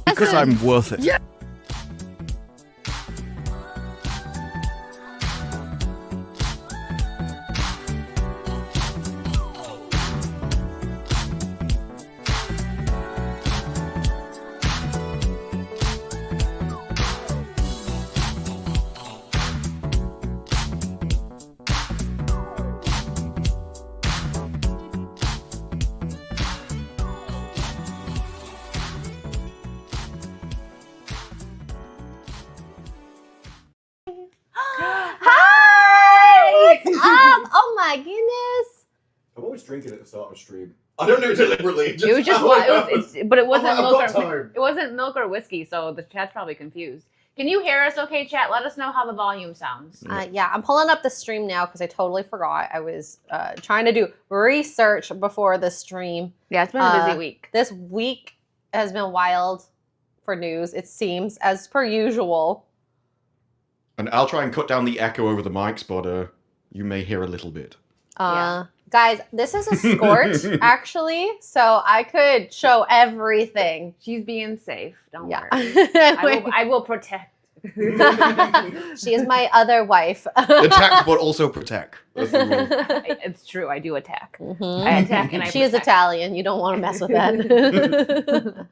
Because I'm worth it. Yeah. Oh my goodness! I'm always drinking at the start of a stream. I don't do it deliberately. It was just but it wasn't milk or it wasn't milk or whiskey, so the chat's probably confused. Can you hear us okay, chat? Let us know how the volume sounds. Yeah, I'm pulling up the stream now because I totally forgot. I was trying to do research before the stream. Yeah, it's been a busy week. This week has been wild for news, it seems, as per usual. And I'll try and cut down the echo over the mics, but you may hear a little bit. Guys, this is a scorch, actually, so I could show everything. She's being safe. Don't worry. I will protect. She is my other wife. Attack, but also protect. That's the rule. It's true. I do attack. Mm-hmm. I attack and I She is protect. Italian. You don't want to mess with that.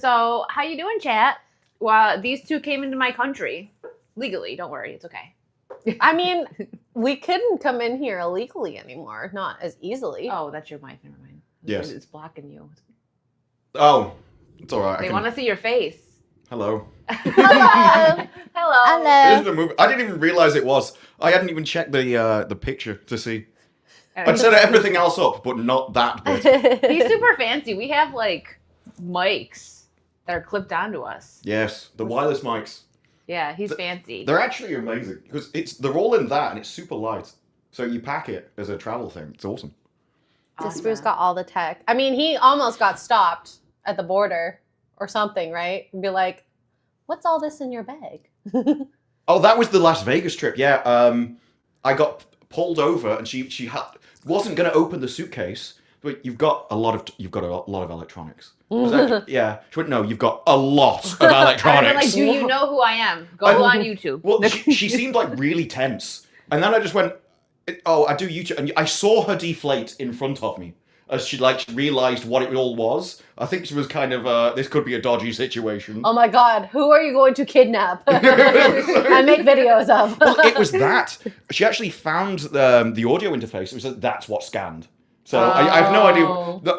So, how you doing, chat? Well, these two came into my country legally. Don't worry. It's okay. I mean, we couldn't come in here illegally anymore. Not as easily. Oh, that's your mic. Never mind. Yes. It's blocking you. Oh, it's all right. They want to see your face. Hello. Hello. Hello. This is the movie. I didn't even realize it was. I hadn't even checked the picture to see. I'd set everything else up, but not that bit. He's super fancy. We have like mics that are clipped onto us. Yes, the wireless mics. Yeah, he's fancy. They're actually amazing because they're all in that and it's super light. So you pack it as a travel thing. It's awesome. Disprew's got all the tech. I mean, he almost got stopped at the border or something, right? And be like, what's all this in your bag? Oh, that was the Las Vegas trip. Yeah, I got pulled over and she wasn't going to open the suitcase. But you've got a lot of electronics. Yeah, she went, no, you've got a lot of electronics. Like, do you know who I am? Go on YouTube. Well, she seemed like really tense, and then I just went, oh, I do YouTube, and I saw her deflate in front of me as she realized what it all was. I think she was kind of this could be a dodgy situation. Oh my God, who are you going to kidnap? I make videos of. Well, it was that she actually found the audio interface. It was that's what scanned. So I have no idea.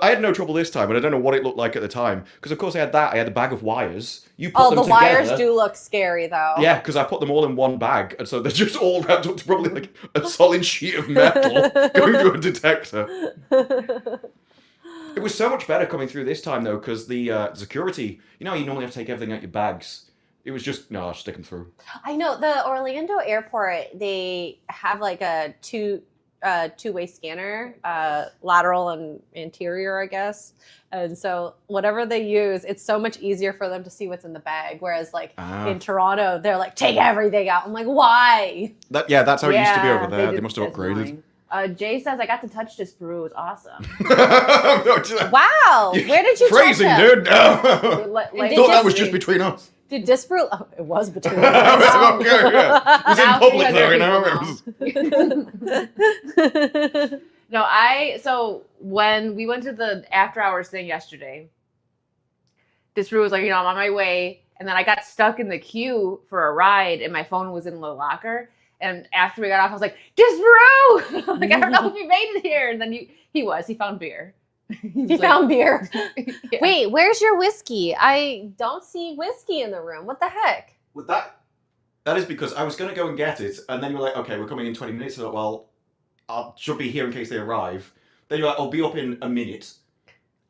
I had no trouble this time, but I don't know what it looked like at the time. Because of course I had that. I had a bag of wires. You put them the together. wires do look scary though. Yeah, because I put them all in one bag, and so they're just all wrapped up to probably like a solid sheet of metal going through a detector. It was so much better coming through this time though, because the security. You know, you normally have to take everything out your bags. It was just no, I'll stick them through. I know the Orlando airport. They have like a two-way scanner, lateral and anterior, I guess. And so whatever they use, it's so much easier for them to see what's in the bag. Whereas like in Toronto, they're like, take everything out. I'm like, why? That's how it used to be over there. They must have upgraded. Jay says, I got to touch this brew. It was awesome. Wow. Where did you Phrasing, touch him? dude. No. I thought that was just between us. Did Disbrew? Oh, it was between us. Okay, yeah. It was in public though, you know? No, so when we went to the after hours thing yesterday, Disbrew was like, I'm on my way. And then I got stuck in the queue for a ride and my phone was in the locker. And after we got off, I was like, Disbrew! Like, I don't know if he made it here. And then he found beer. He found beer. Yeah. Wait, where's your whiskey? I don't see whiskey in the room. What the heck? With that is because I was going to go and get it, and then you were like, okay, we're coming in 20 minutes. So, well, I should be here in case they arrive. Then you're like, I'll be up in a minute.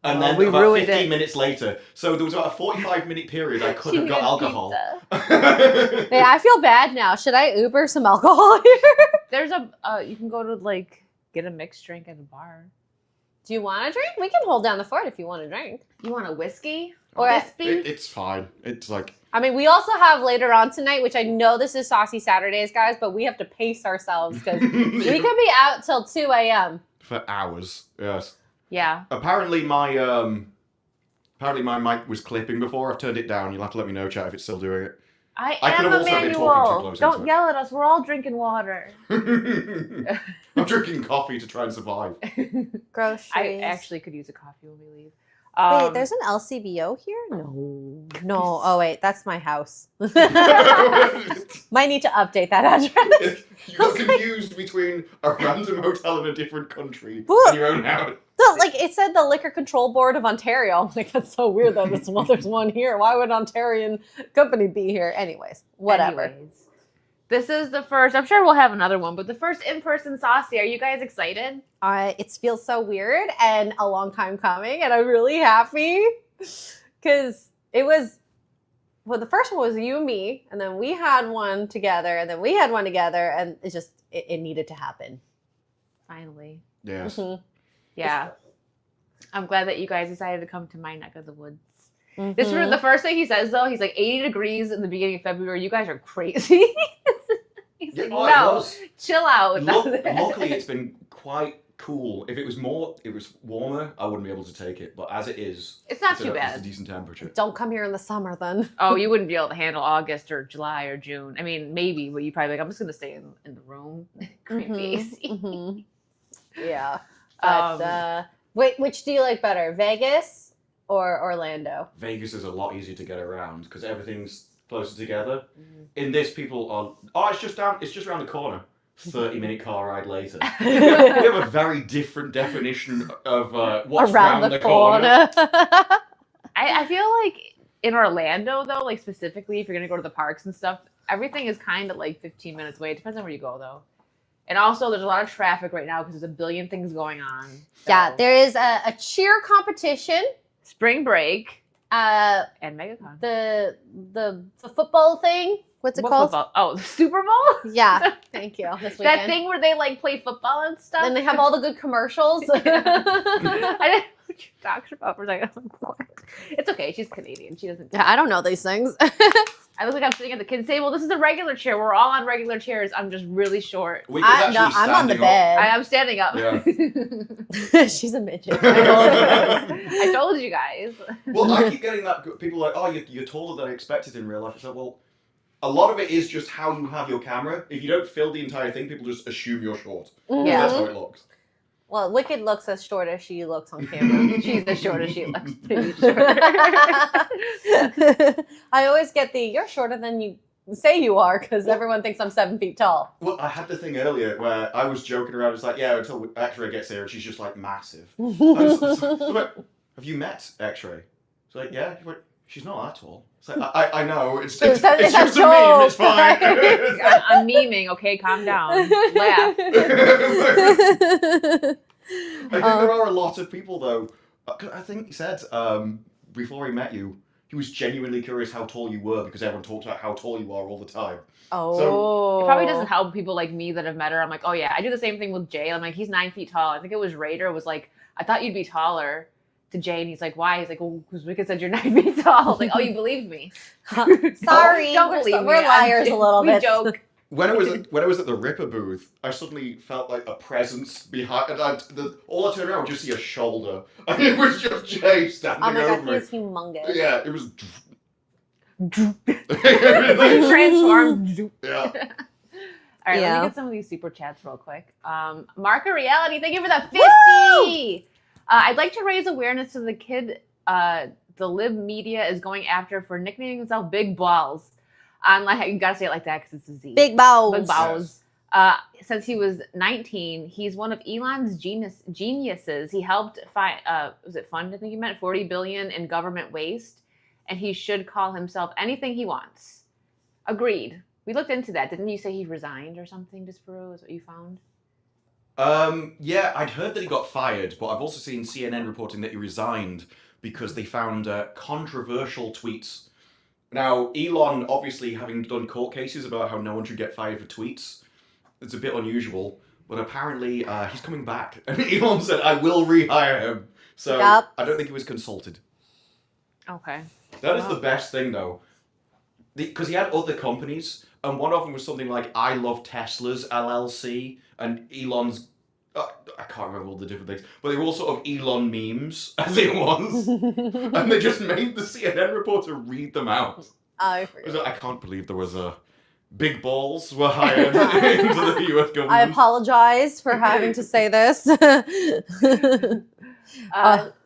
And then about 15 minutes later. So there was about a 45-minute period I could have got alcohol. Hey, I feel bad now. Should I Uber some alcohol here? There's you can go to, get a mixed drink at a bar. Do you want a drink? We can hold down the fort if you want a drink. You want a whiskey? Or It's fine. It's like... I mean, we also have later on tonight, which I know this is Saucy Saturdays, guys, but we have to pace ourselves because we could be out till 2 a.m. For hours, yes. Yeah. Apparently my mic was clipping before. I've turned it down. You'll have to let me know, chat, if it's still doing it. I could am have also been talking too Emmanuel. close Don't into it. yell at us. We're all drinking water. I'm drinking coffee to try and survive. Groceries. I actually could use a coffee when we leave. Wait, there's an LCBO here? No. Oh, wait, that's my house. Might need to update that address. You got confused between a random hotel in a different country Well, and your own house. No, like it said the Liquor Control Board of Ontario. I'm like, that's so weird that there's one here. Why would an Ontarian company be here? Anyways, whatever. This is the first, I'm sure we'll have another one, but the first in-person Saucy. Are you guys excited? It feels so weird and a long time coming, and I'm really happy because it was. Well, the first one was you and me, and then we had one together, and then we had one together, and it needed to happen. Finally. Yes. Mm-hmm. Yeah. I'm glad that you guys decided to come to my neck of the woods. Mm-hmm. This is the first thing he says, though. He's like, 80 degrees in the beginning of February. You guys are crazy. He's like, no, chill out. Luckily, it's been quite cool. If it was warmer, I wouldn't be able to take it. But as it is, it's not too bad. It's a decent temperature. Don't come here in the summer, then. Oh, you wouldn't be able to handle August or July or June. I mean, maybe, but you probably like, I'm just gonna stay in the room. Creepy AC. Mm-hmm. Yeah. But wait, which do you like better, Vegas or Orlando? Vegas is a lot easier to get around because everything's closer together. In this, people are, it's just around the corner. 30-minute car ride later. We have a very different definition of what's around the corner. I feel like in Orlando, though, like specifically if you're going to go to the parks and stuff, everything is kind of like 15 minutes away. It depends on where you go, though. And also, there's a lot of traffic right now because there's a billion things going on. So. Yeah, there is a cheer competition. Spring break. And MegaCon. The football thing. What's it called? Football? Oh, the Super Bowl? Yeah, thank you. This weekend. That thing where they like play football and stuff. Then they have all the good commercials. I didn't know what you talked about for a second. It's okay. She's Canadian. She doesn't. Yeah, I don't know these things. I look like I'm sitting at the kids' table. This is a regular chair. We're all on regular chairs. I'm just really short. I'm on the bed. I'm standing up. Yeah. She's a midget. I told you guys. Well, I keep getting that. People are like, oh, you're taller than I expected in real life. It's like, well, a lot of it is just how you have your camera. If you don't fill the entire thing, people just assume you're short. Yeah. That's how it looks. Well, Wicked looks as short as she looks on camera. She's as short as she looks. Pretty short. I always get you're shorter than you say you are because everyone thinks I'm 7 feet tall. Well, I had the thing earlier where I was joking around. It's like, yeah, until X-Ray gets here and she's just like massive. So like, have you met X-Ray? It's like, yeah. She's not that tall. It's like, I know. It's just a meme. It's fine. I'm memeing. Okay, calm down. Laugh. I think there are a lot of people, though. I think he said before he met you, he was genuinely curious how tall you were because everyone talks about how tall you are all the time. Oh. So, it probably doesn't help people like me that have met her. I'm like, oh yeah, I do the same thing with Jay. I'm like, he's 9 feet tall. I think it was Raider was like, I thought you'd be taller. To Jay, and he's like, why? He's like, well, because Wicked said you're 9 feet tall. I was like, oh, you believe me? Sorry, don't believe me. We're liars a little bit. We joke. When I was at the Ripper booth, I suddenly felt like a presence behind. And all I turned around would just see a shoulder, and it was just Jay standing over me. Oh my god, he's humongous. Yeah, it was. Transformed. Yeah. All right, let me get some of these super chats real quick. Marker Reality, thank you for the 50. Woo! I'd like to raise awareness to the kid the lib media is going after for nicknaming himself Big Balls. You gotta say it like that because it's a Z. Big Balls. Big Balls. Since he was 19, he's one of Elon's geniuses. He helped fund, I think he meant 40 billion in government waste, and he should call himself anything he wants. Agreed. We looked into that. Didn't you say he resigned or something, Disparu? Is what you found? Yeah, I'd heard that he got fired, but I've also seen CNN reporting that he resigned because they found controversial tweets. Now, Elon, obviously, having done court cases about how no one should get fired for tweets, it's a bit unusual, But apparently he's coming back. And Elon said, I will rehire him. So Yep. I don't think he was consulted. Okay. That is the best thing, though. Because he had other companies, and one of them was something like I Love Teslas LLC, and Elon's. I can't remember all the different things, but they were all sort of Elon memes, as it was. And they just made the CNN reporter read them out. I I can't believe there was a. Big balls were hired into the US government. I apologize for having to say this.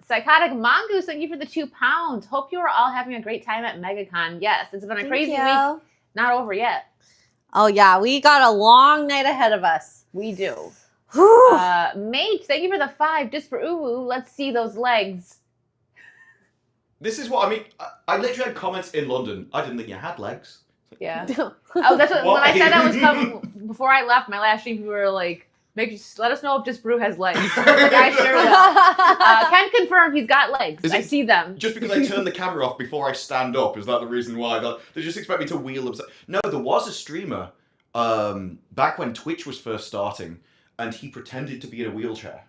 Psychotic Mongoose, thank you for the 2 pounds. Hope you are all having a great time at MegaCon. Yes, it's been a crazy week. Not over yet. Oh, yeah. We got a long night ahead of us. We do. Mate, thank you for the 5. Just for uwu, let's see those legs. This is what I mean. I literally had comments in London. I didn't think you had legs. Yeah. Oh, that's what, when I said I was coming, before I left my last stream, people were like, let us know if Just Brew has legs. Like, I sure will. Can confirm he's got legs. I see them. Just because I turned the camera off before I stand up, is that the reason why? They just expect me to wheel upside. No, there was a streamer back when Twitch was first starting, and he pretended to be in a wheelchair.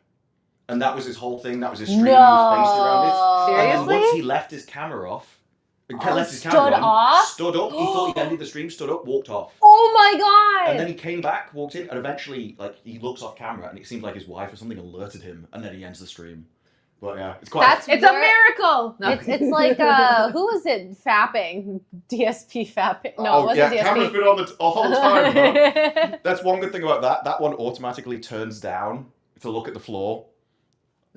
And that was his whole thing. That was his stream. He was based around it. Seriously? And then once he left his camera off, left his stood camera on, off? stood up. He thought he ended the stream, stood up, walked off. Oh my god! And then he came back, walked in, and eventually, like, he looks off camera, and it seems like his wife or something alerted him, and then he ends the stream. But yeah, it's quite. It's a miracle. No. It's like who was it fapping? DSP fapping? No, it wasn't yeah, DSP. camera's been on the whole time. Huh? That's one good thing about that. That one automatically turns down to look at the floor.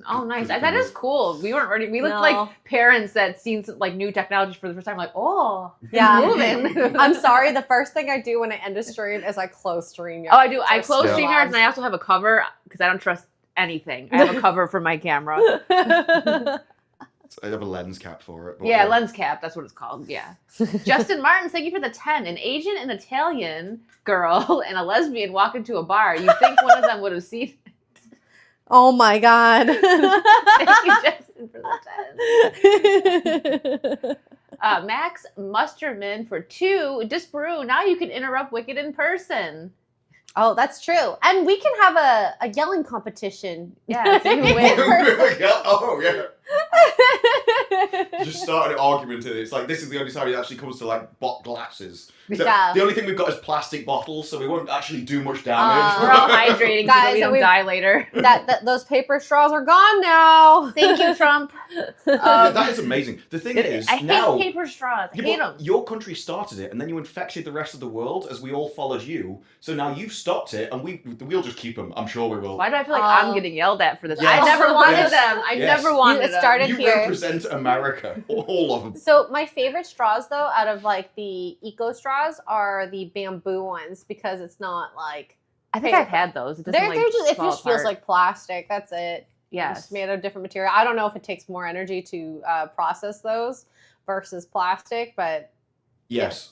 Oh, nice. That is cool. We weren't ready. We looked like parents that seen like new technology for the first time. Like, oh, yeah, moving. I'm sorry. The first thing I do when I end a stream is I close StreamYard. Oh, I do. I close StreamYard, and I also have a cover because I don't trust anything. I have a cover for my camera. I have a lens cap for it. Yeah, lens cap. That's what it's called. Yeah. Justin Martin, thank you for the 10. An Asian and Italian girl and a lesbian walk into a bar. You'd think one of them would have seen. Oh my god. Thank you, Justin, for the 10. Max Musterman for 2. Disparu, now you can interrupt Wicked in person. Oh, that's true. And we can have a yelling competition. Yeah. See who wins. Oh, yeah. Just started an argument in it. It's like, this is the only time it actually comes to, like, glasses. So Yeah. The only thing we've got is plastic bottles, so we won't actually do much damage. We're all hydrating so that we don't die later. Those paper straws are gone now. Thank you, Trump. That is amazing. The thing is, I now, hate paper straws. I hate them. your country started it, and then you infected the rest of the world as we all followed you. So now you've stopped it, and we'll just keep them. I'm sure we will. Why do I feel like I'm getting yelled at for this? Yes. I never wanted Yes. them. I never wanted It started You here. represent America, all of them. So my favorite straws, though, out of like the eco straws, are the bamboo ones because it's not like. I think I've had those. It doesn't it fall just feels apart. like plastic. That's it. Yes. It's made of different material. I don't know if it takes more energy to process those versus plastic, but Yes.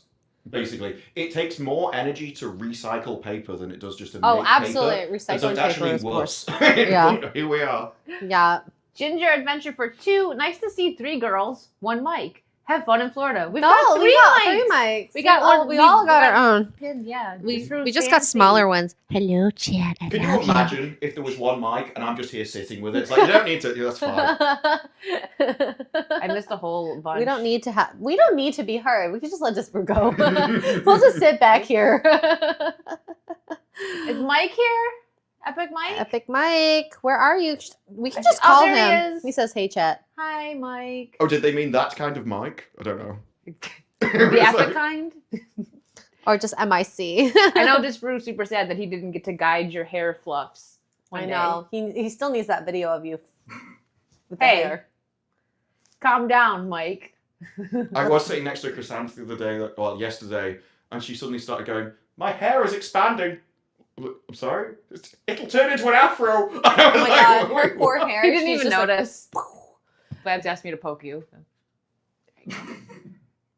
Basically, it takes more energy to recycle paper than it does just to oh, make absolutely, paper. recycling And so it's paper actually is worse. Yeah. But here we are. Yeah. Ginger Adventure for 2. Nice to see 3 girls, 1 mic. Have fun in Florida. We've No, got 3 we got mics. 3 mics. We got one. We all got our own. Yeah. We just got smaller ones. Hello, chat. Can you imagine if there was one mic and I'm just here sitting with it? It's like, you don't need to. That's fine. I missed a whole bunch. We don't need to be heard. We can just let this go. We'll just sit back here. Is Mike here? Epic Mike? Epic Mike, where are you? We can just call there he him. is. He says, "Hey, chat." Hi, Mike. Oh, did they mean that kind of mic? I don't know. The epic kind? Or just MIC. I know this Bruce super sad that he didn't get to guide your hair fluffs. I know. He still needs that video of you with the Hey. hair. Calm down, Mike. I was sitting next to Chrysanth the other day, yesterday, and she suddenly started going, "My hair is expanding." I'm sorry? It'll turn into an afro. Oh my god, her poor hair. He didn't she's even just like, notice. Babs asked me to poke you. He Hi,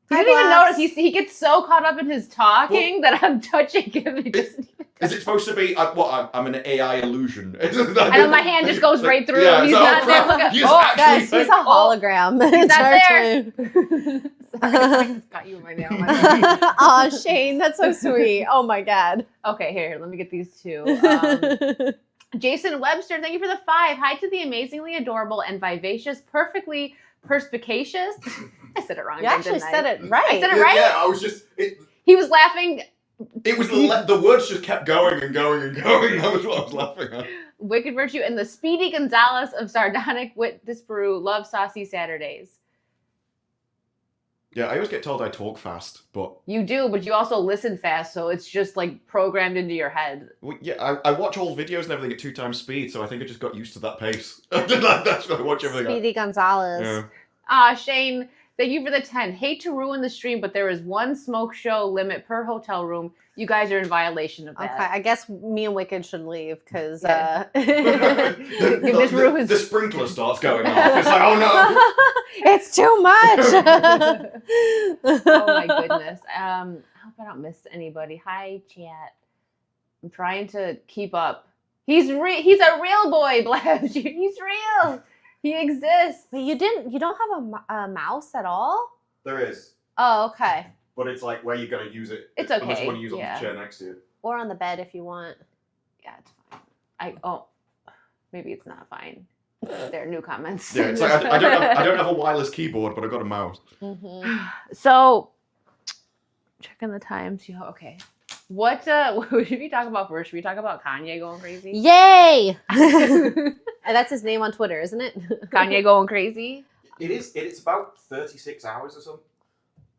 didn't even Babs. notice. He gets so caught up in his talking that I'm touching him. He doesn't even Is it supposed to be, I'm an AI illusion? I know my hand just goes right through. Yeah, He's so, not there. crap, he's Oh, actually guys, he's a like- hologram. He's It's not our there. turn. Sorry, I just got you in my nail. Aw, Shane, that's so sweet. Oh my god. Okay, here, let me get these two. Jason Webster, thank you for the 5. Hi to the amazingly adorable and vivacious, perfectly perspicacious. I said it wrong. You actually said it right. I said it right? Yeah, I was just... He was laughing. It was the words just kept going and going and going. That was what I was laughing at. Wicked Virtue and the Speedy Gonzalez of Sardonic Wit Disparu love Saucy Saturdays. Yeah, I always get told I talk fast, but... You do, but you also listen fast, so it's just like programmed into your head. Well, yeah, I watch all videos and everything at 2 times speed, so I think I just got used to that pace. That's what I watch everything at. Speedy Gonzalez. Yeah. Shane, thank you for the 10. Hate to ruin the stream, but there is 1 smoke show limit per hotel room. You guys are in violation of that. Okay, I guess me and Wicked should leave because Yeah. this room is- The sprinkler starts going off. It's like, oh no! it's too much. Oh my goodness. I hope I don't miss anybody. Hi, chat. I'm trying to keep up. He's a real boy, Blash. He's real. He exists. But you don't have a mouse at all? There is, Oh, okay. but it's like where you're going to use it. It's Unless okay, you want to use it yeah. on the chair next to you. Or on the bed if you want. Yeah, it's fine. Maybe it's not fine. There are new comments. Yeah, it's like I don't have a wireless keyboard, but I've got a mouse. Mm-hmm. So, checking the times. Okay. What should we talk about first? Should we talk about Kanye going crazy? Yay! And that's his name on Twitter, isn't it? Kanye going crazy? It is. It's about 36 hours or something.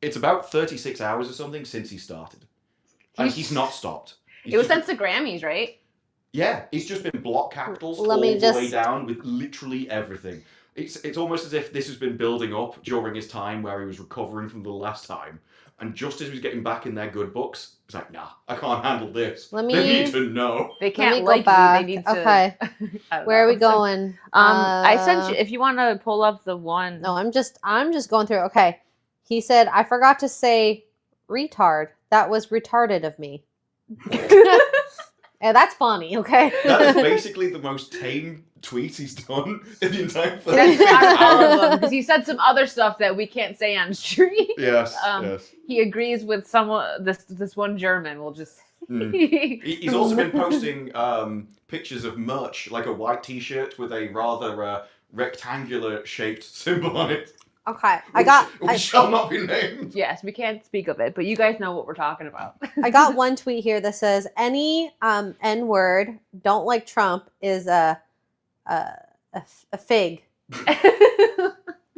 It's about 36 hours or something since he started, and he's not stopped. It was since the Grammys, right? Yeah, he's just been block capitals Let all me the way just- down with literally everything. It's almost as if this has been building up during his time where he was recovering from the last time, and just as he was getting back in their good books, it's like, nah, I can't handle this. Let me- They need to know. They Let can't me go like back. me. They need to. Okay. I don't Where are know. we going? I sent you. If you want to pull up the one. No, I'm just going through. Okay. He said, I forgot to say retard. That was retarded of me. Yeah, that's funny, okay? That is basically the most tame tweet he's done in the entire thing. That's not all of them because he said some other stuff that we can't say on stream. Yes, Um, yes. He agrees with someone. This one German. We'll just. Mm. He's also been posting pictures of merch, like a white T-shirt with a rather rectangular shaped symbol on it. Okay. Which shall not be named. Yes, we can't speak of it, but you guys know what we're talking about. I got one tweet here that says any N-word, don't like Trump, is a fig.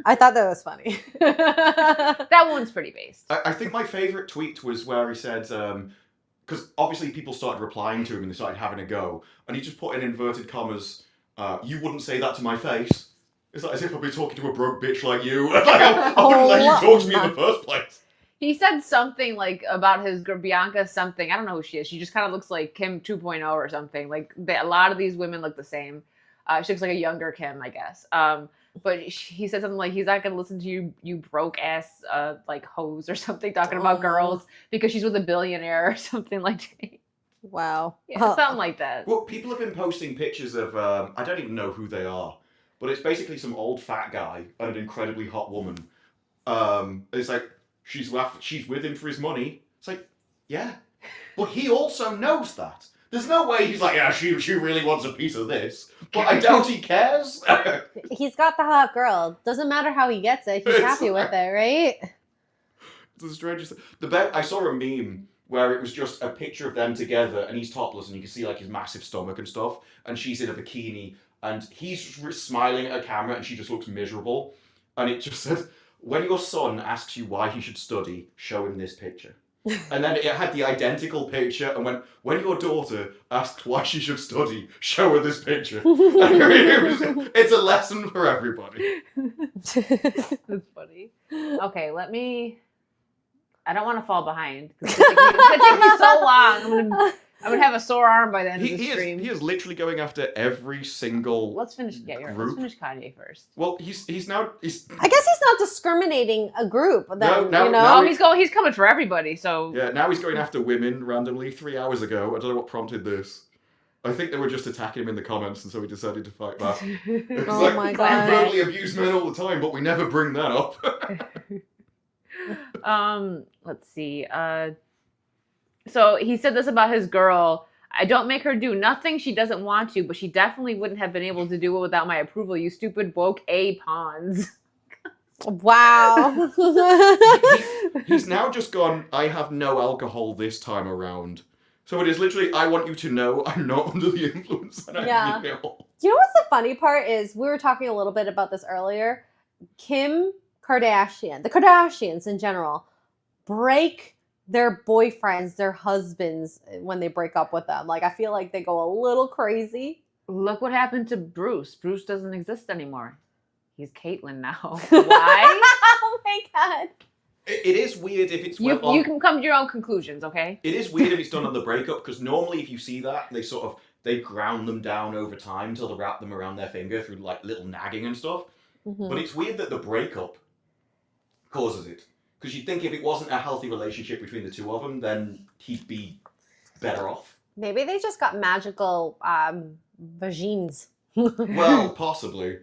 I thought that was funny. That one's pretty based. I think my favourite tweet was where he said, because obviously people started replying to him and they started having a go, and he just put in inverted commas, you wouldn't say that to my face. It's like as if I'd be talking to a broke bitch like you. I wouldn't let you talk to me in the first place. He said something like about his Bianca something. I don't know who she is. She just kind of looks like Kim 2.0 or something. Like a lot of these women look the same. She looks like a younger Kim, I guess. But he said something like he's not gonna listen to you broke ass like hoes or something talking about girls because she's with a billionaire or something like that. Wow. Yeah, something like that. Well, people have been posting pictures of, I don't even know who they are, but it's basically some old fat guy and an incredibly hot woman. It's like, she's with him for his money. It's like, yeah. But he also knows that. There's no way he's like, yeah, she really wants a piece of this. But I doubt he cares. He's got the hot girl. Doesn't matter how he gets it. He's happy with it, right? It's the strangest thing. I saw a meme where it was just a picture of them together and he's topless and you can see like his massive stomach and stuff. And she's in a bikini and he's just smiling at a camera and she just looks miserable. And it just says, when your son asks you why he should study, show him this picture. And then it had the identical picture and when your daughter asks why she should study, show her this picture. It's a lesson for everybody. That's funny. Okay, I don't want to fall behind. It's going to take me so long. I'm gonna have a sore arm by the end of the stream. He is literally going after every single Let's finish. Yeah, let's finish Kanye first. Well, he's I guess he's not discriminating a group. Then No, now- you now know. He's coming for everybody. So Yeah, now he's going after women randomly 3 hours ago. I don't know what prompted this. I think they were just attacking him in the comments, and so he decided to fight back. It's Oh like, my we God. verbally abuse men all the time, but we never bring that up. Let's see. So he said this about his girl. I don't make her do nothing she doesn't want to, but she definitely wouldn't have been able to do it without my approval. You stupid woke A pawns. Wow. He's now just gone, I have no alcohol this time around. So it is literally, I want you to know I'm not under the influence and Yeah. I feel. You know what's the funny part is we were talking a little bit about this earlier. Kim Kardashian, the Kardashians in general, break their boyfriends, their husbands when they break up with them. Like I feel like they go a little crazy. Look what happened to Bruce. Bruce doesn't exist anymore. He's Caitlyn now. Why? Oh my God. It is weird if it's You can come to your own conclusions, okay? It is weird if it's done on the breakup, because normally if you see that, they ground them down over time till they wrap them around their finger through like little nagging and stuff. Mm-hmm. But it's weird that the breakup causes it. Because you'd think if it wasn't a healthy relationship between the two of them, then he'd be better off. Maybe they just got magical vagines. Well, possibly.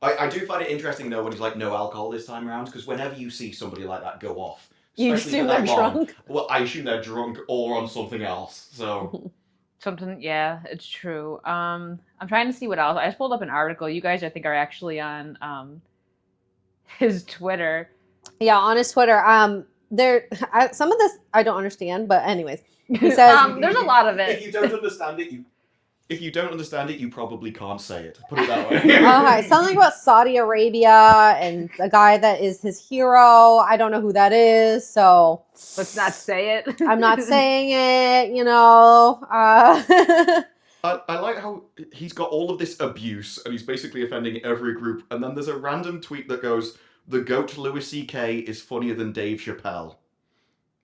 I do find it interesting though when he's like, no alcohol this time around, because whenever you see somebody like that go off, You especially assume for that they're long, drunk. well, I assume they're drunk or on something else. So Something, yeah, it's true. I'm trying to see what else. I just pulled up an article. You guys, I think, are actually on his Twitter. Yeah, on his Twitter. Some of this I don't understand, but anyways, he says There's a lot of it. If you don't understand it, you probably can't say it. Put it that way. okay, something about Saudi Arabia and a guy that is his hero. I don't know who that is, so Let's not say it. I'm not saying it. You know. I like how he's got all of this abuse and he's basically offending every group. And then there's a random tweet that goes, "The GOAT Louis C.K. is funnier than Dave Chappelle."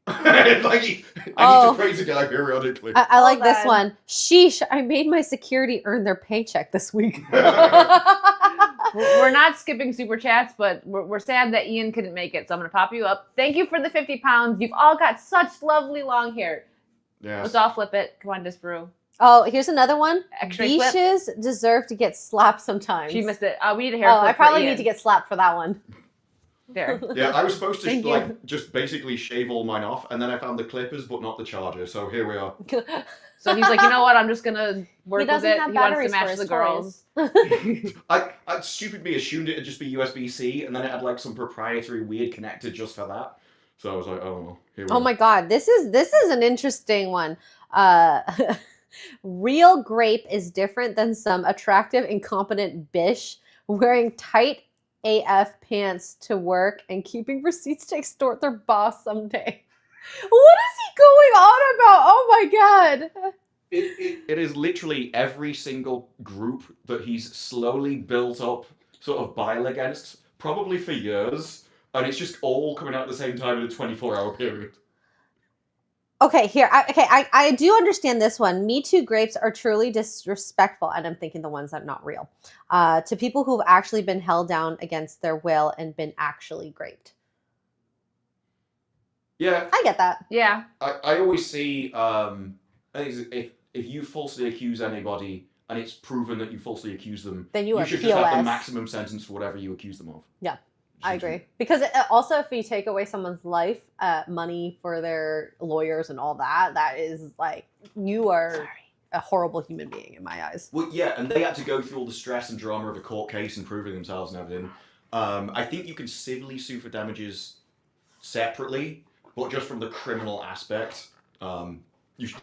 I need to praise a guy periodically. I like this on. one. Sheesh, I made my security earn their paycheck this week. We're not skipping super chats, but we're sad that Ian couldn't make it. So I'm going to pop you up. Thank you for the 50 pounds. You've all got such lovely long hair. Yeah. Let's all flip it. Come on, Disparu. Oh, here's another one. X-ray clip. Beaches deserve to get slapped sometimes. She missed it. We need a hair Oh, clip I probably for need Ian. to get slapped for that one. There. Yeah, I was supposed to Thank you. just basically shave all mine off, and then I found the clippers, but not the charger. So here we are. So he's like, you know what? I'm just gonna work He doesn't with it. have He wants to batteries for match his the girls. toys. I stupid me assumed it'd just be USB-C, and then it had like some proprietary weird connector just for that. So I was like, oh, here we Oh are. my God, this is an interesting one. Real grape is different than some attractive, incompetent bish wearing tight AF pants to work and keeping receipts to extort their boss someday. What is he going on about? Oh my God. It is literally every single group that he's slowly built up sort of bile against, probably for years, and it's just all coming out at the same time in a 24-hour period. Okay, here. I do understand this one. Me Too grapes are truly disrespectful, and I'm thinking the ones that are not real, to people who've actually been held down against their will and been actually raped. Yeah. I get that. Yeah. I always see, I think if you falsely accuse anybody and it's proven that you falsely accuse them, Then you are should just have the POS. maximum sentence for whatever you accuse them of. Yeah, I agree. Because also, if you take away someone's life, money for their lawyers and all that, that is like, you are a horrible human being in my eyes. Well, yeah, and they had to go through all the stress and drama of a court case and proving themselves and everything. I think you can civilly sue for damages separately, but just from the criminal aspect, you should.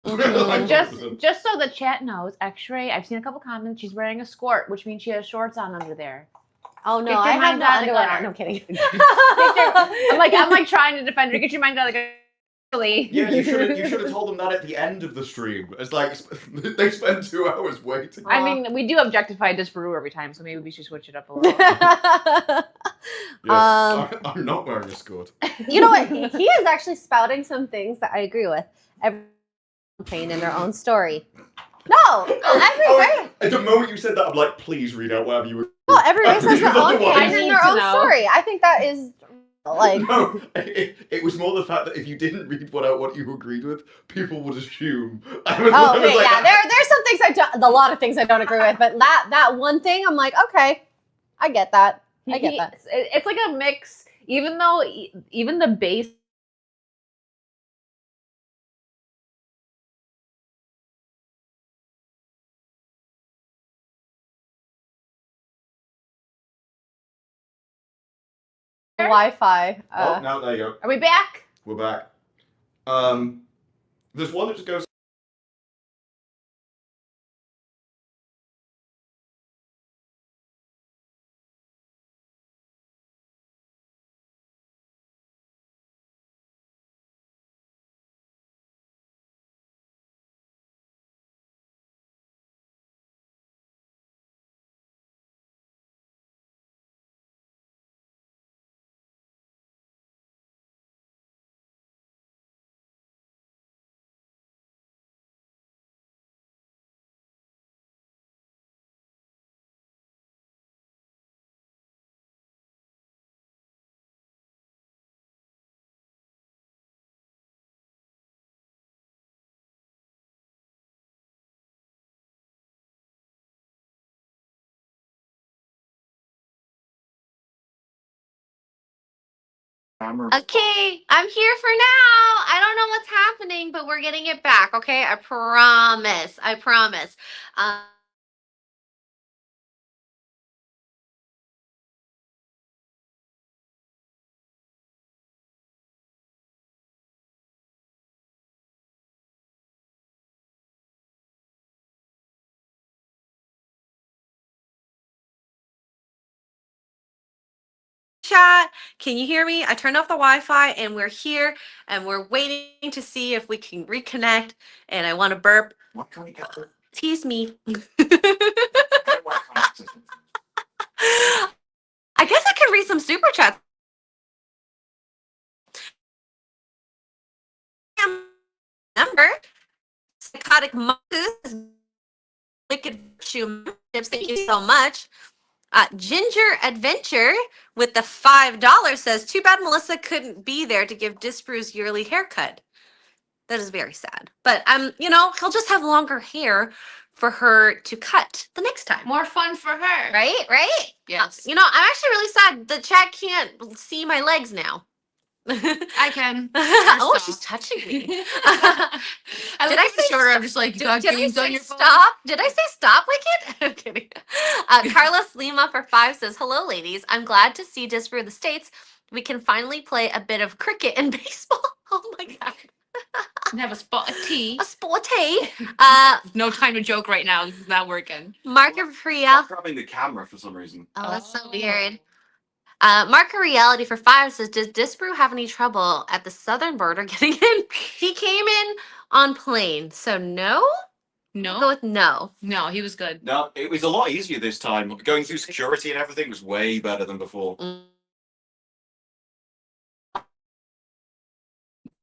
Mhm. Just so the chat knows, X-Ray, I've seen a couple comments. She's wearing a skirt, which means she has shorts on under there. Oh no, Get your I have mind no out of the underwear. gutter. No, I'm kidding. I'm like trying to defend her. Get your mind out of the gutter. Yeah, you should have told them that at the end of the stream. It's like they spend 2 hours waiting. I mean, we do objectify Disparu every time, so maybe we should switch it up a little. Yes, I'm not wearing a skirt. You know what? He is actually spouting some things that I agree with. Everyone pain in their own story. No, every At the moment you said that, I'm like, please read out whatever you were. no, every race has their own Otherwise- canon I and need their to own know. story. I think that is like No, it was more the fact that if you didn't read what you agreed with, people would assume. oh, okay, yeah. There's some things I don't, a lot of things I don't agree with, but that one thing, I'm like, okay, I get that. I get that. It's like a mix, even though even the base. Wi-Fi. Oh, no, there you go. Are we back? We're back. There's one that just goes. Okay, I'm here for now. I don't know what's happening, but we're getting it back. Okay, I promise. I promise. Chat, can you hear me? I turned off the Wi-Fi and we're here and we're waiting to see if we can reconnect. And I want to burp. What can we get? Tease me. I guess I can read some super chats. Number psychotic mongoose, wicked virtue. Thank you so much. Ginger Adventure with the $5 says, too bad Melissa couldn't be there to give Disprew's yearly haircut. That is very sad. But you know, he'll just have longer hair for her to cut the next time. More fun for her. Right? Right? Yes. You know, I'm actually really sad the chat can't see my legs now. I can. Oh, she's touching me. I Did look I at the say shoulder. I'm just like, Did God, I can you say on your phone? stop? Did I say stop, Wicked? I'm kidding. Carlos Lima for 5 says, hello, ladies. I'm glad to see just for the States. We can finally play a bit of cricket and baseball. Oh my God. And have a spot of tea. A sporty. No time to joke right now. This is not working. Marker Priya. Grabbing the camera for some reason. Oh, that's so Oh. weird. Marker Reality for 5 says, does Disbrew have any trouble at the southern border getting in? He came in on plane, so no? I'll go No? with no. No, he was good. No, it was a lot easier this time. Going through security and everything was way better than before.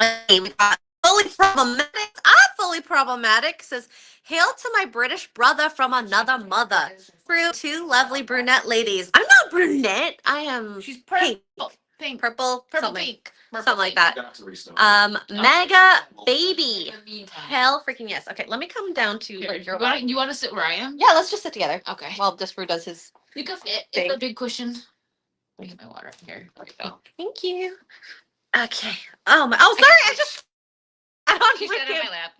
Okay, we got fully problematic. I'm fully problematic. Says, hail to my British brother from another mother. Through 2 lovely brunette ladies. I'm not brunette. I am She's pink. purple. Pink. Purple, Purple something. pink. Purple Something like pink. that. Back to restart. Mega baby. In the meantime. Hell freaking yes. Okay, let me come down to Here, like your you want to sit where I am? Yeah, let's just sit together. Okay. While Disbrew does his You can fit. Thing. It's a big cushion. Let me get my water here. There we go. Thank you. Okay. Oh my. Oh, sorry. I just. I don't She sat in my lap.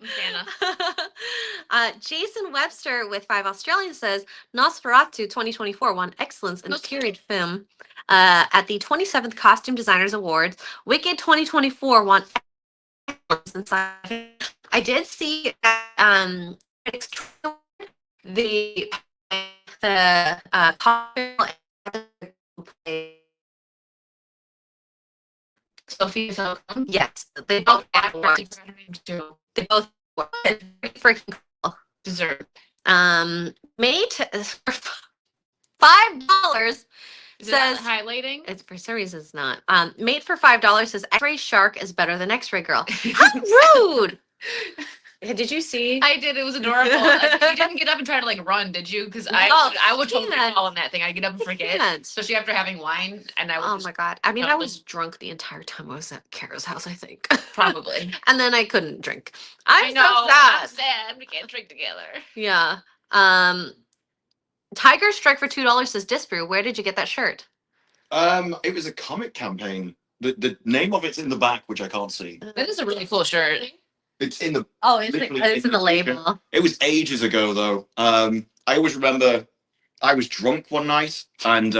Santa. Jason Webster with 5 Australian says Nosferatu 2024 won excellence in period film at the 27th Costume Designers Awards. Wicked 2024 won excellence in sci-fi. I did see the costume. Sophie's welcome. Yes, they both I got forgot awards. to grab her name too. They both were freaking cool. Dessert. Made for $5 Is says it highlighting? it's for some reason it's not. Made for $5 says X-ray shark is better than X-ray girl. How rude! Did you see? I did. It was adorable. You didn't get up and try to like run, did you? Because I would totally can't. fall in that thing. I'd get up and forget, Can't. especially after having wine. And I would Oh just my god! I mean, I totally- was drunk the entire time I was at Kara's house. I think probably. and then I couldn't drink. I I'm know. so sad. I'm sad. We can't drink together. Yeah. Tiger Strike for $2 says Disbrew. Where did you get that shirt? It was a comic campaign. The name of it's in the back, which I can't see. That is a really cool shirt. It's in the. Oh, it's literally in the label. It was ages ago though. I always remember I was drunk one night and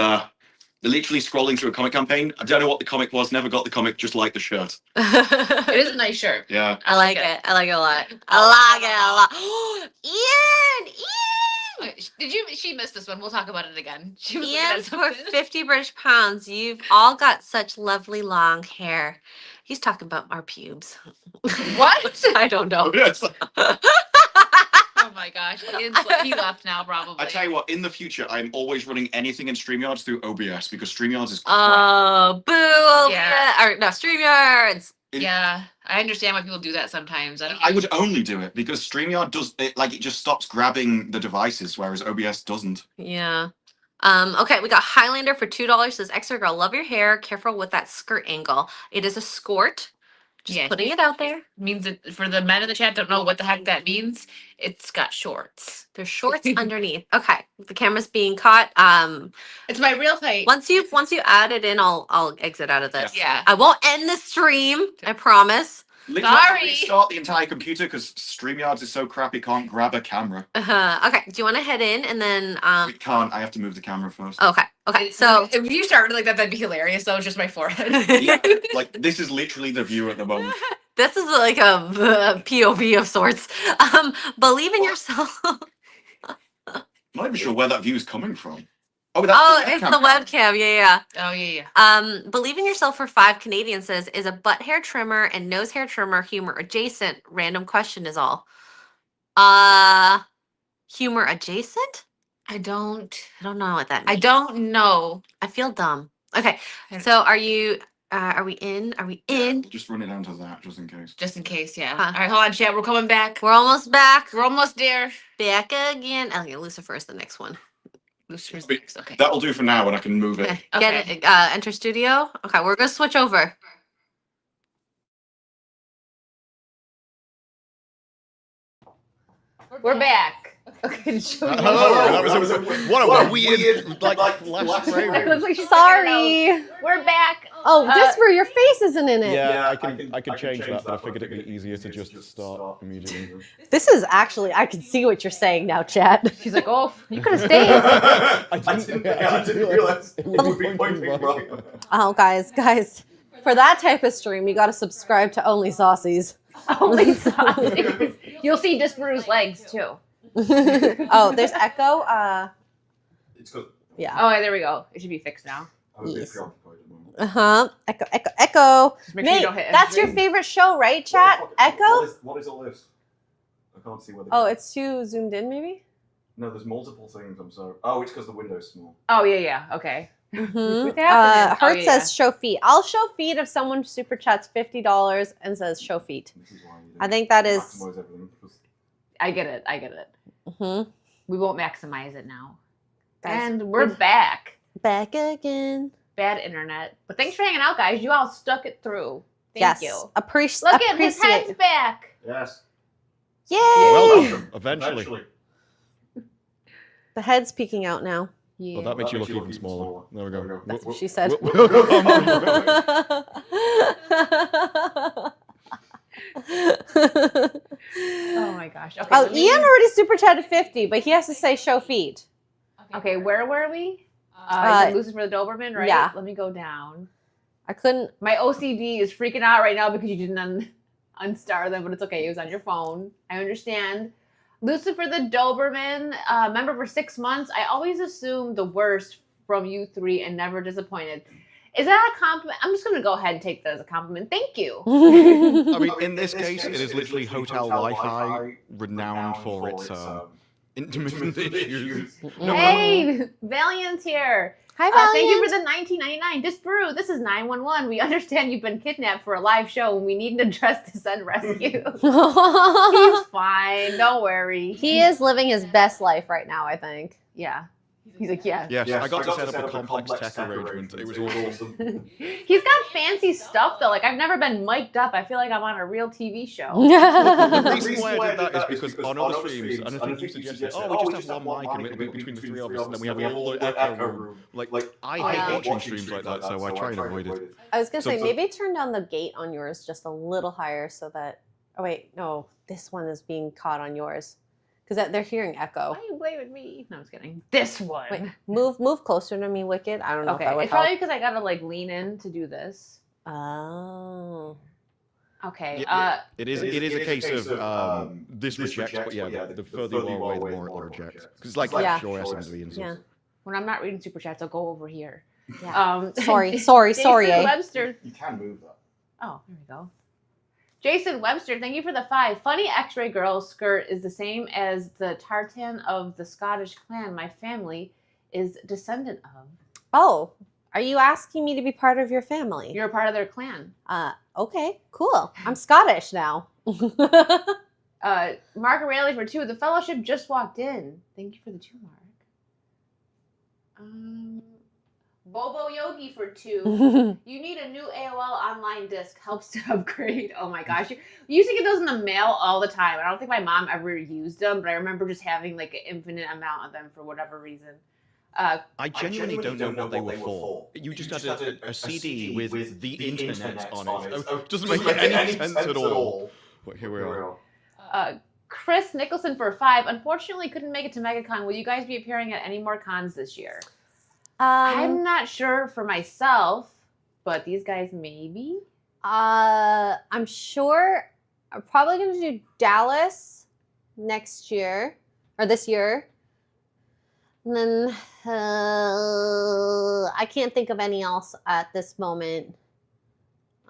literally scrolling through a comic campaign. I don't know what the comic was. Never got the comic. Just liked the shirt. It is a nice shirt. Yeah. I like it. I like it a lot. I like it a lot. Ian! Did you? She missed this one. We'll talk about it again. She was looking Ian, at for something. 50 British pounds, you've all got such lovely long hair. He's talking about our pubes. What? I don't know. Yes. Oh my gosh. He left now, probably. I tell you what. In the future, I'm always running anything in StreamYards through OBS because StreamYards is. Oh, boo! Yeah. Or no, StreamYards. Yeah, I understand why people do that sometimes. I would only do it because StreamYard does it. Like it just stops grabbing the devices, whereas OBS doesn't. Yeah. Okay, we got Highlander for $2. Says Extra Girl, love your hair. Careful with that skirt angle. It is a skort. Just Yeah, putting it out there. means that for the men in the chat don't know what the heck that means. It's got shorts. There's shorts underneath. Okay, the camera's being caught. It's my real height. Once you add it in, I'll exit out of this. Yeah. I won't end the stream. I promise. Literally have to Sorry. restart the entire computer because StreamYards is so crap it can't grab a camera. Okay. Do you want to head in and then It can't. I have to move the camera first. Okay. Okay. So if you started like that, that'd be hilarious. Though, just my forehead. Yeah, like this is literally the view at the moment. this is like a POV of sorts. Believe in yourself. I'm not even sure where that view is coming from. Oh, that's Oh, the it's the webcam. webcam. Yeah, Oh yeah. yeah. Believe in yourself for 5 Canadian says is a butt hair trimmer and nose hair trimmer humor adjacent. Random question is all. Humor adjacent? I don't I don't know what that means. I don't know. I feel dumb. Okay. So are you? Are we in? Are we in? Just run it down to that, just in case. Just in case, yeah. Huh. All right, hold on, chat. We're coming back. We're almost back. We're almost there. Back again. Okay, Lucifer is the next one. Lucifer's Wait, next. Okay. That'll do for now, and I can move it. Okay. Get it. Enter studio. Okay, we're gonna switch over. We're back. Okay, show me. Hello. That was what a weird like flash It frame. looks like she's Sorry. We're back. Oh, Disper, your face isn't in it. Yeah, I can change that, but I figured it'd be easier to just start immediately. This is actually, I can see what you're saying now, chat. She's like, oh, you could have stayed. I didn't realize it would be pointing wrong. Oh, guys, for that type of stream, you got to subscribe to Only Saucies. Only saucy. You'll see Disparu's legs too. Oh, there's Echo. It's good. Yeah. Oh, there we go. It should be fixed now. I was a bit Yes. preoccupied at the moment. Uh-huh. Echo. Just make sure you Nate, don't hit that's your anything. favorite show, right, chat? Echo? What is all this? I can't see where. Oh, it's too zoomed in, maybe? No, there's multiple things. I'm sorry. Oh, it's because the window's small. Oh yeah. Okay. Mm-hmm. What's happening? Hurt Oh, yeah, says show feet. I'll show feet if someone super chats $50 and says show feet. This is why you I think that is. maximize everything, because I get it. Mhm. We won't maximize it now. Guys, And we're back. back again. Bad internet. But thanks for hanging out, guys. You all stuck it through. Thank Yes. you. Look Look at his head's back. Yes. Yay! Well, eventually. The head's peeking out now. Yeah. Well, that makes you look even smaller. There we go. That's what she said. Oh my gosh. Okay. Oh, let me- Ian already super chatted 50, but he has to say show feet. Okay, where were we? Uh, Lucifer the Doberman, right? yeah. Let me go down. I couldn't. My OCD is freaking out right now because you didn't unstar them, but it's okay. It was on your phone. I understand. Lucifer the Doberman, member for 6 months. I always assume the worst from you three and never disappointed. Is that a compliment? I'm just going to go ahead and take that as a compliment. Thank you. I mean, in this case, it is literally hotel Wi-Fi, renowned for its intermittent issues. Hey, Valiant's here. Hi, Valiant. Thank you for the 1999. Disparu, this is 911. We understand you've been kidnapped for a live show and we need an address to send rescue. He's fine. Don't worry. He is living his best life right now, I think. Yeah. He's like, yeah. Yes, I got to set up a complex tech arrangement. It was awesome. He's got fancy stuff though. Like I've never been mic'd up. I feel like I'm on a real TV show. The reason why I did that is because on other streams, and I think you suggested, we just have one mic and it'll be between the three of us, and then we have a whole echo room. Like, I hate watching streams like that, so I try and avoid it. I was gonna say, maybe turn down the gate on yours just a little higher so that. Oh wait, no, this one is being caught on yours, because they're hearing echo. Why are you blaming me? No, I was kidding. This one. Wait, move closer to me, Wicked. I don't know if that would it's help. probably because I gotta like lean in to do this. Oh. Okay. It is a case of this rejects, but yeah, the further you are away, the more it will reject. Because it's like sure SMV and stuff. Yeah. When I'm not reading super chats, I'll go over here. Yeah. Sorry. Jason Eh? Webster. You can move that. Oh, there we go. Jason Webster, thank you for the 5. Funny X-ray girl skirt is the same as the tartan of the Scottish clan my family is descendant of. Oh, are you asking me to be part of your family? You're a part of their clan. Okay, cool. I'm Scottish now. Mark O'Reilly for 2. The fellowship just walked in. Thank you for the 2, Mark. Bobo Yogi for 2. You need a new AOL online disc. Helps to upgrade. Oh my gosh. You used to get those in the mail all the time. I don't think my mom ever used them, but I remember just having like an infinite amount of them for whatever reason. I genuinely don't know what they were for. You just had a CD with the internet on it. It doesn't make any sense at all. But here we are. Chris Nicholson for 5. Unfortunately, couldn't make it to MegaCon. Will you guys be appearing at any more cons this year? I'm not sure for myself, but these guys maybe. I'm sure I'm probably going to do Dallas next year or this year. And then I can't think of any else at this moment.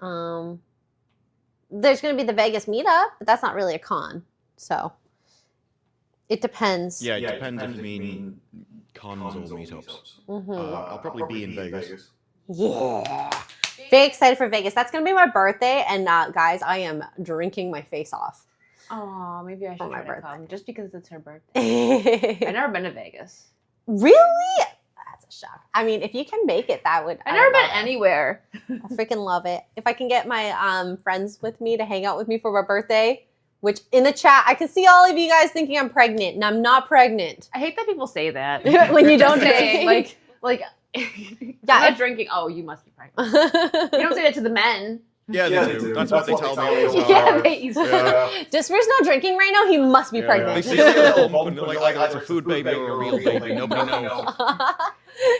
There's going to be the Vegas meetup, but that's not really a con. So it depends. Yeah, it depends if you mean cons or meetups. I'll probably be in Vegas. Yeah. Very excited for Vegas. That's going to be my birthday. And guys, I am drinking my face off. Oh, maybe I should try to come just because it's her birthday. I've never been to Vegas. Really? That's a shock. I mean, if you can make it, that would. I've never been anywhere. I freaking love it. If I can get my friends with me to hang out with me for my birthday, which in the chat, I can see all of you guys thinking I'm pregnant, and I'm not pregnant. I hate that people say that. When you don't drink. Like, I'm not drinking. Oh, you must be pregnant. You don't say that to the men. Yeah, they do. That's what they tell me all the time. Just for not drinking right now, he must be pregnant. They see a little bump and they're like, it's a food baby or a real baby. Nobody knows.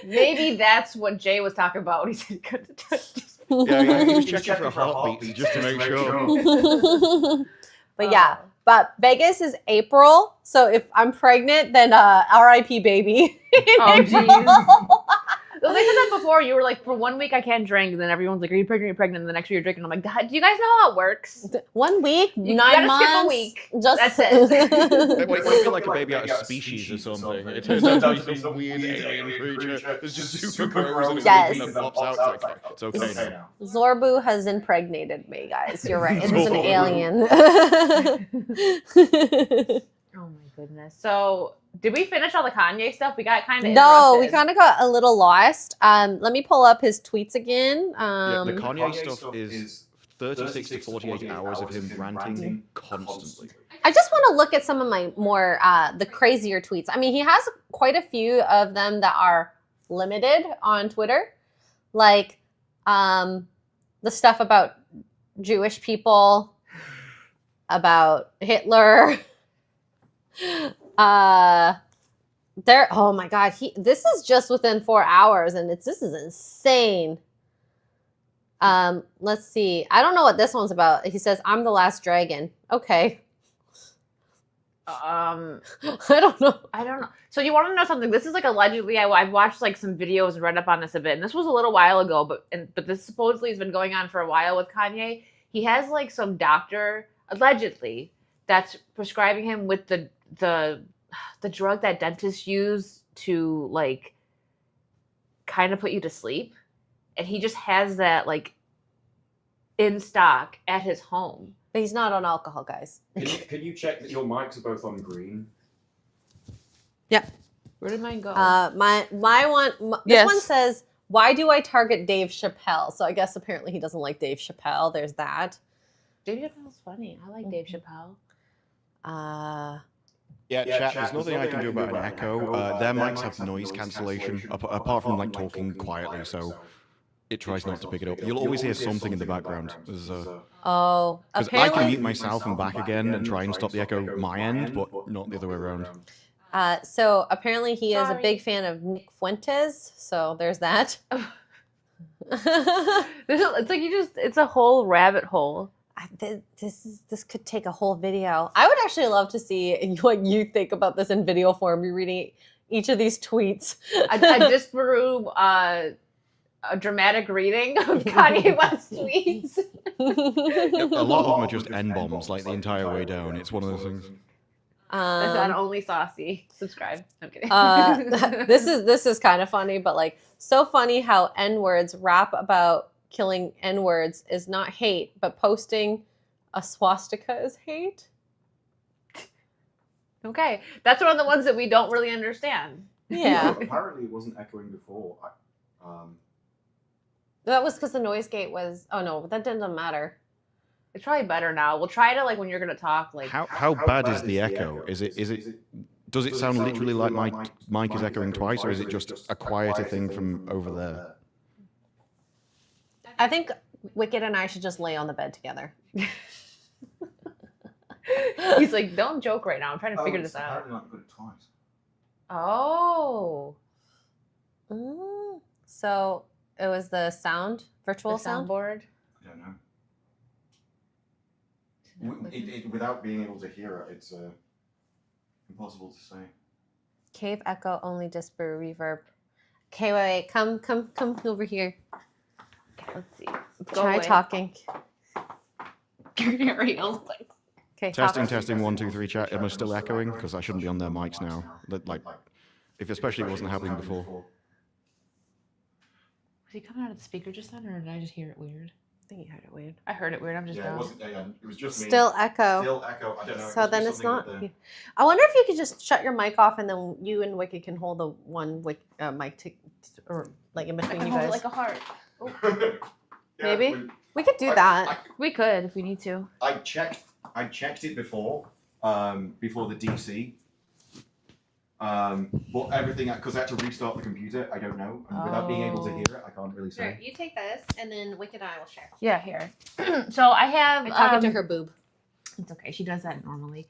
Maybe that's what Jay was talking about when he said good to touch. Yeah, he was checking for heartbeats just to make sure. But yeah, but Vegas is April, so if I'm pregnant, then RIP baby. Oh, jeez. Well, they said that before. You were like, for 1 week I can't drink, and then everyone's like, are you pregnant? You're pregnant. And the next year you're drinking. I'm like, God, do you guys know how it works? 1 week, You 9 months. Skip a week. Just That's it. It might feel like a baby out of Species or something. It turns out to be some weird alien creature. It's just super gross and Yes. that pops out. It's okay now. Zorbu has impregnated me, guys. You're right. It's an alien. Oh my goodness. So, did we finish all the Kanye stuff? We got kind of No, we kind of got a little lost. Let me pull up his tweets again. The Kanye stuff is 36 to 48 hours of him ranting constantly. I just want to look at some of my more, the crazier tweets. I mean, he has quite a few of them that are limited on Twitter. Like, the stuff about Jewish people, about Hitler. Oh my God, this is just within 4 hours, and this is insane. Let's see. I don't know what this one's about. He says, "I'm the last dragon." Okay. I don't know. So you want to know something? This is like allegedly. I've watched like some videos and read up on this a bit, and this was a little while ago. But this supposedly has been going on for a while with Kanye. He has like some doctor allegedly that's prescribing him with the drug that dentists use to like kind of put you to sleep, and he just has that like in stock at his home. But he's not on alcohol, guys. Can you check that your mics are both on green? Yep. Where did mine go? My one. This one says, "Why do I target Dave Chappelle?" So I guess apparently he doesn't like Dave Chappelle. There's that. Dave Chappelle's funny. I like Dave Chappelle. Yeah, chat, there's nothing I can do about an echo. Their mics have noise cancellation, apart from like talking quietly, so it tries not to pick it up. You'll always hear something in the background. Because I can mute myself and back again and try and stop the echo my end, but not the other way around. So apparently he is a big fan of Nick Fuentes, so there's that. It's like it's a whole rabbit hole. This could take a whole video. I would actually love to see what you think about this in video form. You're reading each of these tweets. I just threw a dramatic reading of Kanye West tweets. A lot of them are just N-bombs, like the entire way down. It's one of those things. That's on Only Saucy. Subscribe. I'm kidding. This is kind of funny, but like so funny how N-words rap about killing N-words is not hate, but posting a swastika is hate. Okay, that's one of the ones that we don't really understand. Yeah. Apparently it wasn't echoing before. That was because the noise gate was. Oh no, that doesn't matter. It's probably better now. We'll try to like when you're gonna talk. Like how bad is the echo? Is it? Does it sound literally like my mic is echoing twice, or is it just a quieter thing from over there? I think Wicked and I should just lay on the bed together. He's like, don't joke right now. I'm trying to figure this out. Oh. So it was the virtual soundboard. I don't know. Without being able to hear it, it's impossible to say. Cave echo only disper reverb. Okay, wait. Come over here. Okay, let's see. Try talking. Okay. Testing 1 2 3 chat. Am I still echoing? Because I shouldn't be on their mics now. Like, if especially it wasn't happening before. Was he coming out of the speaker just then, or did I just hear it weird? I think you heard it weird. I heard it weird. I'm just dumb. It was just me. Still echo. Still echo. I don't know. So then it's not. I wonder if you could just shut your mic off, and then you and Wicked can hold the one mic or like in between you guys. Hold it like a heart. Maybe we could do that. We could if we need to. I checked it before the DC. But everything, because I had to restart the computer, I don't know. And without being able to hear it, I can't really say. Sure, you take this, and then Wicked and I will share. Yeah, here. So I have. I'm talking to her boob. It's okay. She does that normally.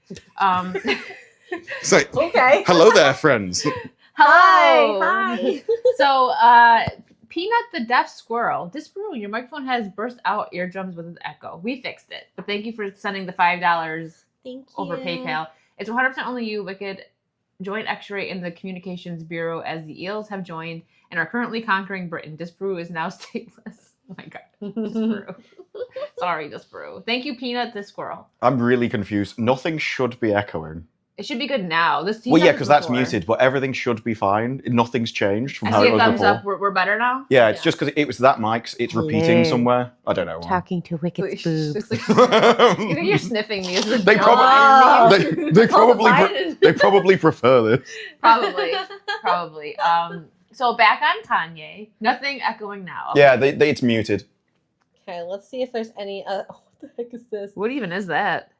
So, okay. Hello there, friends. Hi. So, Peanut the deaf squirrel. Disbrew, your microphone has burst out eardrums with its echo. We fixed it. But thank you for sending the $5 over PayPal. It's 100% only you, Wicked. Join X-Ray in the Communications Bureau as the eels have joined and are currently conquering Britain. Disbrew is now stateless. Oh my god. Disbrew. Sorry, Disbrew. Thank you, Peanut the squirrel. I'm really confused. Nothing should be echoing. It should be good now. Well, yeah, because that's muted, but everything should be fine. Nothing's changed from how it was thumbs before. up. We're better now? Yeah, it's just because it was that mic. It's repeating somewhere. I don't know why. Talking to Wicked's boobs. You think you're sniffing me as the They probably prefer this. Probably. So back on Kanye. Nothing echoing now. Yeah, it's muted. Okay, let's see if there's any. What the heck is this? What even is that?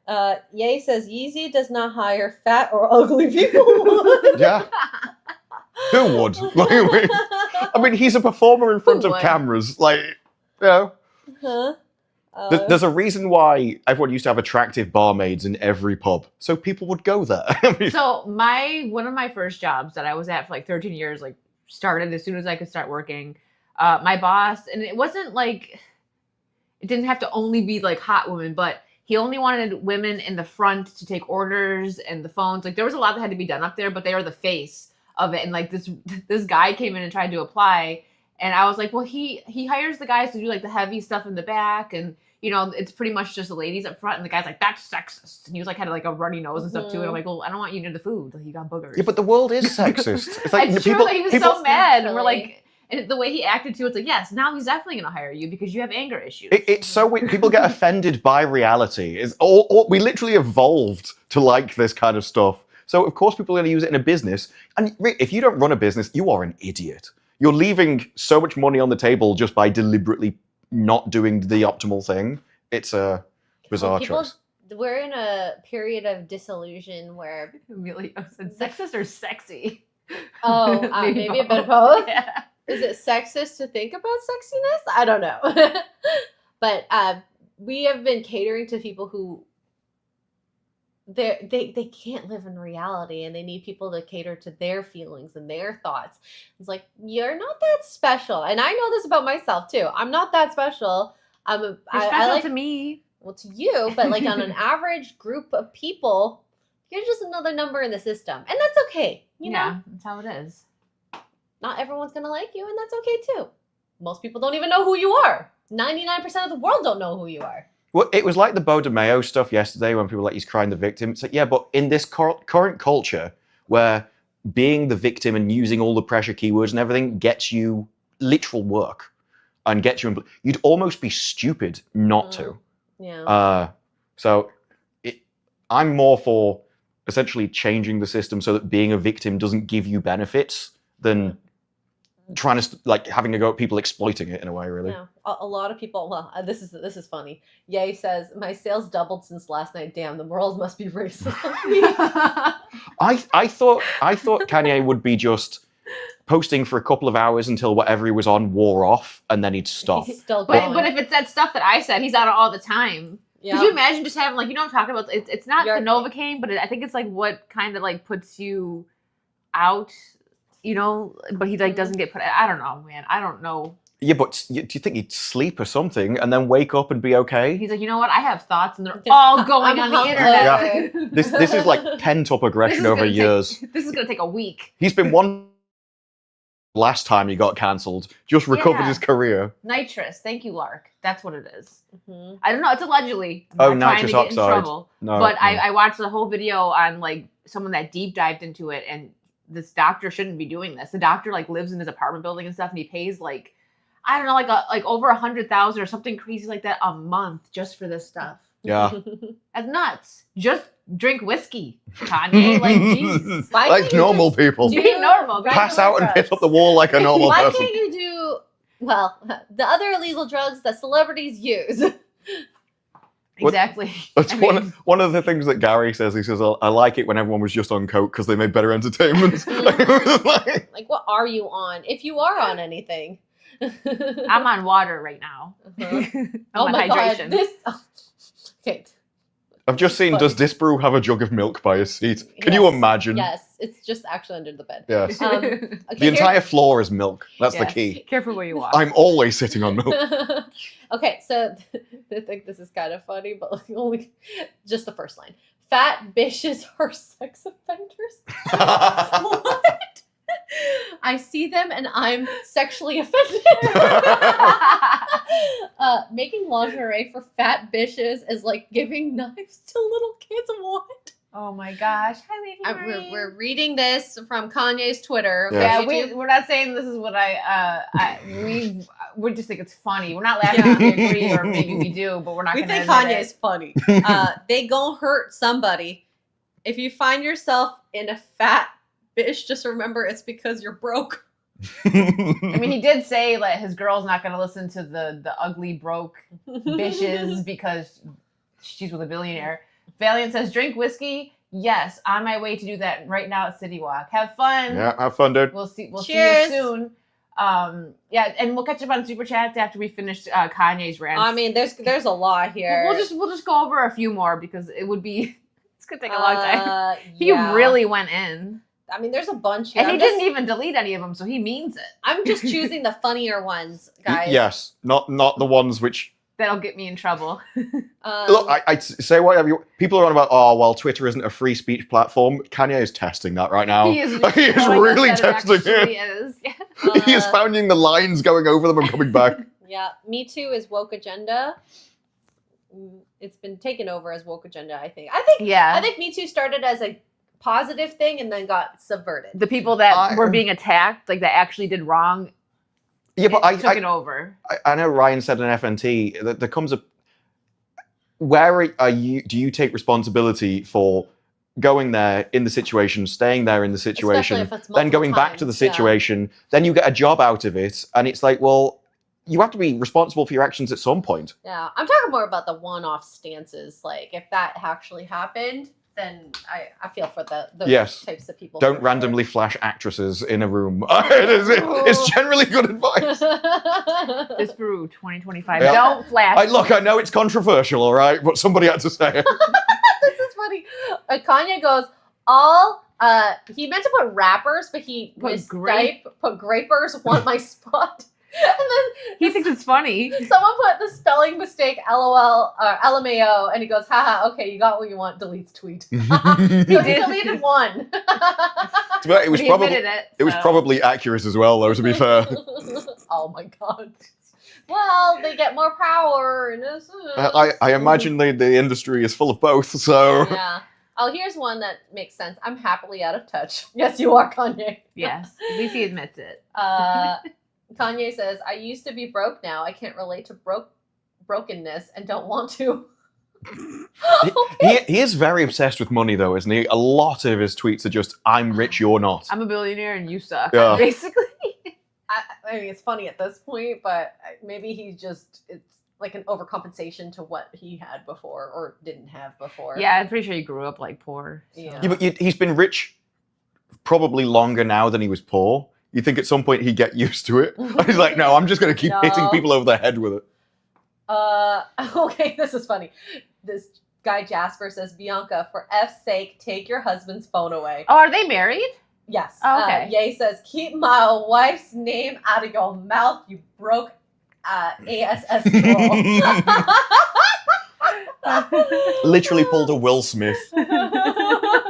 Ye says Yeezy does not hire fat or ugly people. Yeah. Who would? I mean, he's a performer in front of cameras. Like, you know. Huh? There's a reason why everyone used to have attractive barmaids in every pub, so people would go there. So one of my first jobs that I was at for like 13 years, like started as soon as I could start working. My boss, and it wasn't like, it didn't have to only be like hot women, but he only wanted women in the front to take orders and the phones. Like there was a lot that had to be done up there, but they were the face of it. And like this guy came in and tried to apply, and I was like, well, he hires the guys to do like the heavy stuff in the back, and you know, it's pretty much just the ladies up front. And the guy's like, that's sexist. And he was like, had like a runny nose and stuff too. And I'm like, well, I don't want you near the food. Like, you got boogers. Yeah, but the world is sexist. It's like it's true. Like, he was so mad. And we're like, And the way he acted too, it's like, yes, now he's definitely going to hire you because you have anger issues. It's so weird. People get offended by reality. We literally evolved to like this kind of stuff. So of course people are going to use it in a business. And if you don't run a business, you are an idiot. You're leaving so much money on the table just by deliberately not doing the optimal thing. It's a bizarre choice. We're in a period of disillusion where Emilio said sexist or sexy? Maybe a bit of both. Yeah. Is it sexist to think about sexiness? I don't know. But we have been catering to people who they can't live in reality, and they need people to cater to their feelings and their thoughts. It's like, you're not that special. And I know this about myself too. I'm not that special. You're special like to me. Well, to you, but like on an average group of people, you're just another number in the system. And that's okay. You know? That's how it is. Not everyone's going to like you, and that's okay too. Most people don't even know who you are. 99% of the world don't know who you are. Well, it was like the Bo DeMeo stuff yesterday when people were like, he's crying the victim. It's like, yeah, but in this current culture where being the victim and using all the pressure keywords and everything gets you literal work and gets you, you'd almost be stupid not to. Yeah. So I'm more for essentially changing the system so that being a victim doesn't give you benefits than trying to like having to go at people exploiting it in a way, really. Yeah. A lot of people. Well, this is funny. Ye says my sales doubled since last night. Damn, the morals must be racist. I thought Kanye would be just posting for a couple of hours until whatever he was on wore off, and then he'd stop. He's still going. But if it's that stuff that I said, he's on it all the time. Yeah. Could you imagine just having like, you know what I'm talking about? It's not the Novocaine, but I think it's like what kind of like puts you out. You know, but he like doesn't get put. I don't know, man. I don't know. Yeah, but do you think he'd sleep or something and then wake up and be okay? He's like, you know what? I have thoughts, and they're all going on the internet. Yeah. This is like pent up aggression over years. This is gonna take a week. He's been one last time he got cancelled. Just recovered his career. Nitrous. Thank you, Lark. That's what it is. Mm-hmm. I don't know. It's allegedly. I'm not nitrous trying to get oxide. in trouble. No, but I watched the whole video on like someone that deep dived into it, and this doctor shouldn't be doing this. The doctor like lives in his apartment building and stuff, and he pays like, I don't know, like over 100,000 or something crazy like that a month just for this stuff. Yeah. That's nuts. Just drink whiskey, Kanye. Like, jeez. Like normal people. Be normal. Pass out and piss up the wall like a normal Why person. can't you do, well, the other illegal drugs that celebrities use? Exactly. That's one of the things that Gary says. He says, I like it when everyone was just on coke because they made better entertainment. Like, what are you on? If you are on anything. I'm on water right now. I'm on my hydration. God. Okay. I've just seen, does this brew have a jug of milk by his seat? Can you imagine? Yes, it's just actually under the bed. Yes. Okay, the entire floor is milk. That's the key. Careful where you walk. I'm always sitting on milk. Okay, so I think this is kind of funny, but like only just the first line. Fat bitches are sex offenders. What? I see them and I'm sexually offended. Making lingerie for fat bitches is like giving knives to little kids. What? Oh my gosh. Hi, baby. We're reading this from Kanye's Twitter. Yeah. Okay, we're not saying this is what we just think it's funny. We're not laughing if we agree, or maybe we do, but we're not going to think Kanye's funny. They gon' hurt somebody. If you find yourself in a fat bitch, just remember it's because you're broke. I mean, he did say that his girl's not going to listen to the ugly broke bitches because she's with a billionaire. Valiant says, drink whiskey. Yes, on my way to do that right now at City Walk. Have fun. Yeah, have fun, dude. We'll see you Cheers. soon. Yeah, and we'll catch up on super chats after we finish Kanye's rant. I mean, there's a lot here. We'll just go over a few more because it's gonna take a long time. He Yeah. really went in. I mean, there's a bunch here. And he didn't even delete any of them, so he means it. I'm just choosing the funnier ones, guys. Yes, not the ones which. That'll get me in trouble. Look, I say whatever you. People are on about, oh well, Twitter isn't a free speech platform. Kanye is testing that right now. He is really testing it. Yeah. He is finding the lines, going over them, and coming back. Yeah, Me Too is woke agenda. It's been taken over as woke agenda. I think. Yeah. I think Me Too started as a positive thing and then got subverted. The people that were being attacked, like that actually did wrong, Yeah, but it took it over. I know Ryan said in FNT that there comes a where are you? Do you take responsibility for going there in the situation, staying there in the situation, if it's then going multiple back to the times, yeah. situation, then you get a job out of it, and it's like, well, you have to be responsible for your actions at some point. Yeah, I'm talking more about the one-off stances. Like, if that actually happened, then I feel for those Yes. types of people. Don't for randomly flash actresses in a room. It's generally good advice. sure. This brew 2025. Yeah. Don't flash. Look, I know it's controversial, all right, but somebody had to say it. This is funny. Kanye goes, all, he meant to put rappers, but he Put put grapers want my spot. And then He thinks it's funny. someone put the spelling mistake LOL or LMAO, and he goes, haha, okay, you got what you want, deletes tweet. He deleted one. But it was He probably admitted it. it was so. probably accurate as well, though, to be fair. Oh my god. Well, they get more power. In a sense. I imagine the industry is full of both, so... Yeah. Oh, here's one that makes sense. I'm happily out of touch. Yes, you are, Kanye. Yes, at least he admits it. Kanye says, I used to be broke now. I can't relate to brokenness and don't want to. He is very obsessed with money, though, isn't he? A lot of his tweets are just, I'm rich, you're not. I'm a billionaire and you suck. Yeah. Basically. I mean, it's funny at this point, but maybe it's like an overcompensation to what he had before or didn't have before. Yeah, I'm pretty sure he grew up like poor. So. Yeah. Yeah, but he's been rich probably longer now than he was poor. You think at some point he'd get used to it? He's like, no, I'm just going to keep hitting people over the head with it. Okay, this is funny. This guy Jasper says, Bianca, for F's sake, take your husband's phone away. Oh, are they married? Yes. Oh, okay. Ye says, keep my wife's name out of your mouth, you broke ASS troll. Literally pulled a Will Smith. I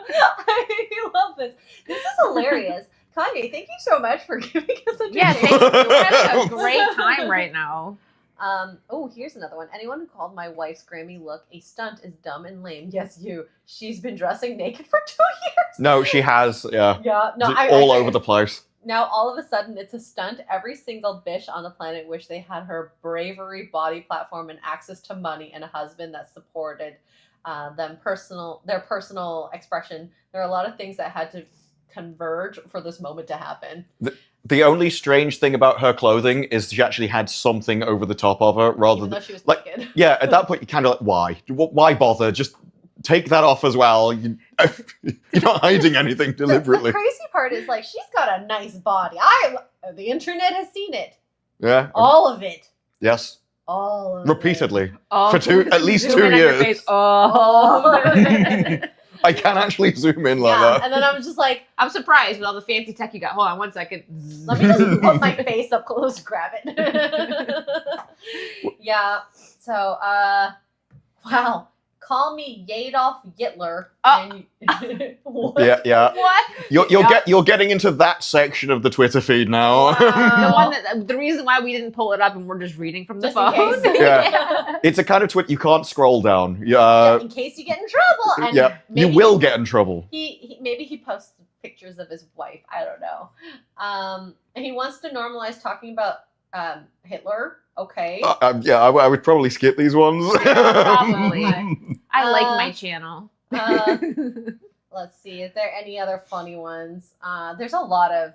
love this. This is hilarious. Kanye, thank you so much for giving us a Yeah, date. thank you. We're having a great time right now. Oh, here's another one. Anyone who called my wife's Grammy look a stunt is dumb and lame. Yes, you. She's been dressing naked for 2 years. No, she has, yeah. Yeah, no, All over the place. Now, all of a sudden, it's a stunt. Every single bitch on the planet wished they had her bravery, body platform, and access to money and a husband that supported their personal expression. There are a lot of things that had to converge for this moment to happen. The only strange thing about her clothing is she actually had something over the top of her, rather Even than though she was like, naked. yeah. At that point, you kind of like, why bother? Just take that off as well. You're not hiding anything deliberately. The crazy part is, like, she's got a nice body. The internet has seen it. Yeah. All of it. Yes. All of Repeatedly. Oh, For at least zoom 2 in on your years. face. Oh. I can actually zoom in like Yeah, that. and then I was just like, I'm surprised with all the fancy tech you got. Hold on one second. let me just put my face up close, grab it. Yeah. So, wow. Call me Adolf Hitler. Oh. What? Yeah. What? You're getting into that section of the Twitter feed now. The reason why we didn't pull it up and we're just reading from the Just in phone. case. Yeah. It's a kind of tweet you can't scroll down. Yeah, in case you get in trouble. And Yeah, you maybe will get in trouble. Maybe he posts pictures of his wife. I don't know. And he wants to normalize talking about Hitler. Okay. Yeah, I would probably skip these ones. Probably. I like my channel. Let's see. Is there any other funny ones? There's a lot of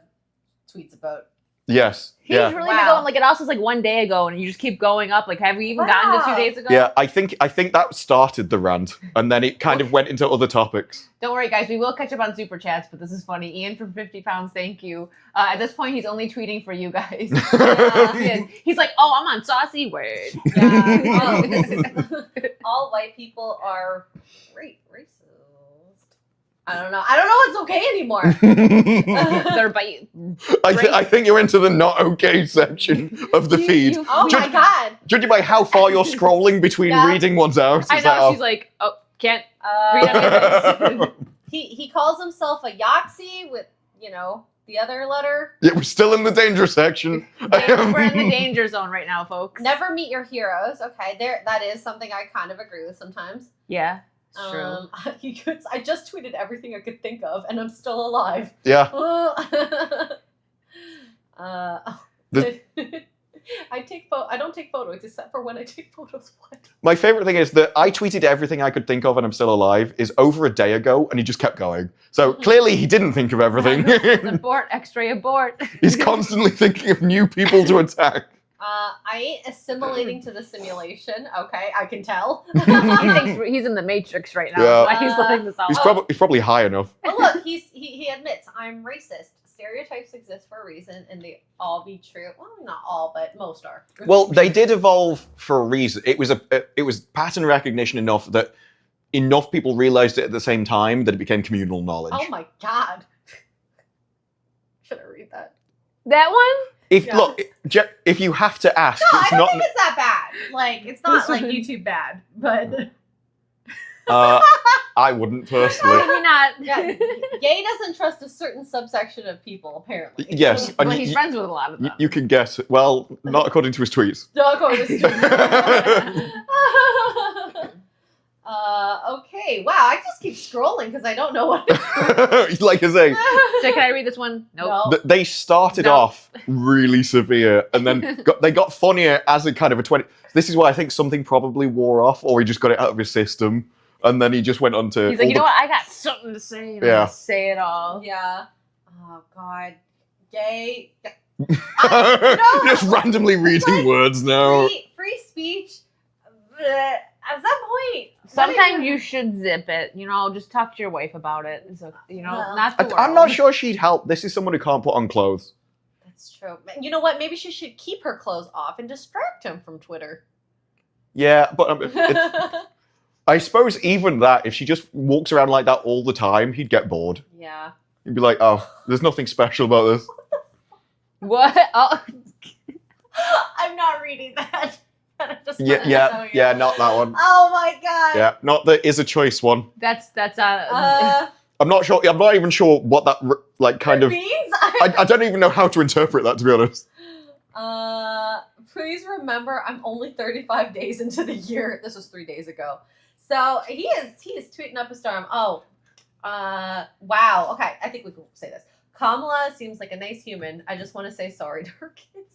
tweets about. Yes. He's Yeah. really Wow. been going, like, it also was like 1 day ago and you just keep going up. Like, have we even gotten to 2 days ago? Yeah, I think that started the rant, and then it kind of went into other topics. Don't worry, guys. We will catch up on super chats, but this is funny. Ian from 50 pounds, thank you. At this point, he's only tweeting for you guys. Yeah. He's like, oh, I'm on Saucy Word. Yeah. All white people are racist. I don't know. I don't know what's okay anymore. They're by I think you're into the not okay section of the feed. Oh my god. Judging by how far you're scrolling between Yeah. reading ones out, I it's know. like, She's like, oh, can't. Uh, Read it. he calls himself a Yahtzee with, the other letter. yeah, we're still in the danger section. We're in the danger zone right now, folks. Never meet your heroes. Okay, that is something I kind of agree with sometimes. Yeah, it's true. I just tweeted everything I could think of, and I'm still alive. Yeah. I don't take photos except for when I take photos. What? My favorite thing is that I tweeted everything I could think of and I'm still alive is over a day ago and he just kept going. So clearly he didn't think of everything. Abort, X-ray abort. He's constantly thinking of new people to attack. I ain't assimilating to the simulation. Okay, I can tell. He thinks he's in the Matrix right now. Yeah. Why he's letting this out. He's probably high enough. Oh look, he admits I'm racist. Stereotypes exist for a reason, and they all be true. Well, not all, but most are. Well, they did evolve for a reason. It was pattern recognition enough that enough people realized it at the same time that it became communal knowledge. Oh my god! Should I read that? That one? Look, if you have to ask, No, it's I don't not. think it's that bad. Like, it's not like YouTube bad, but. I wouldn't personally. Maybe not. Yeah, Gay doesn't trust a certain subsection of people, apparently. Yes, Well, he's friends with a lot of them. You can guess. Well, not according to his tweets. Don't go to this. Okay. Wow. I just keep scrolling because I don't know what. Like I say, So can I read this one? Nope. No. they started No. off really severe, and then they got funnier as a kind of a 20. This is why I think something probably wore off, or he just got it out of his system, and then he just went on to. He's like, you know what? I got something to say. And I'm Yeah. gonna say it all. Yeah. Oh God. Gay. Just randomly reading words now. Free speech. At some point. Sometimes you should zip it. You know, just talk to your wife about it. So, you know, Well, not the world. I'm not sure she'd help. This is someone who can't put on clothes. That's true. You know what? Maybe she should keep her clothes off and distract him from Twitter. Yeah, but I suppose even that, if she just walks around like that all the time, he'd get bored. Yeah. He'd be like, oh, there's nothing special about this. What? Oh. I'm not reading that. Just Yeah, not that one. Oh my god. Yeah, not the is a choice one. That's I'm not sure. I'm not even sure what that kind of. means. I don't even know how to interpret that, to be honest. Please remember, I'm only 35 days into the year. This was 3 days ago. So he is tweeting up a storm. Oh, wow. Okay, I think we can say this. Kamala seems like a nice human. I just want to say sorry to her kids.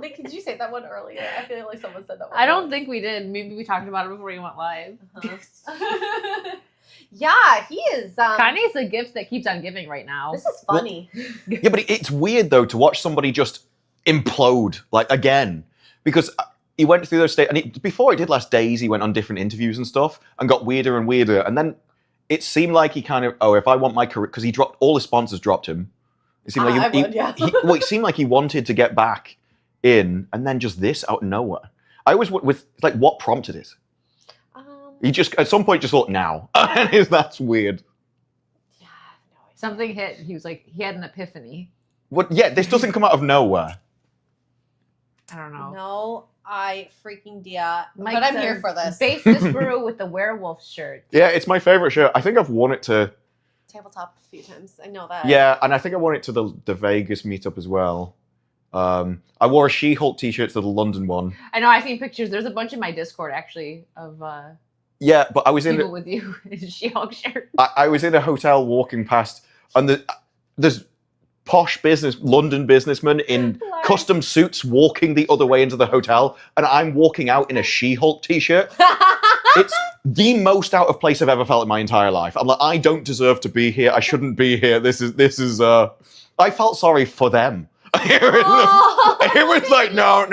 Nick, did you say that one earlier? I feel like someone said that one. I don't think we did. Maybe we talked about it before we went live. Yeah, he is. Kanye's the gift that keeps on giving right now. This is funny. Yeah, but it's weird though to watch somebody just implode again, because he went through those stages, and before he did last days, he went on different interviews and stuff, and got weirder and weirder, and then it seemed like he kind of, if I want my career, because he dropped all his sponsors, dropped him. It seemed like it seemed like he wanted to get back in, and then just this out of nowhere. I was with what prompted it. He just at some point just thought now, and that's weird. Yeah, no, Something hit. He was like, he had an epiphany. What? Yeah, this doesn't come out of nowhere. I don't know. No, I freaking dia. Mike But I'm says, here for this. Base this brew with the werewolf shirt. Yeah, it's my favorite shirt. I think I've worn it to. Tabletop a few times. I know that. Yeah, and I think I wore it to the Vegas meetup as well. I wore a She-Hulk t-shirt to the London one. I know. I've seen pictures. There's a bunch in my Discord actually of Yeah, but I was in. people with you in She-Hulk shirt. I was in a hotel walking past, and there's posh London businessmen in custom suits walking the other way into the hotel, and I'm walking out in a She-Hulk t-shirt. It's the most out of place I've ever felt in my entire life. I'm like, I don't deserve to be here. I shouldn't be here. This is. I felt sorry for them. It was like, no.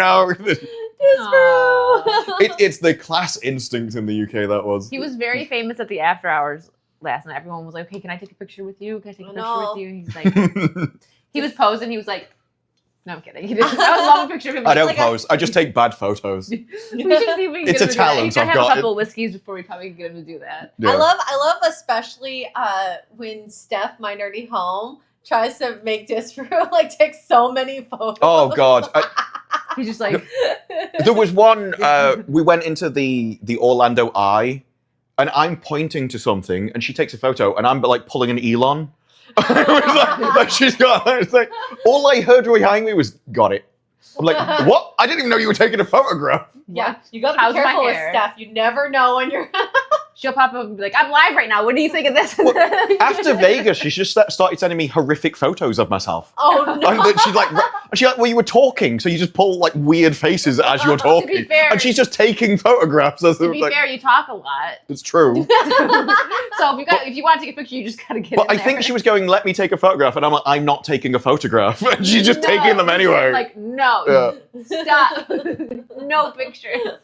It's the class instinct in the UK, that was. He was very famous at the after hours last night. Everyone was like, "Hey, can I take a picture with you? Can I take a picture with you?" He's like, he was posing. He was like, "No, I'm kidding." He didn't. I would love a picture of him. I don't pose. I just take bad photos. We should see if we can It's get him a to do that. talent He's gonna I've have got. a couple of whiskeys before we probably can get him to do that. Yeah. I love especially when Steph, my nerdy home, tries to make Disbrew take so many photos. Oh God. He's just like, There was one. We went into the Orlando Eye, and I'm pointing to something, and she takes a photo, and I'm pulling an Elon. She's got. It's like all I heard behind me was "got it." I'm like, what? I didn't even know you were taking a photograph. Yeah, you gotta How's be my careful with hair? Steph. You never know when you're. she'll pop up and be like, I'm live right now. What do you think of this? Well, after Vegas, she just started sending me horrific photos of myself. Oh no! And then she's like, well, you were talking, so you just pull like weird faces as you're talking. To be fair, and she's just taking photographs. To be fair, you talk a lot. It's true. So if you want to take a picture, you just gotta get. But I think she was going, let me take a photograph, and I'm like, I'm not taking a photograph. And she's just taking them anyway. Like, no, stop, no pictures.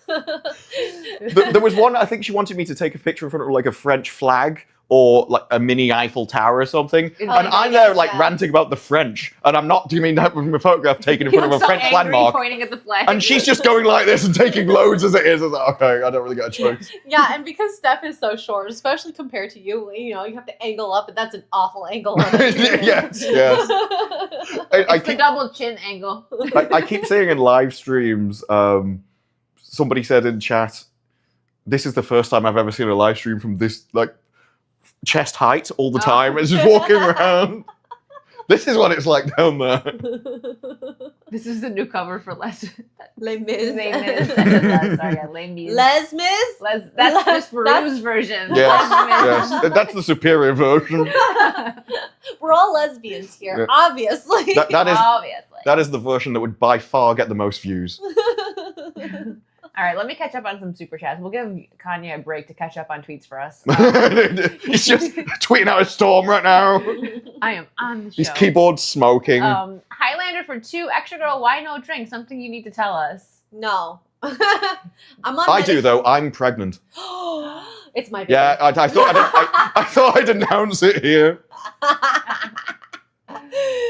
There was one, I think she wanted me to take a picture in front of like a French flag or like a mini Eiffel Tower or something. Oh, and I'm there like ranting about the French, and I'm not doing that with a photograph taken in front of a French landmark. Pointing at the flag. And she's just going like this and taking loads as it is. I was like, okay, I don't really get a choice. Yeah, and because Steph is so short, especially compared to you, you know, you have to angle up, and that's an awful angle. Yes. I It's the double chin angle. I keep saying in live streams, somebody said in chat, this is the first time I've ever seen a live stream from this like chest height all the time. It's just walking around. This is what it's like down there. This is the new cover for Les. Les Mis. Sorry, Les Mis. Les Mis? That's Miss Peru's version. Yes, that's the superior version. We're all lesbians here, Yeah. obviously. That is the version that would by far get the most views. All right, let me catch up on some super chats. We'll give Kanye a break to catch up on tweets for us. He's just tweeting out a storm right now. I am on the show. His keyboard's smoking. Highlander for 2, extra girl, why no drink? Something you need to tell us. No. I'm on I do though. I'm pregnant. It's my baby. Yeah, I thought I'd announce it here.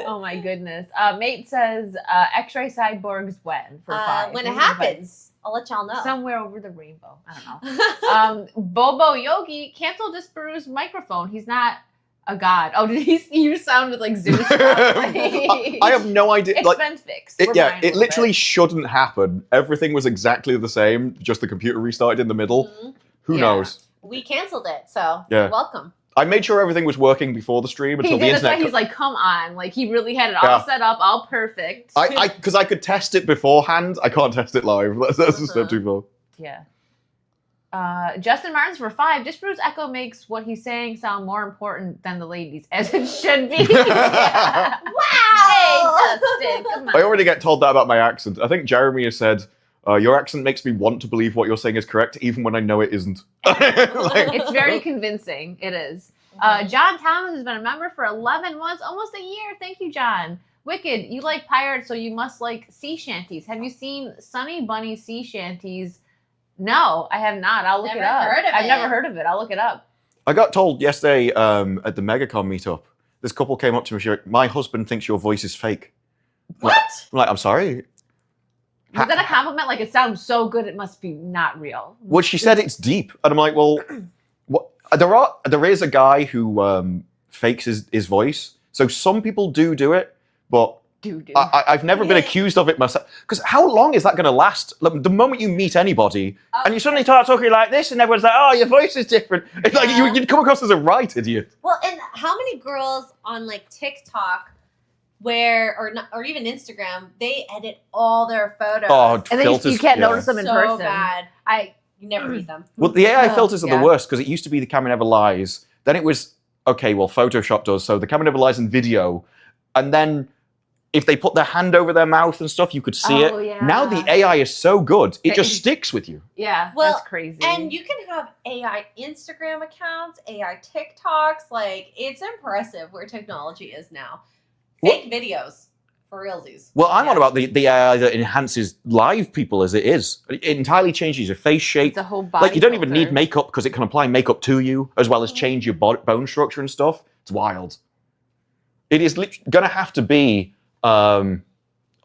Oh my goodness. Mate says X-ray cyborgs when for 5. When it happens. I'll let y'all know. Somewhere over the rainbow. I don't know. Bobo Yogi, cancel Disparu's microphone. He's not a god. Oh, did you sounded like Zeus? I have no idea. Expense fix. It literally shouldn't happen. Everything was exactly the same. Just the computer restarted in the middle. Mm-hmm. Who knows? We canceled it, so yeah. You're welcome. I made sure everything was working before the stream until the internet. That's why he's like, come on. Like, he really had it all set up, all perfect. Because I could test it beforehand. I can't test it live. That's a step too far. Yeah. Justin Martins for 5. Disparu's echo makes what he's saying sound more important than the ladies, as it should be. Yeah. Wow! Hey, Justin, come on. I already get told that about my accent. I think Jeremy has said, your accent makes me want to believe what you're saying is correct, even when I know it isn't. It's very convincing. It is. John Thomas has been a member for 11 months, almost a year. Thank you, John. Wicked, you like pirates, so you must like sea shanties. Have you seen Sunny Bunny sea shanties? No, I have not. I'll look it up. I've never heard of it. I'll look it up. I got told yesterday at the MegaCon meetup, this couple came up to me, she's like, my husband thinks your voice is fake. What? I'm like, I'm sorry. Was that a compliment? Like, it sounds so good, it must be not real. Well, she said it's deep. And I'm like, well, what? There is a guy who fakes his voice. So some people do it, but I've never been accused of it myself. Because how long is that going to last? Like, the moment you meet anybody and you suddenly start talking like this and everyone's like, oh, your voice is different. It's like you'd come across as a right idiot. Well, and how many girls on like TikTok or even Instagram, they edit all their photos. Oh, and then you can't notice them in person. Bad. You never meet them. Well, the AI filters are the worst because it used to be the camera never lies. Then it was, okay, well, Photoshop does, so the camera never lies in video. And then if they put their hand over their mouth and stuff, you could see it. Yeah. Now the AI is so good, it just sticks with you. Yeah, well, that's crazy. And you can have AI Instagram accounts, AI TikToks. Like, it's impressive where technology is now. Fake videos, for realsies. Well, I'm on about the AI that enhances live people as it is. It entirely changes your face shape. It's a whole body like, you don't even need makeup because it can apply makeup to you, as well as change your bone structure and stuff. It's wild. It is going to have to be... well,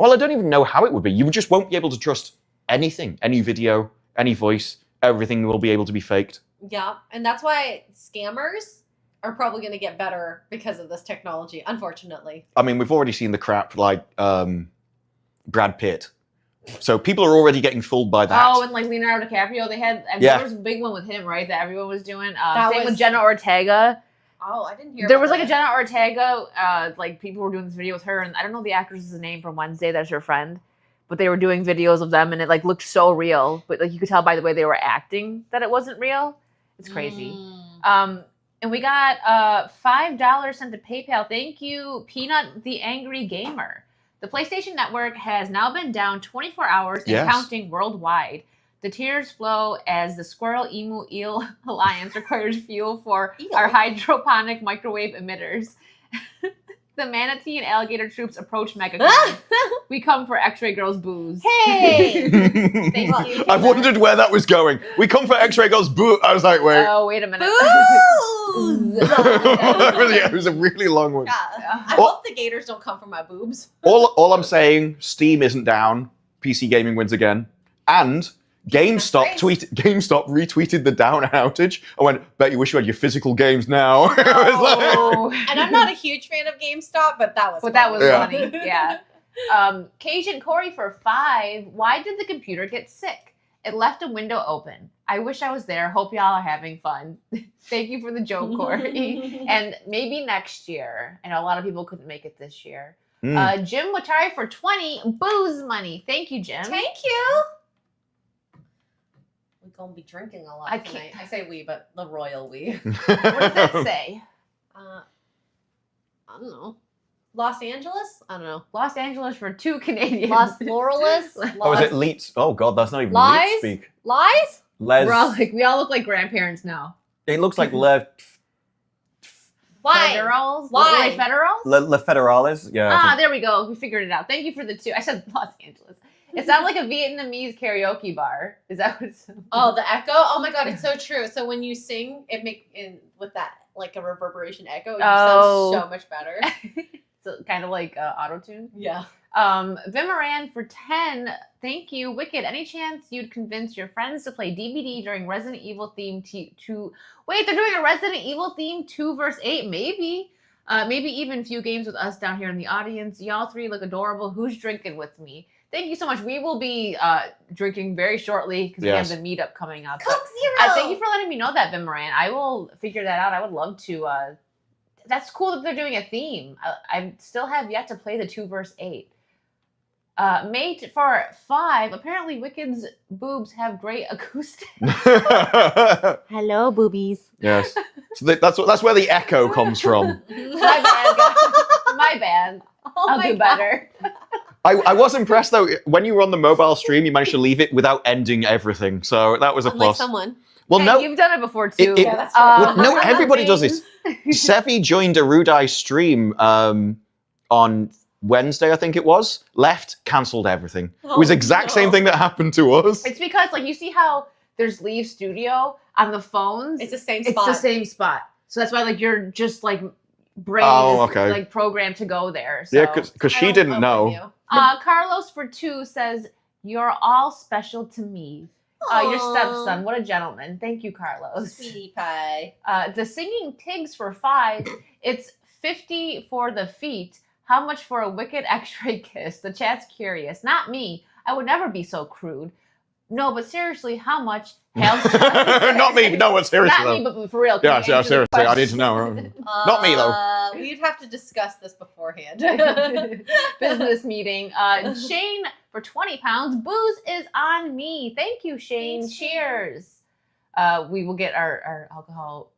I don't even know how it would be. You just won't be able to trust anything. Any video, any voice, everything will be able to be faked. Yeah, and that's why scammers are probably going to get better because of this technology, unfortunately. I mean, we've already seen the crap like Brad Pitt. So people are already getting fooled by that. Oh, and like Leonardo DiCaprio, there was a big one with him, right? That everyone was doing. Same with Jenna Ortega. Oh, I didn't hear. There was like a Jenna Ortega. Like people were doing this video with her, and I don't know the actress's name from Wednesday. That's her friend, but they were doing videos of them, and it like looked so real. But like you could tell by the way they were acting that it wasn't real. It's crazy. Mm. And we got $5 sent to PayPal. Thank you, Peanut the Angry Gamer. The PlayStation Network has now been down 24 hours and Yes. counting worldwide. The tears flow as the Squirrel Emu Eel Alliance requires fuel for our hydroponic microwave emitters. The manatee and alligator troops approach MegaCon. We come for X-Ray Girls booze. Hey! Thank you. I wondered where that was going. We come for X-Ray Girls boo. I was like, wait. Oh, wait a minute. Booze! It was a really long one. Yeah. I hope the gators don't come for my boobs. All I'm saying, Steam isn't down. PC gaming wins again. And GameStop retweeted the down outage. I went, bet you wish you had your physical games now. Oh. And I'm not a huge fan of GameStop, but that was funny. Yeah. Cajun Corey for 5. Why did the computer get sick? It left a window open. I wish I was there. Hope y'all are having fun. Thank you for the joke, Corey. And maybe next year. I know a lot of people couldn't make it this year. Jim Watari for 20. Booze money. Thank you, Jim. Thank you. We're going to be drinking a lot I tonight. I say we, but the royal we. What does that say? I don't know. Los Angeles? I don't know. Los Angeles for 2 Canadians. Los Floralis? Oh, is it Leets? Oh, God, that's not even Lies? Leet speak. Lies? Les. We all look like grandparents now. It looks like Le Why? Federals? Why? Like federals? Le Federales. Yeah. There we go. We figured it out. Thank you for the 2. I said Los Angeles. It sounds like a Vietnamese karaoke bar. Is that what it's? Oh, the echo? Oh my God, it's so true. So when you sing, it with that like a reverberation echo, it sounds so much better. So kind of like auto-tune. Yeah. Vimaran for 10. Thank you. Wicked. Any chance you'd convince your friends to play DBD during Resident Evil theme 2? Wait, they're doing a Resident Evil theme 2 verse 8? Maybe. Maybe even few games with us down here in the audience. Y'all 3 look adorable. Who's drinking with me? Thank you so much. We will be drinking very shortly because we have the meetup coming up. Coke Zero! Thank you for letting me know that, Vimaran. I will figure that out. I would love to. That's cool that they're doing a theme. I still have yet to play the 2 verse 8. Mate for 5. Apparently, Wicked's boobs have great acoustics. Hello, boobies. Yes. So that's where the echo comes from. My bad, guys. My bad. I'll do better. I was impressed though. When you were on the mobile stream, you managed to leave it without ending everything. So that was a plus. Someone. Well, hey, no, you've done it before too. That's true. no, everybody does this. Sevi joined a Rudai stream on Wednesday, I think it was. Left, cancelled everything. It was the exact same thing that happened to us. It's because, like, you see how there's Leave Studio on the phones? It's the same spot. It's the same spot. So that's why, like, you're just, like, brain is, like, programmed to go there. So. Yeah, because she didn't know. Carlos for 2 says, you're all special to me. Your stepson, what a gentleman. Thank you, Carlos. Sweetie pie. The Singing Pigs for 5. It's 50 for the feet. How much for a wicked X-ray kiss? The chat's curious. Not me. I would never be so crude. No, but seriously, how much? Not me. No, seriously. Not me, but for real. Yeah, seriously. I need to know. Not me, though. We'd have to discuss this beforehand. Business meeting. Shane for 20 pounds. Booze is on me. Thank you, Shane. Thanks, cheers. We will get our alcohol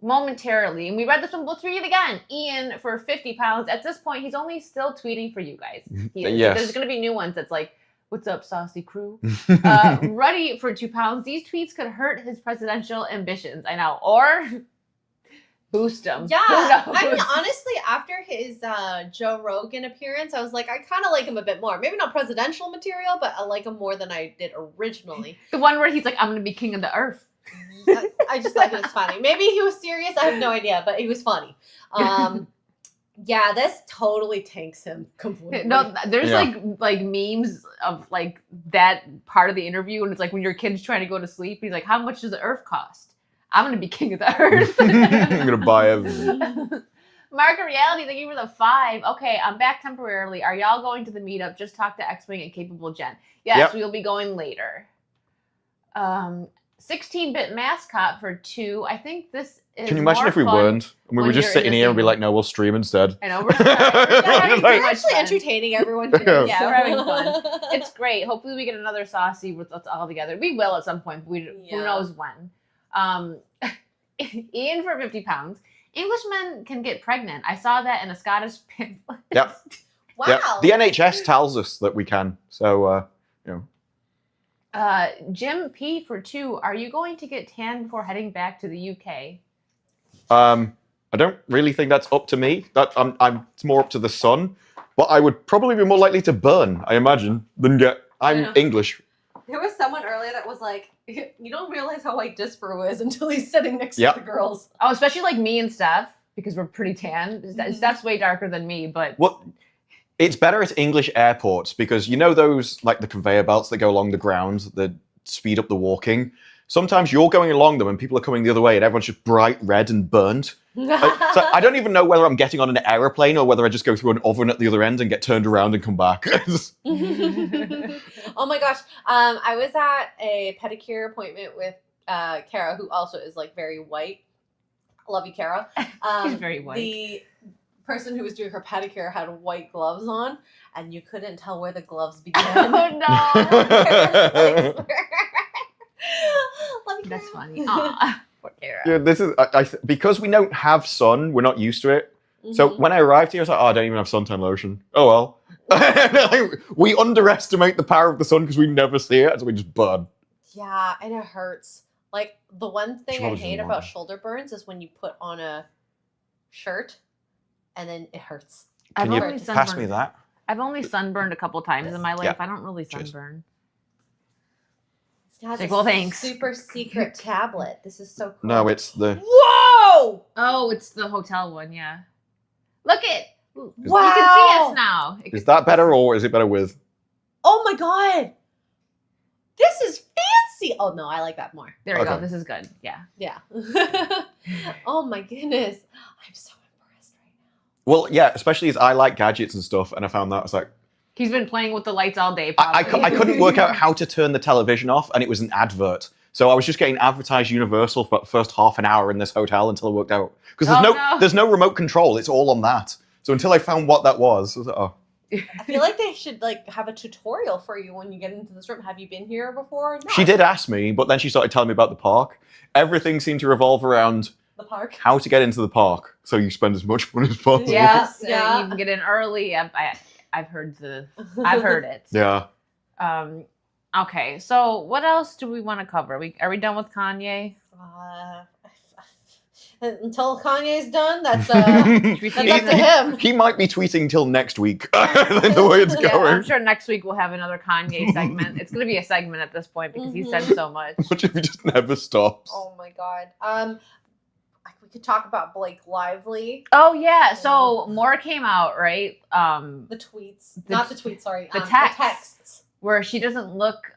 momentarily. And we read this one. We'll read it again. Ian for 50 pounds. At this point, he's only still tweeting for you guys. Yes. There's going to be new ones that's like, what's up, saucy crew? Ruddy for 2 pounds. These tweets could hurt his presidential ambitions. I know. Or boost him. Yeah. I mean, honestly, after his Joe Rogan appearance, I was like, I kind of like him a bit more. Maybe not presidential material, but I like him more than I did originally. The one where he's like, I'm going to be king of the earth. I just thought he was funny. Maybe he was serious. I have no idea, but he was funny. Yeah, this totally tanks him completely. No, there's like memes of like that part of the interview, and it's like when your kid's trying to go to sleep, he's like, "How much does the earth cost? I'm gonna be king of the earth. I'm gonna buy everything." Market Reality, thank you for the 5. Okay, I'm back temporarily. Are y'all going to the meetup? Just talk to X-Wing and Capable Jen. Yes, we will be going later. 16-bit mascot for 2. I think this is Can you imagine more if we fun weren't? And we when were just you're in sitting the here and be same- like, no, we'll stream instead. I know, we're having Like- too much actually fun. entertaining everyone. Yeah, we're having fun. It's great. Hopefully we get another Saucy with us all together. We will at some point, but who knows when. Ian for 50 pounds. Englishmen can get pregnant. I saw that in a Scottish pamphlet. Yep. Wow. Yeah. The NHS tells us that we can. So, you know. Jim P for 2. Are you going to get tan before heading back to the UK? I don't really think that's up to me. It's more up to the sun. But I would probably be more likely to burn, I imagine, than get. I'm English. There was someone earlier that was like, you don't realize how white Disparu is until he's sitting next to the girls. Oh, especially like me and Steph, because we're pretty tan. Steph's way darker than me, but... Well, it's better at English airports because you know those, like the conveyor belts that go along the ground that speed up the walking? Sometimes you're going along them and people are coming the other way and everyone's just bright red and burnt. So I don't even know whether I'm getting on an aeroplane or whether I just go through an oven at the other end and get turned around and come back. Oh my gosh. I was at a pedicure appointment with Kara, who also is like very white. Love you, Kara. She's very white. The person who was doing her pedicure had white gloves on, and you couldn't tell where the gloves began. Oh no! That's funny. Aw. Poor Kara. Yeah, this is because we don't have sun, we're not used to it. So when I arrived here, I was like, oh, I don't even have suntan lotion. Oh well. We underestimate the power of the sun because we never see it, so we just burn. Yeah, and it hurts. Like, the one thing I Shoulder hate burn. about shoulder burns is when you put on a shirt and then it hurts. Can I've you only pass me sunburned- that? I've only sunburned a couple times in my life. Yeah. I don't really Cheers. sunburn. It has Like, a well, thanks. super secret tablet. This is so cool. No, it's the. Whoa! Oh, it's the hotel one, yeah. Look it! Wow! You can see us now. Is that better or is it better with? Oh my god! This is fancy! Oh no, I like that more. There we go. Okay. This is good. Yeah. Yeah. Oh my goodness. I'm so impressed right now. Well, yeah, especially as I like gadgets and stuff, and I found that it's like He's been playing with the lights all day. I Probably. couldn't work out how to turn the television off, and it was an advert. So I was just getting advertised Universal for the first half an hour in this hotel until it worked out. Because there's no remote control. It's all on that. So until I found what that was, I was like, oh. I feel like they should like have a tutorial for you when you get into this room. Have you been here before? No. She did ask me, but then she started telling me about the park. Everything seemed to revolve around The park. how to get into the park so you spend as much money as possible. Yes, Yeah. you can get in early. I've heard it. Yeah. Okay, so what else do we want to cover? Are we done with Kanye? Until Kanye's done, that's Should we that's up to him. He might be tweeting till next week, the way it's Yeah, going. I'm sure next week we'll have another Kanye segment. It's going to be a segment at this point because he said so much. Which if he just never stops. Oh my god. We could talk about Blake Lively. Oh yeah, so more came out, right? The tweets, not the tweets. Sorry, the the texts. texts. Where she doesn't look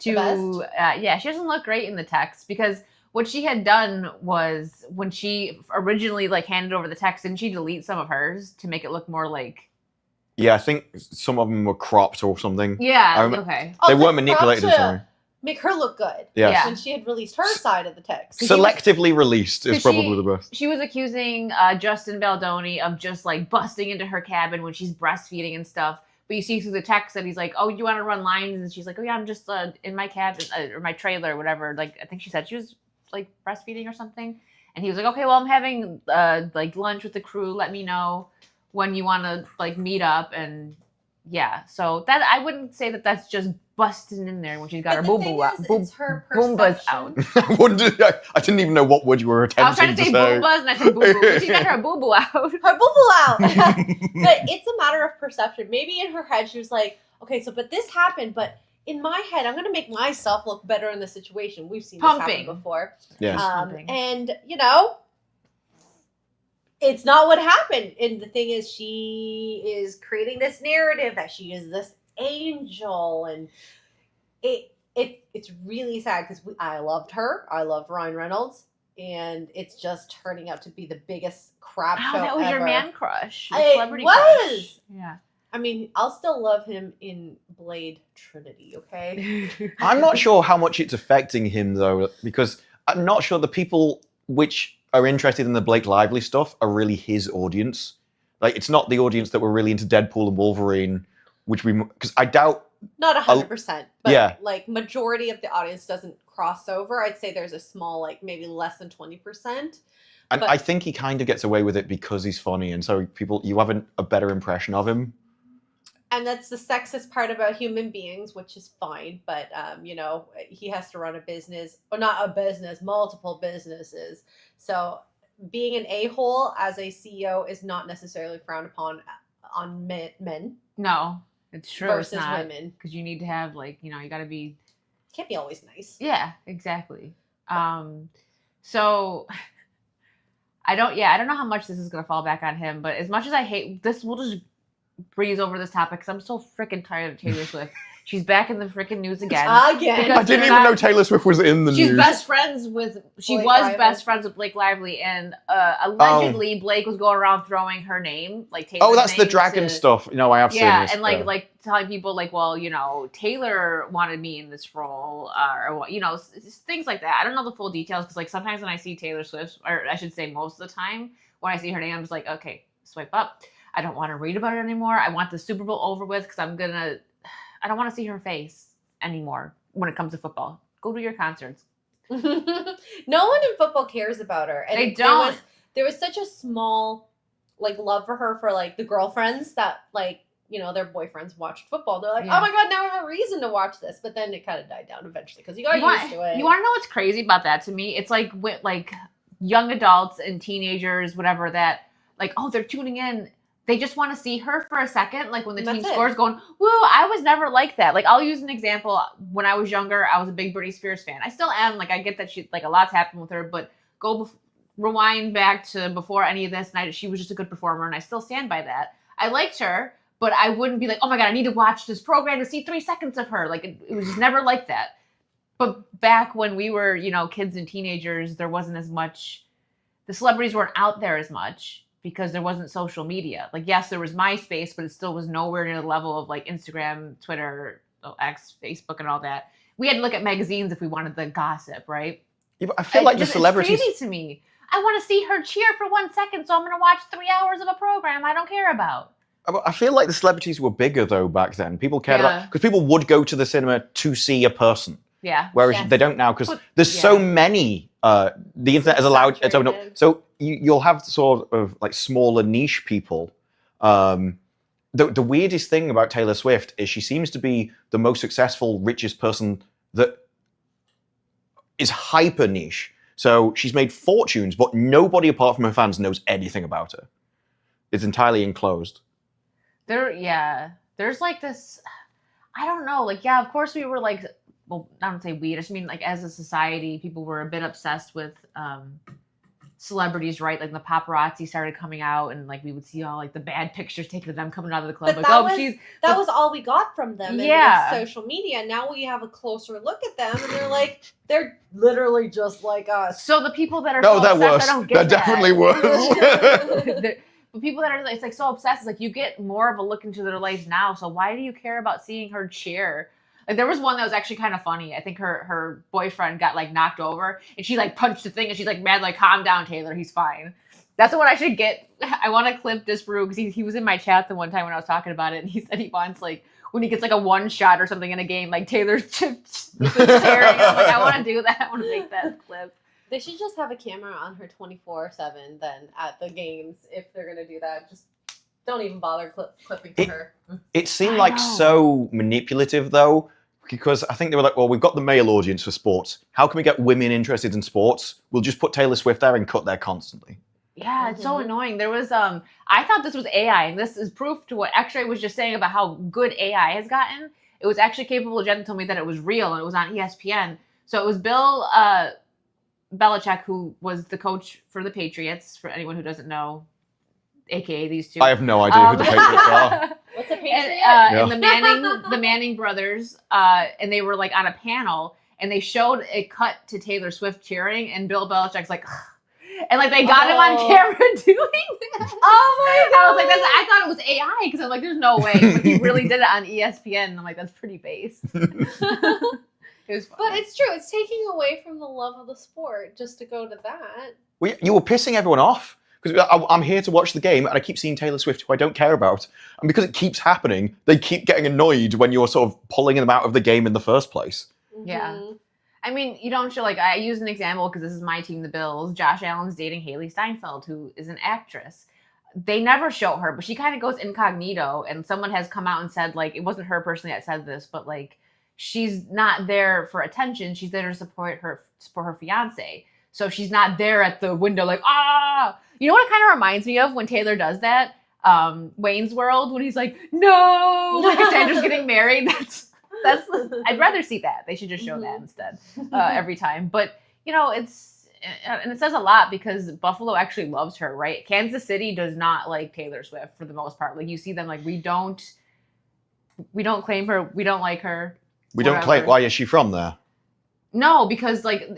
she doesn't look great in the text because what she had done was when she originally like handed over the text, didn't she delete some of hers to make it look more like? Yeah, I think some of them were cropped or something. Yeah. Um, Okay. They Oh, weren't the manipulated or crop to something. Make her look good. Yeah. When she had released her side of the text. Selectively released is 'cause probably the best. She was accusing Justin Baldoni of just like busting into her cabin when she's breastfeeding and stuff. But you see through the text that he's like, "Oh, you want to run lines?" And she's like, "Oh yeah, I'm just in my cabin or my trailer or whatever." Like I think she said she was like breastfeeding or something. And he was like, "Okay, well I'm having like lunch with the crew. Let me know when you want to like meet up." And yeah, so that I wouldn't say that that's just busting in there when she's got her boo boo out. It's her Boombas perception. out. I didn't even know what word you were I was attempting trying to say say. boombas and I said boo boo. She's got her boo boo out. Her boo boo out. But it's a matter of perception. Maybe in her head she was like, okay, but this happened, but in my head I'm gonna make myself look better in the situation. We've seen this Pumping. happen before. Yes. Pumping. And it's not what happened. And the thing is, she is creating this narrative that she is this angel, and it's really sad because I loved her. I loved Ryan Reynolds, and it's just turning out to be the biggest crap show Oh, that was ever. your man crush. Your It celebrity was. crush. Yeah. I mean, I'll still love him in Blade Trinity, okay? I'm not sure how much it's affecting him though, because I'm not sure the people which are interested in the Blake Lively stuff are really his audience. Like, it's not the audience that were really into Deadpool and Wolverine, which because I doubt. Not 100%, but yeah. like majority of the audience doesn't cross over. I'd say there's a small, like maybe less than 20%. And I think he kind of gets away with it because he's funny, and so you have a better impression of him. And that's the sexist part about human beings, which is fine. But, you know, he has to run a business, or not a business, multiple businesses. So being an a-hole as a CEO is not necessarily frowned upon on men. No, it's true. Versus it's not, women. Because you need to have, like, you know, you got to be... Can't be always nice. Yeah, exactly. So... I don't know how much this is going to fall back on him, but as much as I hate this, we'll just breeze over this topic because I'm so freaking tired of Taylor Swift. She's back in the freaking news again. Again. I didn't even know Taylor Swift was in the news. She's best friends with Blake Lively, and allegedly Blake was going around throwing her name, like Taylor's that's the dragon stuff. No, I have seen this. Yeah, and like telling people like, well, you know, Taylor wanted me in this role, or you know, things like that. I don't know the full details because like sometimes when I see Taylor Swift, or I should say most of the time when I see her name, I'm just like, okay, swipe up. I don't want to read about it anymore. I want the Super Bowl over with because I don't want to see her face anymore when it comes to football. Go to your concerts. No one in football cares about her. And they don't. There was such a small, like, love for her for, like, the girlfriends that, like, you know, their boyfriends watched football. They're like, oh my God, now I have a reason to watch this. But then it kind of died down eventually because you got used to it. You want to know what's crazy about that to me? It's like with, like, young adults and teenagers, whatever, that, like, oh, they're tuning in. They just want to see her for a second, like when the team scores, going, woo, I was never like that. Like, I'll use an example. When I was younger, I was a big Britney Spears fan. I still am. Like, I get that she, like, a lot's happened with her, but rewind back to before any of this, and she was just a good performer, and I still stand by that. I liked her, but I wouldn't be like, oh my God, I need to watch this program to see 3 seconds of her. Like, it was just never like that. But back when we were, you know, kids and teenagers, there wasn't as much, the celebrities weren't out there as much. Because there wasn't social media. Like, yes, there was MySpace, but it still was nowhere near the level of, like, Instagram, Twitter, X, Facebook, and all that. We had to look at magazines if we wanted the gossip, right? Yeah, but I feel like the celebrities... It's crazy to me. I want to see her cheer for 1 second, so I'm going to watch 3 hours of a program I don't care about. I feel like the celebrities were bigger, though, back then. People cared about... Because people would go to the cinema to see a person. Yeah. Whereas they don't now, because there's so many... the internet has allowed... So you'll have sort of like smaller niche people. The weirdest thing about Taylor Swift is she seems to be the most successful, richest person that is hyper niche. So she's made fortunes, but nobody apart from her fans knows anything about her. It's entirely enclosed. There's like this, I don't know, like, yeah, of course we were like, well, I don't say we, I just mean like as a society, people were a bit obsessed with celebrities, right? Like the paparazzi started coming out, and like we would see all like the bad pictures taken of them coming out of the club. But like, that was all we got from them. Yeah. And with social media. Now we have a closer look at them, and they're literally just like us. So the people that are obsessed, I don't get that. Definitely was. But people that are, it's like so obsessed, it's like you get more of a look into their lives now. So why do you care about seeing her cheer? Like there was one that was actually kind of funny. I think her boyfriend got like knocked over, and she like punched the thing, and she's like mad, like calm down, Taylor, he's fine. That's the one I should get. I want to clip this for because he was in my chat the one time when I was talking about it, and he said he wants like when he gets like a one shot or something in a game, like Taylor's chipped with the tearing. I'm like, I want to do that. I want to make that clip. They should just have a camera on her 24/7 then at the games if they're gonna do that. Just don't even bother clipping to her. It seemed like so manipulative though, because I think they were like, well, we've got the male audience for sports. How can we get women interested in sports? We'll just put Taylor Swift there and cut there constantly. Yeah, it's so annoying. There was I thought this was AI, and this is proof to what X-Ray was just saying about how good AI has gotten. It was actually capable. Jen told me that it was real, and it was on ESPN. So it was Bill Belichick, who was the coach for the Patriots, for anyone who doesn't know, aka these two. I have no idea who the Patriots are. What's a Patriot? And the Manning brothers, and they were like on a panel, and they showed a cut to Taylor Swift cheering, and Bill Belichick's like, ugh. And like they got him on camera doing that. Oh my god! I was like, I thought it was AI because I'm like, there's no way. But he really did it on ESPN. And I'm like, that's pretty base. It was fun. But it's true. It's taking away from the love of the sport just to go to that. Well, you were pissing everyone off. Because I'm here to watch the game, and I keep seeing Taylor Swift, who I don't care about. And because it keeps happening, they keep getting annoyed when you're sort of pulling them out of the game in the first place. Yeah. I mean, you don't show, like, I use an example because this is my team, the Bills. Josh Allen's dating Haley Steinfeld, who is an actress. They never show her, but she kind of goes incognito. And someone has come out and said, like, it wasn't her personally that said this, but, like, she's not there for attention. She's there to support her fiance. So she's not there at the window like, ah! You know what it kind of reminds me of when Taylor does that? Wayne's World, when he's like, no! Like Cassandra's getting married. That's. I'd rather see that. They should just show that instead every time. But, you know, and it says a lot because Buffalo actually loves her, right? Kansas City does not like Taylor Swift for the most part. Like, you see them like, we don't claim her. We don't like her. We don't claim. Why is she from there? No, because like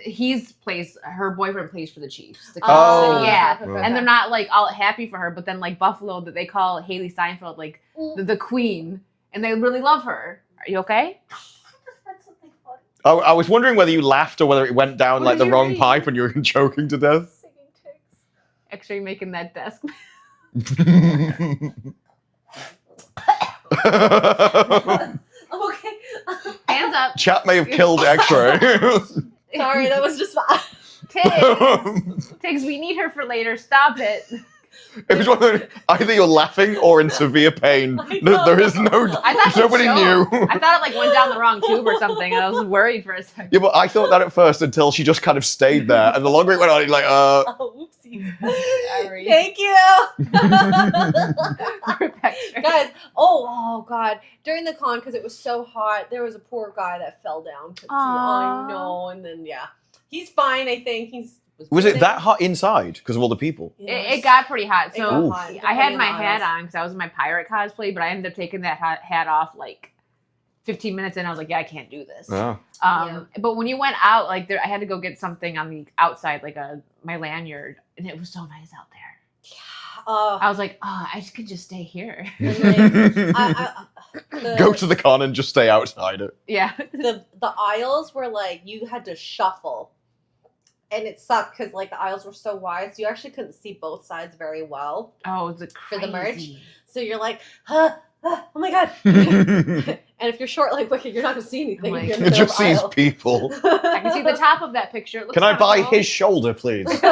her boyfriend plays for the Chiefs. Oh, yeah, and they're not like all happy for her. But then like Buffalo, that they call Haley Steinfeld like the queen, and they really love her. Are you okay? Oh, I was wondering whether you laughed or whether it went down like the wrong pipe and you were choking to death. Singing ticks. Actually, making that desk. Okay. Hands up. Chat may have killed X-Ray. Sorry, that was just fine. Tiggs, we need her for later. Stop it. It was one of those, either you're laughing or in severe pain. There is no. Nobody knew. I thought it like went down the wrong tube or something, and I was worried for a second. Yeah, but I thought that at first until she just kind of stayed there, and the longer it went on, you're like, Oh, oopsie. Sorry. Thank you. Guys, oh god. During the con, because it was so hot, there was a poor guy that fell down. I know, and then yeah. He's fine, I think. Was it that hot inside because of all the people? It got pretty hot. So hot. I had my hat on because I was in my pirate cosplay, but I ended up taking that hat off like 15 minutes in. I was like, yeah, I can't do this. Oh. But when you went out, like I had to go get something on the outside, like my lanyard, and it was so nice out there. Yeah. I was like, I could just stay here. Go to the con and just stay outside it. Yeah. The aisles were like you had to shuffle. And it sucked because like the aisles were so wide, so you actually couldn't see both sides very well. Oh, it's for the merch. So you're like, oh my god. And if you're short like Wicked, you're not gonna see anything. Like, it just sees people. I can see the top of that picture. Can I buy his shoulder, please? But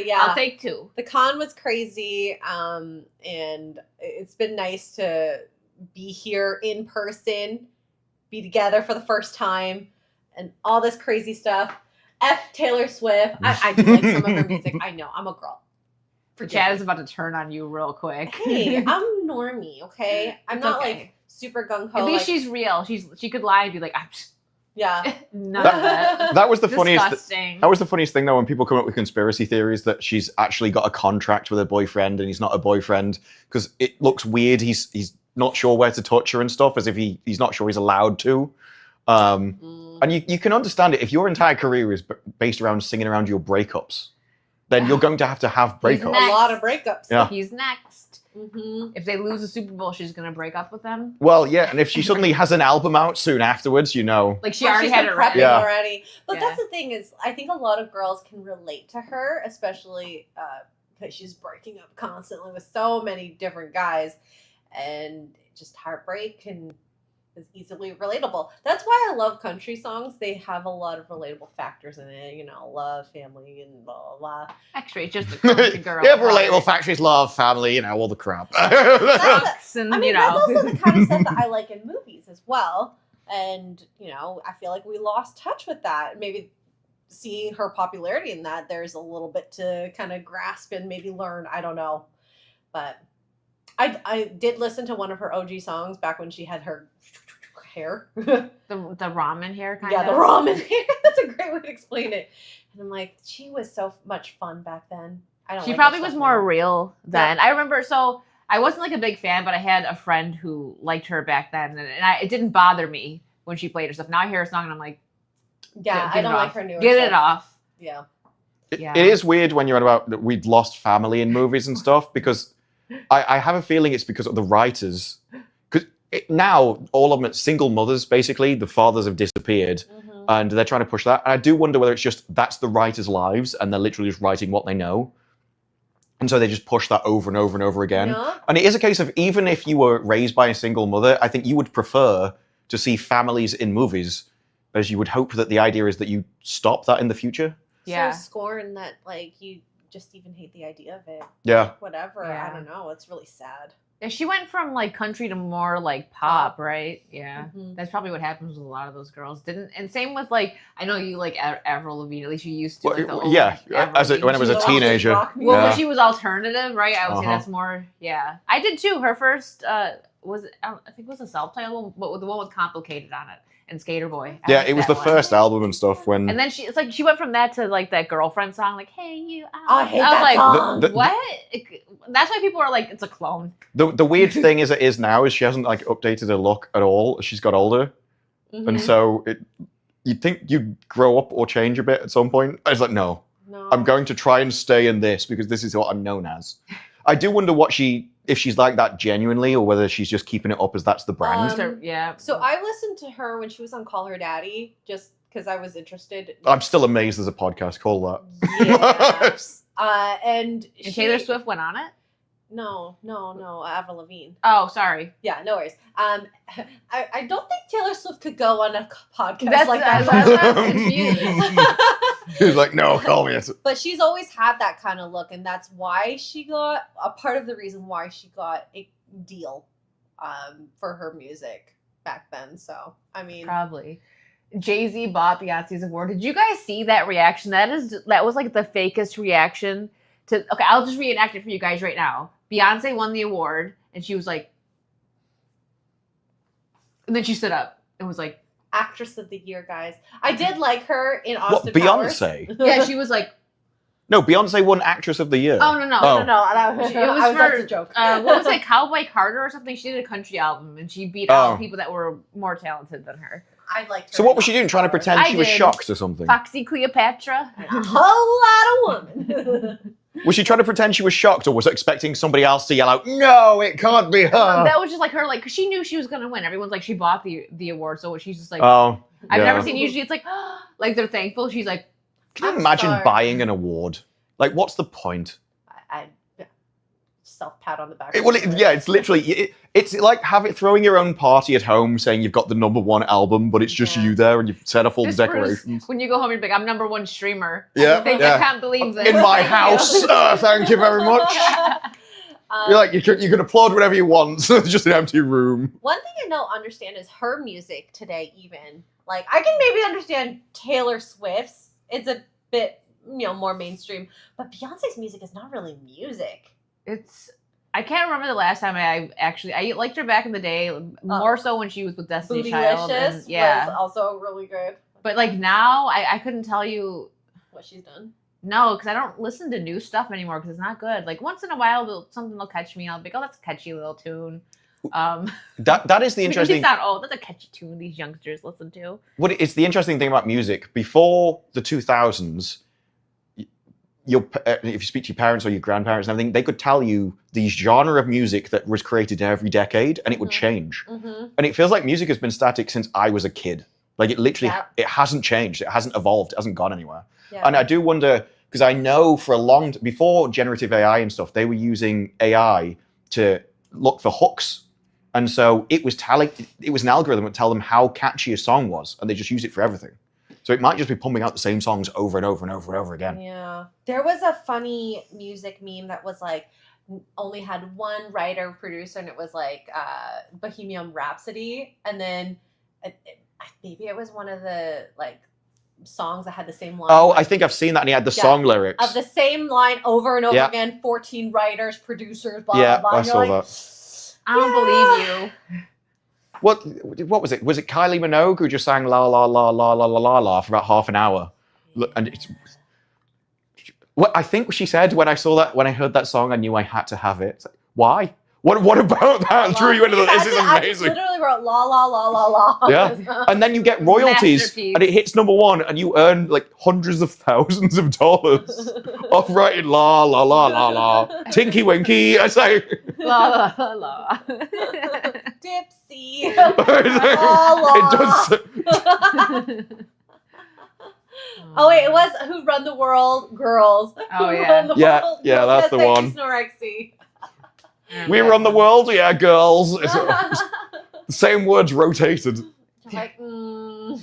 yeah, I'll take 2. The con was crazy, and it's been nice to be here in person, be together for the first time, and all this crazy stuff. F Taylor Swift. I do like some of her music. I know. I'm a girl. Chad is about to turn on you real quick. Hey, I'm normie, okay? I'm not like super gung ho. At least she's real. She could lie and be like, yeah. None of that. That was the funniest. Disgusting. That was the funniest thing though when people come up with conspiracy theories that she's actually got a contract with her boyfriend and he's not a boyfriend because it looks weird. He's not sure where to touch her and stuff, as if he's not sure he's allowed to. And you can understand it if your entire career is based around singing around your breakups, then you're going to have breakups. A lot of breakups. Yeah. He's next. Mm-hmm. If they lose the Super Bowl, she's gonna break up with them. Well, yeah, and if she suddenly has an album out soon afterwards, you know. Like she already had it ready. Yeah. already. But that's the thing is, I think a lot of girls can relate to her, especially because she's breaking up constantly with so many different guys, and just heartbreak is easily relatable. That's why I love country songs. They have a lot of relatable factors in it, you know, love, family, and blah, blah, blah. Actually, it's just a country girl. Yeah, relatable factories, love, family, you know, all the crap. That's and, also the kind of stuff that I like in movies as well. And, you know, I feel like we lost touch with that. Maybe seeing her popularity in that, there's a little bit to kind of grasp and maybe learn. I don't know. But I did listen to one of her OG songs back when she had her hair. the ramen hair kind of. Yeah, the ramen hair. That's a great way to explain it. And I'm like, she was so much fun back then. She probably was more real then. Yeah. I remember, so I wasn't like a big fan, but I had a friend who liked her back then, and it didn't bother me when she played her stuff. Now I hear her song and I'm like, yeah, I don't like her newer Get stuff. it off. Yeah. It Yeah. is weird when you're on about that we'd lost family in movies and stuff, because I have a feeling it's because of the writers. Because now all of them are single mothers, basically. The fathers have disappeared, and they're trying to push that. And I do wonder whether it's just that's the writers' lives, and they're literally just writing what they know. And so they just push that over and over and over again. Yeah. And it is a case of, even if you were raised by a single mother, I think you would prefer to see families in movies, as you would hope that the idea is that you stop that in the future. Yeah. So scorn that like you just even hate the idea of it. Yeah. Whatever. Yeah. I don't know. It's really sad. Yeah, she went from like country to more like pop, right? Yeah, that's probably what happens with a lot of those girls. And same with like, I know you like Avril Lavigne. At least you used to. Like, the old, yeah, Avril when I was a Lavigne. teenager. Well, yeah. she was alternative, right? I would say that's more. Yeah, I did too. Her first was I think it was a self-titled, but with the one with "Complicated" on it and Skater Boy. Yeah, it was the first album and stuff when. And then it's like she went from that to like that girlfriend song, like "Hey You." I hate was that like, song. what? That's why people are like, it's a clone. The weird thing is it is now is she hasn't like updated her look at all as she's got older, and so you'd think you'd grow up or change a bit at some point. I was like, no, I'm going to try and stay in this because this is what I'm known as. I do wonder if she's like that genuinely, or whether she's just keeping it up as that's the brand. Yeah. So I listened to her when she was on Call Her Daddy, just because I was interested. I'm still amazed there's a podcast called that. Yeah. And Taylor Swift went on it? No, Avril Lavigne. Oh, sorry. Yeah, no worries. I don't think Taylor Swift could go on a podcast That's like that. He was like, no, call me. But she's always had that kind of look, and that's why she got a part of the reason why she got a deal for her music back then. So I mean, probably. Jay-Z bought Beyonce's award. Did you guys see that reaction? That was like the fakest reaction to. Okay, I'll just reenact it for you guys right now. Beyonce won the award, and she was like, and then she stood up and was like, Actress of the Year, guys. I did like her in Austin Powers. Beyonce? Yeah, she was like, no, Beyonce won Actress of the Year. Oh no! No, that was, It was that's a joke. What was it, Cowboy Carter or something? She did a country album, and she beat all people that were more talented than her. I liked her. So what was she doing? Trying to pretend she was shocked or something? Foxy Cleopatra. A whole lot of women. Was she trying to pretend she was shocked, or was expecting somebody else to yell out, "No, it can't be her"? That was just like her, like, because she knew she was gonna win. Everyone's like, she bought the award, so she's just like, oh, I've yeah. never seen. Usually, it's like, like they're thankful. She's like, can you imagine buying an award? Like, what's the point? I self pat on the back. It's literally it's like throwing your own party at home, saying you've got the #1 album, but it's just you there and you've set up all the decorations. When you go home, you're like, I'm #1 streamer. Yeah, I can't believe this. In my house. Thank you very much. You're like you can applaud whatever you want. It's just an empty room. One thing I don't understand is her music today. Even like I can maybe understand Taylor Swift's. It's a bit more mainstream, but Beyonce's music is not really music. I can't remember the last time I liked her back in the day, more so when she was with Destiny Child. Bootylicious was also really good. But like now, I couldn't tell you what she's done. No, because I don't listen to new stuff anymore because it's not good. Like once in a while, something will catch me. I'll be like, oh, that's a catchy little tune. That is the interesting. That's a catchy tune these youngsters listen to. It's the interesting thing about music. Before the 2000s, if you speak to your parents or your grandparents and everything, they could tell you the genre of music that was created every decade, and it would change. And it feels like music has been static since I was a kid. Like it literally, it hasn't changed. It hasn't evolved. It hasn't gone anywhere. Yeah. And I do wonder, because I know before generative AI and stuff, they were using AI to look for hooks. And so it was an algorithm that would tell them how catchy a song was, and they just use it for everything. So it might just be pumping out the same songs over and over and over and over again. Yeah. There was a funny music meme that was like, only had one writer, producer, and it was like Bohemian Rhapsody. And then maybe it was one of the like songs that had the same line. Oh, I think I've seen that, and he had the song lyrics. Of the same line over and over again, 14 writers, producers, blah, blah, blah. I saw that. I don't believe you. What was it? Was it Kylie Minogue who just sang la la la la la la la la for about half an hour? And what I think she said when I heard that song, I knew I had to have it. Like, why? What about that? Drew you into this is I amazing. literally wrote la la la la la. Yeah. And then you get royalties, Masterpiece. and it hits #1, and you earn like hundreds of thousands of dollars off writing la la la la la. Tinky Winky, I say. La la la la. Dipsy. It does. Oh wait, it was Who Run the World? Girls. Oh, Who yeah. Run the Yeah, World? yeah, Girls. that's Yes, the thank one. you, Snorexy. We run the world, yeah, girls. It's the same words rotated. Like, is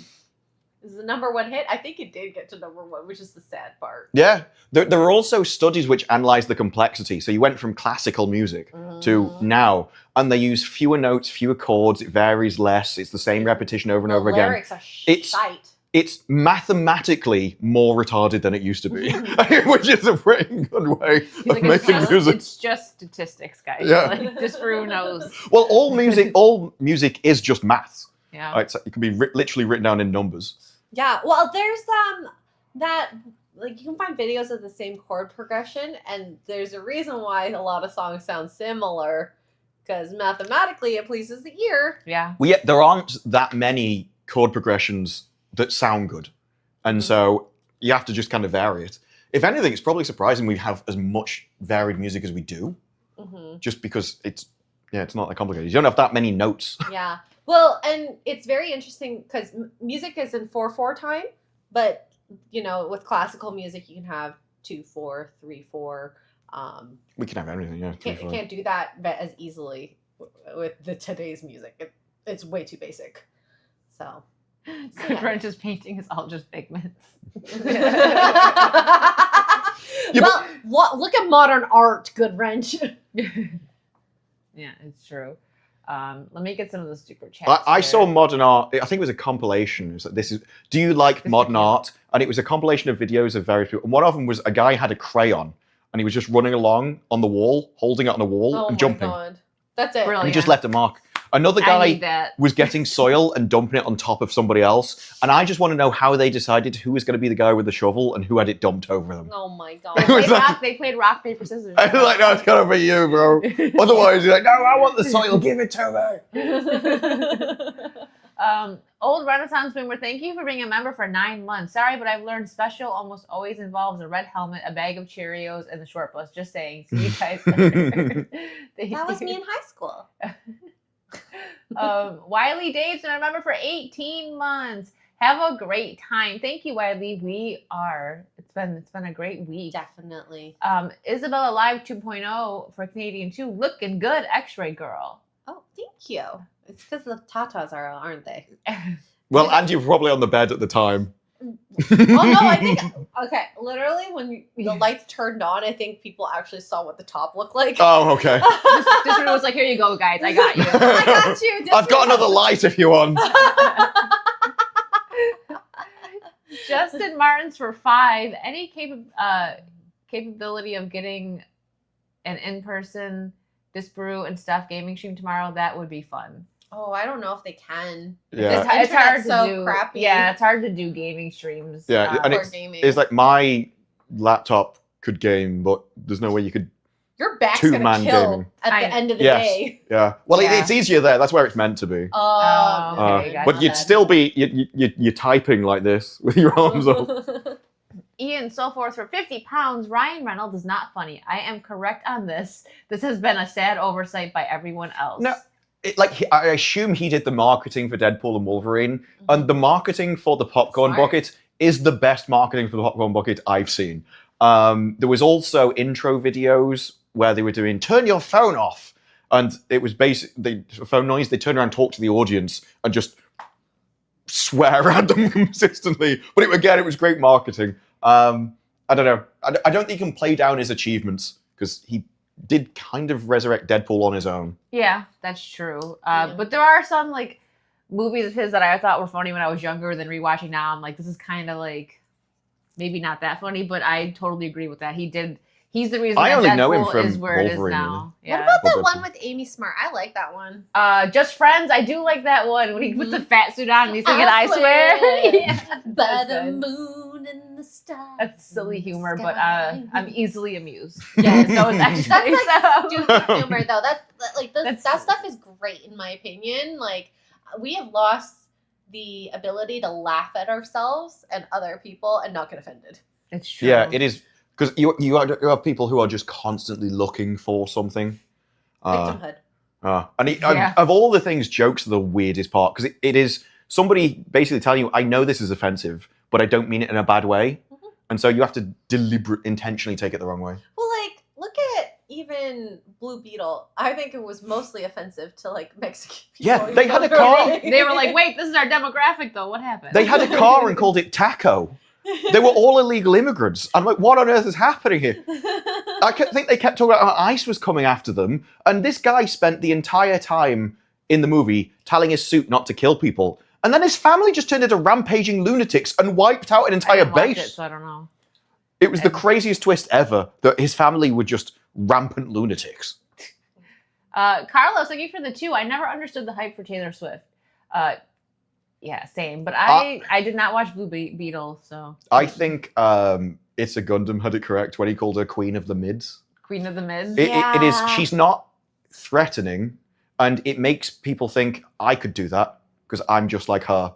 the #1 hit? I think it did get to #1, which is the sad part. Yeah. There are also studies which analyze the complexity. So you went from classical music to now, and they use fewer notes, fewer chords, it varies less, it's the same repetition over and over again. Lyrics are It's- shite. It's mathematically more retarded than it used to be, which is a pretty good way He's of like, making music. it's just statistics, guys. Yeah. Like, just for who knows. Well, all music is just maths. Yeah. It can be literally written down in numbers. Yeah, well, there's that like you can find videos of the same chord progression, and there's a reason why a lot of songs sound similar, because mathematically it pleases the ear. Yeah. Well, yeah, there aren't that many chord progressions that sound good, and so you have to just kind of vary it. If anything, it's probably surprising we have as much varied music as we do, just because it's not that complicated. You don't have that many notes. Yeah. Well, and it's very interesting because music is in 4/4 time, but you know, with classical music, you can have 2/4, 3/4. We can have everything, yeah. You can't do that as easily with today's music. It's way too basic. So. Yeah. Wrench's painting is all just pigments. Well, look at modern art, good Wrench. Yeah, it's true. Let me get some of the super chats. I here. saw modern art. I think it was a compilation. It was like, do you like modern art? And it was a compilation of videos of various people. And one of them was a guy had a crayon and he was just running along on the wall, holding it on the wall and jumping. God. That's it. Brilliant. And he just left a mark. Another I guy need that. was getting soil and dumping it on top of somebody else. And I just want to know how they decided who was going to be the guy with the shovel and who had it dumped over them. Oh my God. They played rock, paper, scissors. I was like, no, it's got to be you, bro. Otherwise, you're like, no, I want the soil. Give it to me. Old Renaissance Boomer, thank you for being a member for 9 months. Sorry, but I've learned special almost always involves a red helmet, a bag of Cheerios, and the short bus. Just saying. See you guys later. That was me in high school. Wiley Dave's been a member for 18 months. Have a great time. Thank you, Wiley. We are. It's been a great week. Definitely. Isabella Live 2.0 for Canadian 2. Looking good, X-Ray girl. Oh, thank you. It's because the tatas aren't they? Well, and you were probably on the bed at the time. Oh no, I think okay. Literally, when the lights turned on, I think people actually saw what the top looked like. Oh, okay. This was like, here you go, guys. I got you. I got you. I've got another light if you want. Justin Martins for 5. Any capability of getting an in-person Disparu and stuff gaming stream tomorrow? That would be fun. Oh, I don't know if they can. Yeah. It's hard to so do. crappy. Yeah, it's hard to do gaming streams. Yeah, and for it's gaming. like my laptop could game, but there's no way you could. Your back's gonna Two-man kill gaming. at the end of the Yes. day. Yeah. Well, Yeah. it's easier there. That's where it's meant to be. Oh, okay, But you'd still be you're typing like this with your arms up. Ian Soforth for 50 pounds. Ryan Reynolds is not funny. I am correct on this. This has been a sad oversight by everyone else. No. I assume he did the marketing for Deadpool and Wolverine, and the marketing for the popcorn Smart. bucket is the best marketing for the popcorn bucket I've seen. There was also intro videos where they were doing "turn your phone off," and it was basically the phone noise. They turn around, talk to the audience, and just swear at them consistently. But it was great marketing. I don't know. I don't think he can play down his achievements because he did kind of resurrect Deadpool on his own. Yeah, that's true. But there are some like movies of his that I thought were funny when I was younger. Then rewatching now, I'm like, this is kind of like maybe not that funny, but I totally agree with that. He's the reason I that only know him Deadpool from is where it is Wolverine, now. What Yeah. about that But one with Amy Smart? I like that one. Just Friends, I do like that one when he puts the fat suit on and he's singing "I Swear." Yeah, By that's the good. moon and the stars. That's silly in the humor, but sky. I'm easily amused. Yes. So it's actually That's like so. stupid humor, though. That's- That stuff is great, in my opinion. Like, we have lost the ability to laugh at ourselves and other people and not get offended. It's true. Yeah, it is because you have people who are just constantly looking for something. Victimhood. Yeah. Of all the things, jokes are the weirdest part because it is somebody basically telling you, "I know this is offensive, but I don't mean it in a bad way," and so you have to intentionally take it the wrong way. Well, like, look at even Blue Beetle. I think it was mostly offensive to, like, Mexican people. Yeah, they had a car. They were like, wait, this is our demographic, though. What happened? They had a car and called it Taco. They were all illegal immigrants. I'm like, what on earth is happening here? I think they kept talking about how ICE was coming after them, and this guy spent the entire time in the movie telling his suit not to kill people, and then his family just turned into rampaging lunatics and wiped out an entire base. So I don't know. It was the craziest twist ever that his family were just rampant lunatics. Carlos, thank you for the 2. I never understood the hype for Taylor Swift. Yeah, same. But I did not watch Blue Beetle, so. I think It's a Gundam had it correct when he called her Queen of the Mids. Queen of the Mids? It is. She's not threatening, and it makes people think I could do that because I'm just like her.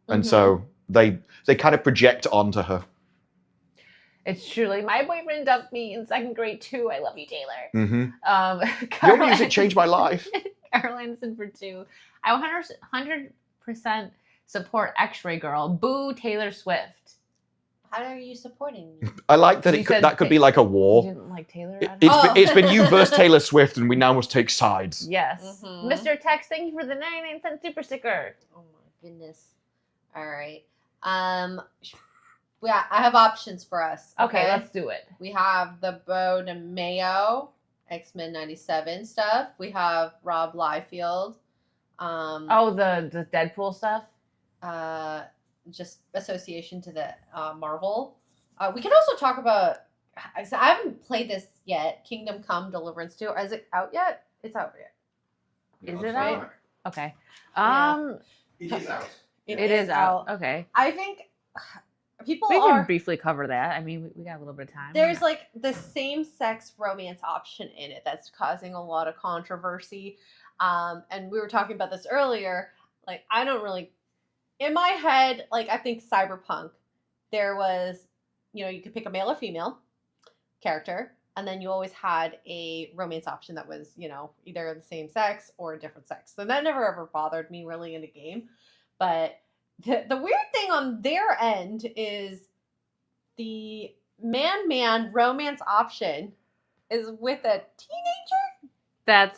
And so they kind of project onto her. It's truly, my boyfriend dumped me in 2nd grade too. I love you, Taylor. Your music changed my life. Carol Anderson for 2. I 100% support X-Ray Girl. Boo Taylor Swift. How are you supporting me? I like that that could be like a war. You didn't like Taylor? It's been you versus Taylor Swift, and we now must take sides. Yes. Mr. Tex, thank you for the 99-cent super sticker. Oh my goodness. All right. Yeah, I have options for us. Okay, let's do it. We have the Bo de Mayo X-Men 97 stuff. We have Rob Liefeld. The Deadpool stuff? Just association to the Marvel. We can also talk about, I haven't played this yet, Kingdom Come Deliverance 2. Is it out yet? It's out yet. Is it out? Okay. It is out. It is out. Okay. I think people we can briefly cover that. I mean, we got a little bit of time. There's like the same-sex romance option in it that's causing a lot of controversy. And we were talking about this earlier. Like, I don't really, in my head, like, I think Cyberpunk, there was, you could pick a male or female character, and then you always had a romance option that was, either the same sex or a different sex. So that never ever bothered me really in a game. But the weird thing on their end is the man-man romance option is with a teenager? That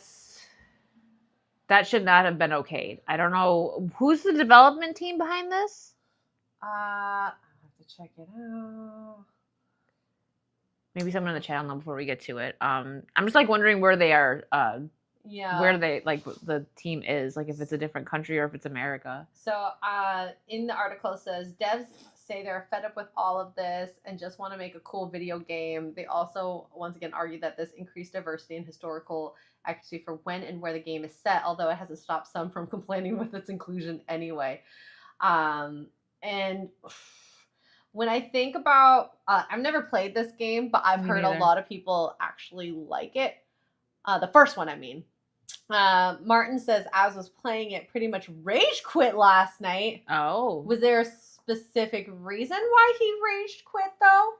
should not have been okayed. I don't know. Who's the development team behind this? I'll have to check it out. Maybe someone in the chat will know before we get to it. I'm just like wondering where they are. Where they the team is, like if it's a different country or if it's America. So in the article it says devs say they're fed up with all of this and just want to make a cool video game. They also once again argue that this increased diversity and historical accuracy for when and where the game is set, although it hasn't stopped some from complaining with its inclusion anyway. And when I think about, I've never played this game, but I've heard a lot of people actually like it. The first one, I mean. Martin says, as was playing it, pretty much rage quit last night. Oh. Was there a specific reason why he rage quit, though?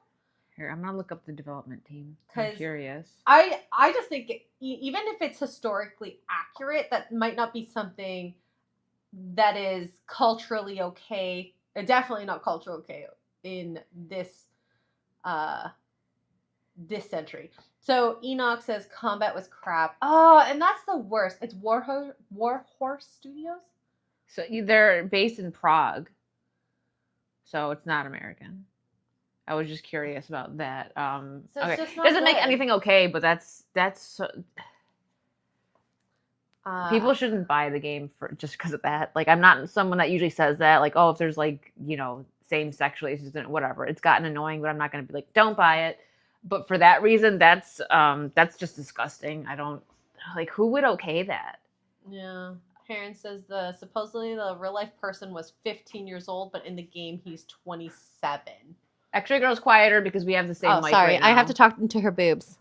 Here, I'm going to look up the development team. I'm curious. I just think, even if it's historically accurate, that might not be something that is culturally okay. Definitely not culturally okay in this this century. So Enoch says combat was crap. Oh, and that's the worst. It's Warhorse Studios. So they're based in Prague. So it's not American. I was just curious about that. So okay. it's just not Doesn't make good. anything okay, but that's people shouldn't buy the game for just because of that. Like, I'm not someone that usually says that. Like, oh, if there's like same sex relations, whatever. It's gotten annoying, but I'm not going to be like, don't buy it. But for that reason, that's just disgusting. I don't like, who would okay that? Yeah. Karen says supposedly the real life person was 15 years old, but in the game he's 27. X-ray girl's quieter because we have the same Oh, mic sorry. right I have now. to talk into her boobs.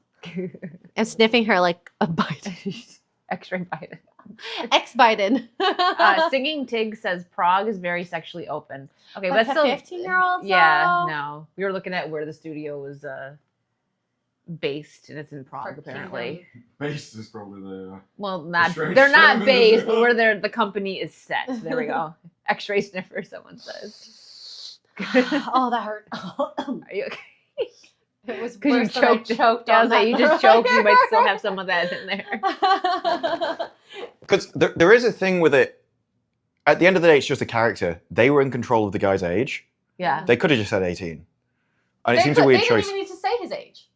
I'm sniffing her like a bite. X-ray Biden. Ex Biden. Singing Tig says Prague is very sexually open. Okay, But but to still 15-year-olds, Yeah, though? no. We were looking at where the studio was based, and it's in Prague For apparently. Base is probably the. Well, not strange they're not term, based, isn't it? but where the company is set. There we go. X-ray sniffer, someone says. Oh, that hurt. Are you okay? It was Because you worse than I choked. choked Yeah, I on was like, that you just choked. You might still have some of that in there. Because there is a thing with it. At the end of the day, it's just a character. They were in control of the guy's age. Yeah. They could have just said 18. And it seems a weird choice. They didn't even need to say his age.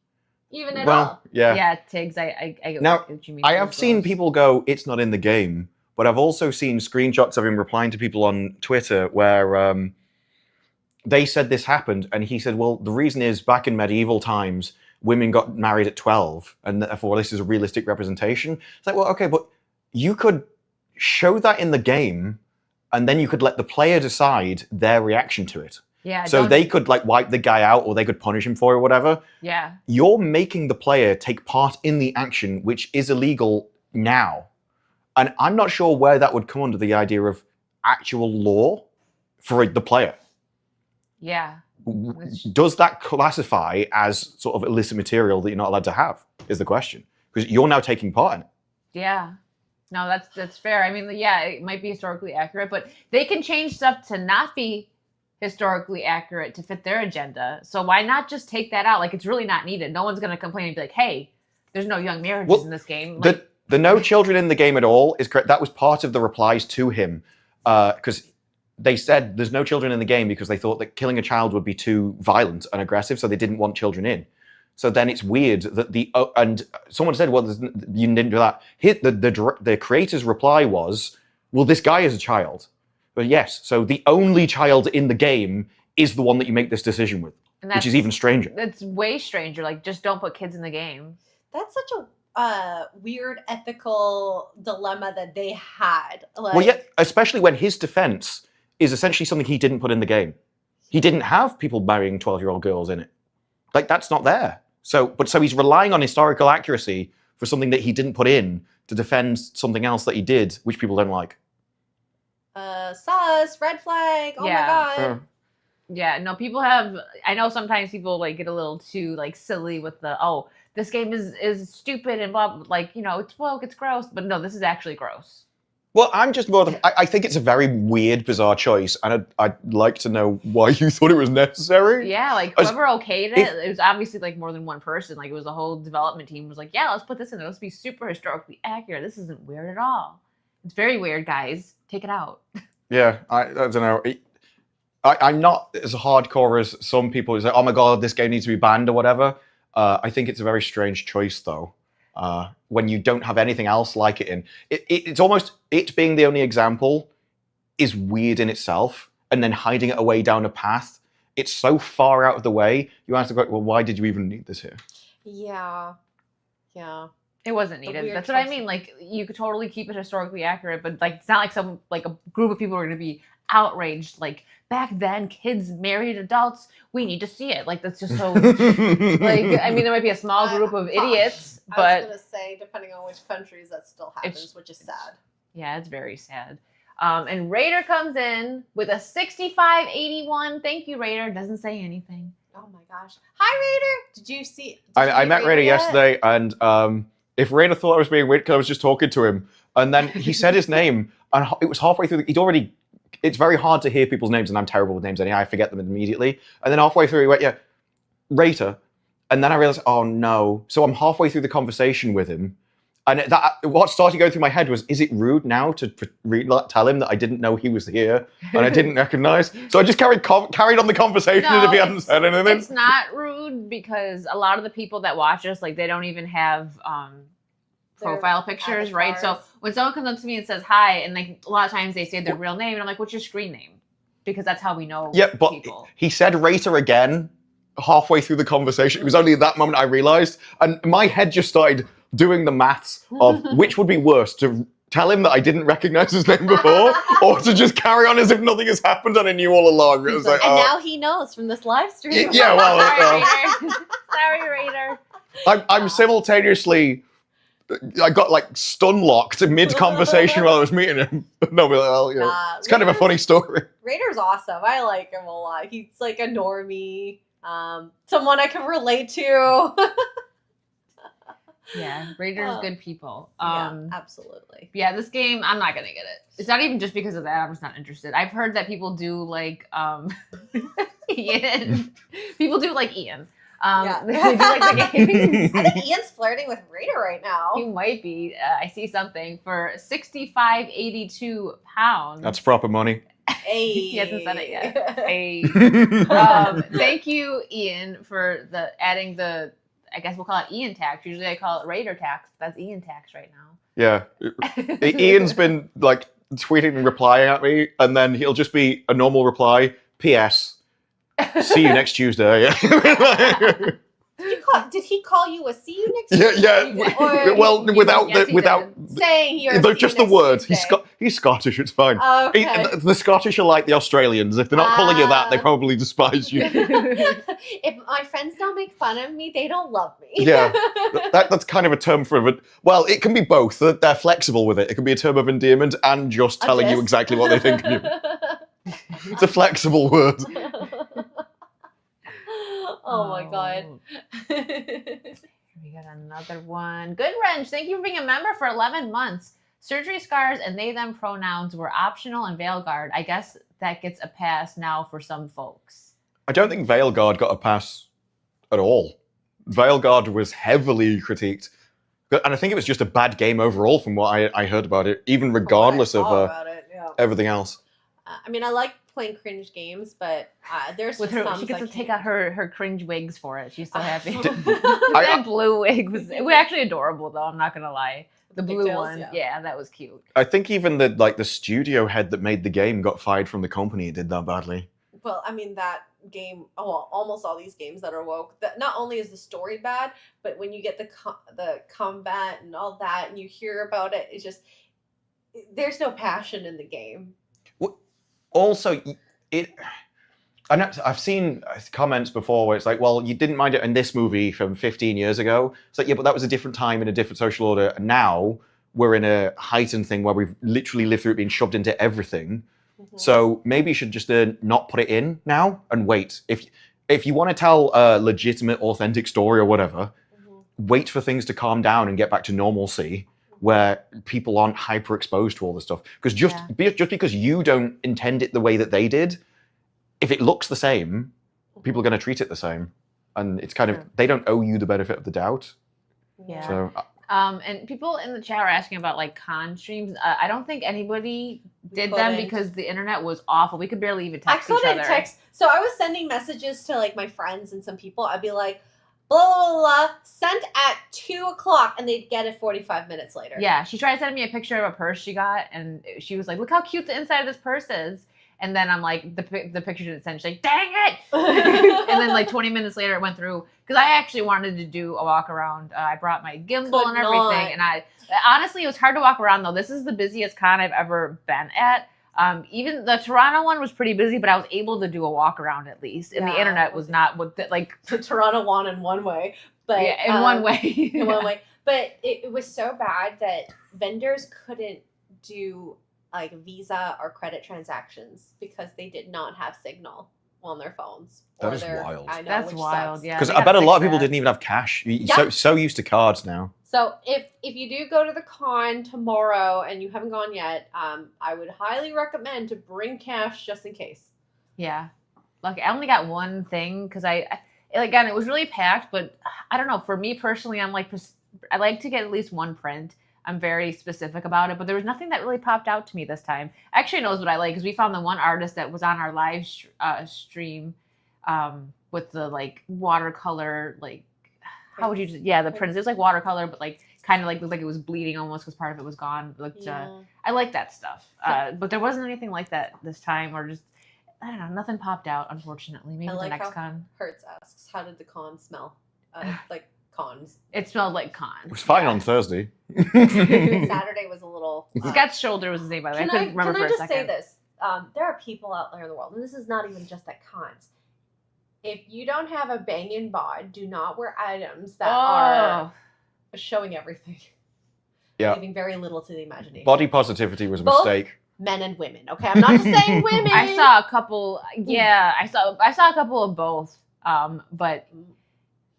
Even at Well, all. yeah. Yeah, Tiggs, I get Now, what you mean. I have seen people go, it's not in the game, but I've also seen screenshots of him replying to people on Twitter where they said this happened, and he said, well, the reason is back in medieval times, women got married at 12, and therefore this is a realistic representation. It's like, well, okay, but you could show that in the game, and then you could let the player decide their reaction to it. Yeah. So they could like wipe the guy out, or they could punish him for it, or whatever. Yeah. You're making the player take part in the action, which is illegal now. And I'm not sure where that would come under the idea of actual law for the player. Yeah. Does that classify as sort of illicit material that you're not allowed to have, is the question. Because you're now taking part in it. Yeah. No, that's fair. I mean, yeah, it might be historically accurate, but they can change stuff to not be historically accurate to fit their agenda. So why not just take that out? Like, it's really not needed. No one's going to complain and be like, hey, there's no young marriages in this game. Like, the no children in the game at all is correct. That was part of the replies to him. Because they said there's no children in the game because they thought that killing a child would be too violent and aggressive, so they didn't want children in. So then it's weird that and someone said, well, you didn't do that. The creator's reply was, well, this guy is a child. But yes, so the only child in the game is the one that you make this decision with, which is even stranger. That's way stranger. Like, just don't put kids in the game. That's such a weird ethical dilemma that they had. Like, Well, yeah, especially when his defense is essentially something he didn't put in the game. He didn't have people marrying 12-year-old girls in it. Like, that's not there. So he's relying on historical accuracy for something that he didn't put in to defend something else that he did, which people don't like. sus, red flag. Oh Yeah. my god. Yeah, no, people have. I know sometimes people like get a little too like silly with the this game is stupid and blah, blah, like, you know, it's woke, it's gross, but no, this is actually gross. Well, I'm just more. I think it's a very weird, bizarre choice, and I'd like to know why you thought it was necessary. Yeah, like whoever okayed it, it was obviously like more than one person. Like, it was a whole development team was like, yeah, let's put this in there. Let's be super historically accurate. This isn't weird at all. It's very weird, guys. Take it out. Yeah, I don't know. I'm not as hardcore as some people who say, oh my god, this game needs to be banned or whatever. I think it's a very strange choice, though. When you don't have anything else like it in. It's almost, it being the only example is weird in itself, and then hiding it away down a path, it's so far out of the way, you ask the question, well, why did you even need this here? Yeah. Yeah. It wasn't needed. That's what I mean. Like, you could totally keep it historically accurate, but like, it's not like some like a group of people are going to be outraged. Like, back then, kids married adults. We need to see it. Like, that's just so. Like, I mean, there might be a small group of idiots, but I was gonna say, depending on which countries, that still happens, which is sad. Yeah, it's very sad. And Raider comes in with a 6581. Thank you, Raider. Doesn't say anything. Oh my gosh. Hi, Raider. Did you see? I met Raider yesterday, and if Raider thought I was being weird because I was just talking to him, and then he said his name, and it was halfway through. It's very hard to hear people's names, and I'm terrible with names anyhow. I forget them immediately. And then halfway through, he went, yeah, Raider. And then I realized, oh no. So I'm halfway through the conversation with him. And what started going through my head was, is it rude now to tell him that I didn't know he was here and I didn't recognize? So I just carried on the conversation as if he hadn't said anything. It's not rude because a lot of the people that watch us, like, they don't even have profile pictures, right? So when someone comes up to me and says hi, and like a lot of times they say their real name, and I'm like, what's your screen name? Because that's how we know people. He said Raider again halfway through the conversation. It was only at that moment I realized, and my head just started doing the maths of which would be worse, to tell him that I didn't recognize his name before, or to just carry on as if nothing has happened and I knew all along. It was like, And now he knows from this live stream. yeah, well, Sorry, Raider. I'm simultaneously, I got like stun locked mid conversation while I was meeting him. No, but well, it's kind of a funny story. Raider's awesome. I like him a lot. He's like a normie, someone I can relate to. Yeah, Raider's good people. Yeah, absolutely. Yeah, this game, I'm not gonna get it. It's not even just because of that. I'm just not interested. I've heard that people do like Ian. People do like Ian. They do like the game. I think Ian's flirting with Raider right now. He might be. I see something for £65.82. That's proper money. Hey. He hasn't said it yet. Hey. Thank you, Ian, for adding the. I guess we'll call it Ian tax. Usually I call it Raider tax. That's Ian tax right now. Yeah. Ian's been like tweeting and replying at me, and then he'll just be a normal reply. P.S. See you next Tuesday. Did he call you a see you next Tuesday? Yeah. Well, without saying here. Just the words. He's Scottish. It's fine. Okay. The Scottish are like the Australians. If they're not calling you that, they probably despise you. If my friends don't make fun of me, they don't love me. Yeah, that's kind of a term for it. Well, it can be both. They're flexible with it. It can be a term of endearment and just telling you exactly what they think of you. It's a flexible word. Oh my god. We got another one. Good Wrench, thank you for being a member for 11 months. Surgery scars and they them pronouns were optional in Veilguard. I guess that gets a pass now for some folks. I don't think Veilguard got a pass at all. Veilguard was heavily critiqued. And I think it was just a bad game overall from what I heard about it, even regardless of everything else. I mean, I like playing cringe games, but there's with just her, some she gets to take out her cringe wigs for it. She's so happy. I- That blue wig was actually adorable, though. I'm not gonna lie. The blue Pigtails, one, yeah. that was cute. I think even the studio head that made the game got fired from the company. It did that badly. Well, I mean, that game, almost all these games that are woke, that not only is the story bad, but when you get the combat and all that, and you hear about it, it's just, there's no passion in the game. Also, I've seen comments before where it's like, well, you didn't mind it in this movie from 15 years ago. It's like, yeah, but that was a different time in a different social order. Now we're in a heightened thing where we've literally lived through it being shoved into everything. Mm-hmm. So maybe you should just not put it in now and wait. If you want to tell a legitimate, authentic story or whatever, wait for things to calm down and get back to normalcy, where people aren't hyper exposed to all this stuff. Because just because you don't intend it the way that they did, if it looks the same, people are going to treat it the same. And it's kind of, they don't owe you the benefit of the doubt. Yeah. So, and people in the chat are asking about like con streams. I don't think anybody did them because the internet was awful. We could barely even text each other. I couldn't text. So I was sending messages to like my friends and some people. I'd be like, blah, blah, blah, sent at 2:00, and they'd get it 45 minutes later. Yeah, she tried to send me a picture of a purse she got, and she was like, look how cute the inside of this purse is. And then I'm like, the picture didn't send. She's like, dang it! And then like 20 minutes later, it went through. Because I actually wanted to do a walk around. I brought my gimbal and everything. And honestly, it was hard to walk around, though. This is the busiest con I've ever been at. Even the Toronto one was pretty busy, but I was able to do a walk around at least. And the internet was not like the Toronto one in one way, but in one way, in one way. But it was so bad that vendors couldn't do like Visa or credit transactions because they did not have signal on their phones. That is wild. I know, that's wild. Sucks. Yeah, because I bet a lot of people didn't even have cash. So used to cards now. So if you do go to the con tomorrow and you haven't gone yet, I would highly recommend to bring cash just in case. Yeah, like I only got one thing because again it was really packed, but I don't know. For me personally, I like to get at least one print. I'm very specific about it, but there was nothing that really popped out to me this time. Actually knows what I like because we found the one artist that was on our live stream with the like watercolor, like how would you just, the prints. It was like watercolor, but like kind of like looked like it was bleeding almost because part of it was gone. It looked, I like that stuff, but there wasn't anything like that this time, or just I don't know, nothing popped out unfortunately. Maybe the next con. Hertz asks, how did the con smell? Like cons. It smelled like It con. was fine on Thursday. Saturday was a little. Scott's shoulder was his name, by the way. I couldn't remember for a just say second. this? There are people out there in the world, and this is not even just at cons. If you don't have a banging bod, do not wear items that are showing everything. Yeah. Leaving very little to the imagination. Body positivity was a Both mistake. Men and women. Okay, I'm not just saying women. I saw a couple. Yeah, I saw a couple of both. But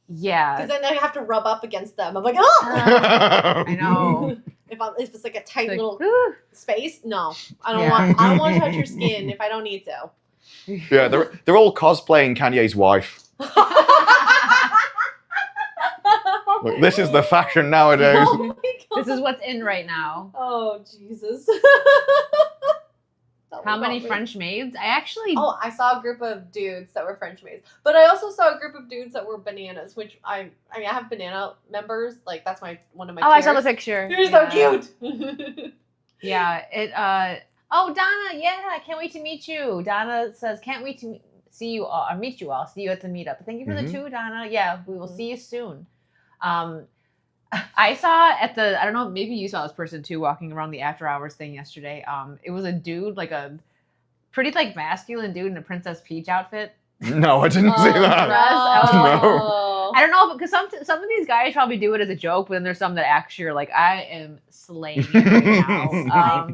yeah, because then I have to rub up against them. I'm like, oh, I know. If it's like a tight Like, little whew. space, no, I don't Yeah. want. I don't want to touch your skin if I don't need to. Yeah, they're all cosplaying Kanye's wife. Look, this is the fashion nowadays. Oh my God. This is what's in right now. Oh Jesus. How many French maids? I actually. Oh, I saw a group of dudes that were French maids, but I also saw a group of dudes that were bananas. Which I have banana members. Like that's one of my. Oh, I tiers. saw the picture. You're so cute. Yeah. It. Oh, Donna. Yeah. Can't wait to meet you. Donna says, "Can't wait to see you all or meet you all. See you at the meetup." Thank you for the 2, Donna. Yeah, we will see you soon. I saw at the, I don't know, maybe you saw this person too walking around the after hours thing yesterday. It was a dude, like a pretty like masculine dude in a Princess Peach outfit. No, I didn't see that. No. I don't know, because some of these guys probably do it as a joke, but then there's some that actually are like, I am slaying it right now.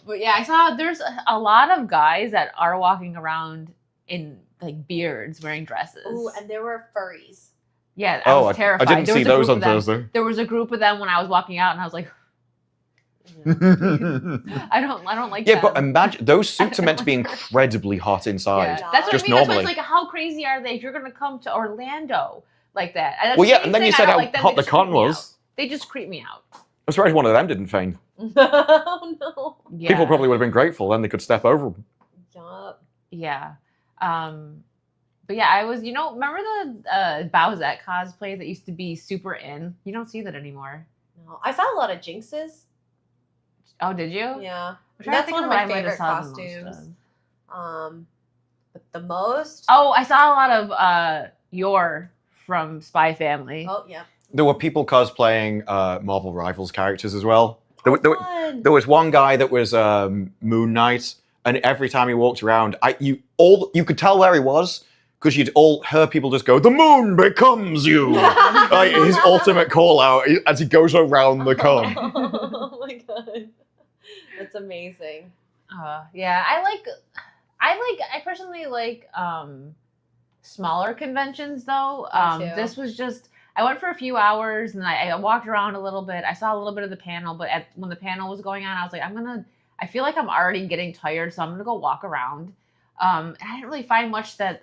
But yeah, I saw there's a lot of guys that are walking around in like beards wearing dresses. Ooh, and there were furries. Yeah, I was terrified. I didn't There see was a those group on of them. Thursday. There was a group of them when I was walking out, and I was like, I don't like Yeah, them. but imagine those suits are meant to be incredibly hot inside. Yeah. That's what Just I mean. That's why normally. it's like, how crazy are they if you're going to come to Orlando like that? And Well, yeah, same and then you thing, said I don't how like them, hot they the just creep con me out. was. They just creep me out. I'm surprised one of them didn't faint. Oh no. Yeah. People probably would have been grateful, then they could step over them. Yup. Yeah. But yeah, I was, remember the Bowsette cosplay that used to be super in? You don't see that anymore. No, I saw a lot of Jinxes. Oh, did you? Yeah, I'm trying to that's think one of what my I might have favorite saw the most costumes. of. But the most. Oh, I saw a lot of Yor from Spy Family. Oh yeah. There were people cosplaying Marvel Rivals characters as well. Fun. There was one guy that was Moon Knight, and every time he walked around, you could tell where he was because you'd all hear people just go, "The moon becomes you." Like, his ultimate call out as he goes around the con. Oh my God, that's amazing. Yeah, I personally like smaller conventions though. Me too. This was just, I went for a few hours and I walked around a little bit. I saw a little bit of the panel, but when the panel was going on, I was like, I feel like I'm already getting tired, so I'm gonna go walk around. I didn't really find much that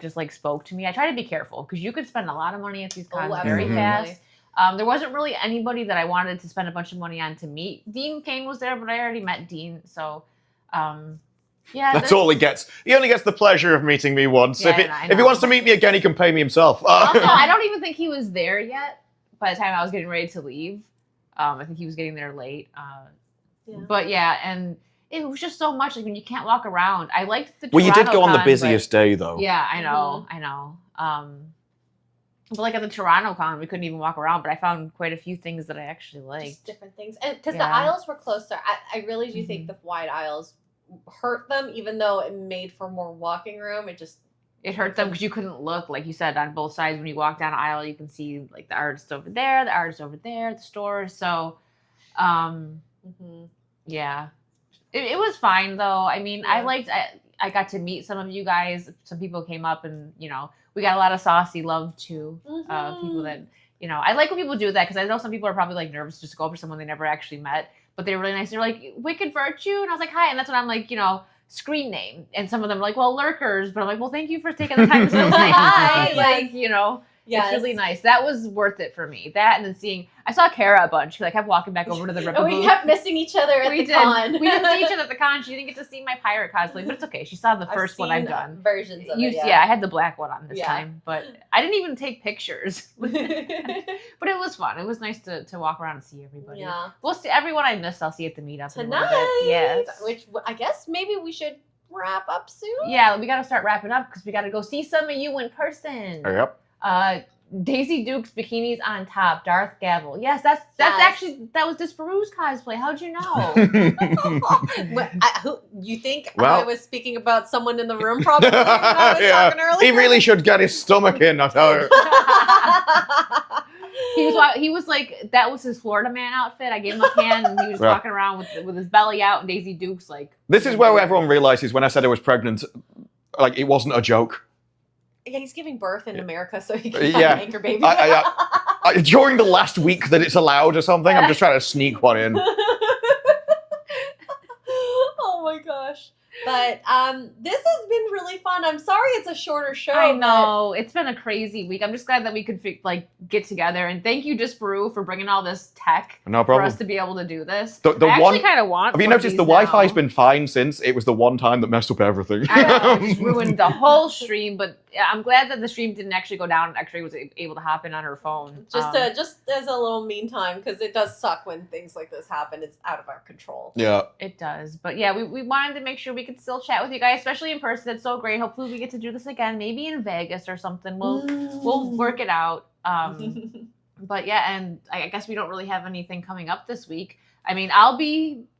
just like spoke to me. I try to be careful because you could spend a lot of money at these cons very absolutely. fast. There wasn't really anybody that I wanted to spend a bunch of money on to meet. Dean Kane was there, but I already met Dean, so yeah. That's all he gets. He only gets the pleasure of meeting me once. Yeah, If I he know. wants to meet me again, he can pay me himself. Also, I don't even think he was there yet by the time I was getting ready to leave. I think he was getting there late. Yeah. But yeah, and it was just so much. Like when you can't walk around. I liked the. Well, you did Toronto go on the con, busiest but- day, though. Yeah, I know. But like at the Toronto con, we couldn't even walk around. But I found quite a few things that I actually liked. Just different things, and because the Yeah. aisles were closer, I really do think the wide aisles hurt them, even though it made for more walking room. It hurt them because you couldn't look, like you said, on both sides. When you walk down an aisle, you can see like the artist over there, the artist over there, the store. So, yeah, it was fine though. I mean, Yeah. I got to meet some of you guys. Some people came up and we got a lot of saucy love too. People that I like when people do that because I know some people are probably like nervous just to go up to someone they never actually met, but they were really nice. They're like, "Wicked Virtue," and I was like, "Hi," and that's when I'm like, screen name, and some of them are like, "Well, Lurkers," but I'm like, "Well, thank you for taking the time to still say hi." Yes. It's really nice. That was worth it for me. That and then I saw Kara a bunch because I kept walking back over to the Ripple And we booth. kept missing each other at We the did. con. We didn't see each other at the con. She didn't get to see my pirate cosplay, but it's okay. She saw the first one I've done. Versions of it. Yeah, I had the black one on this Yeah. time, but I didn't even take pictures. But it was fun. It was nice to walk around and see everybody. Yeah. We'll see everyone I missed. I'll see at the meetup in a little Tonight. bit. Yes. Which I guess maybe we should wrap up soon. Yeah, we got to start wrapping up because we got to go see some of you in person. Yep. Daisy Duke's bikinis on top, Darth Gavel. Yes, that's actually that was Disparu's cosplay. How'd you know? You think Well- I was speaking about someone in the room probably when I was talking earlier? He really should get his stomach in, I tell you. He was like, that was his Florida man outfit. I gave him a can and he was Yeah. walking around with his belly out, and Daisy Duke's like. This is where everyone realizes when I said I was pregnant, like it wasn't a joke. Yeah, he's giving birth in America, so he can Yeah. make her baby. During the last week that it's allowed or something, I'm just trying to sneak one in. Oh my gosh. But this has been really fun. I'm sorry it's a shorter show. I know it's been a crazy week. I'm just glad that we could get together, and thank you, Disparu, for bringing all this tech No for problem. us to be able to do this. The I actually one- kind of want. Have you one of noticed these the Wi-Fi's now. been fine since it was the one time that messed up everything? I know, it just ruined the whole stream, but I'm glad that the stream didn't actually go down and X-Ray was able to hop in on her phone. Just as a little meantime, because it does suck when things like this happen. It's out of our control. Yeah. It does. But yeah, we wanted to make sure we could still chat with you guys, especially in person. It's so great. Hopefully we get to do this again, maybe in Vegas or something. We'll work it out. But yeah, and I guess we don't really have anything coming up this week. I mean,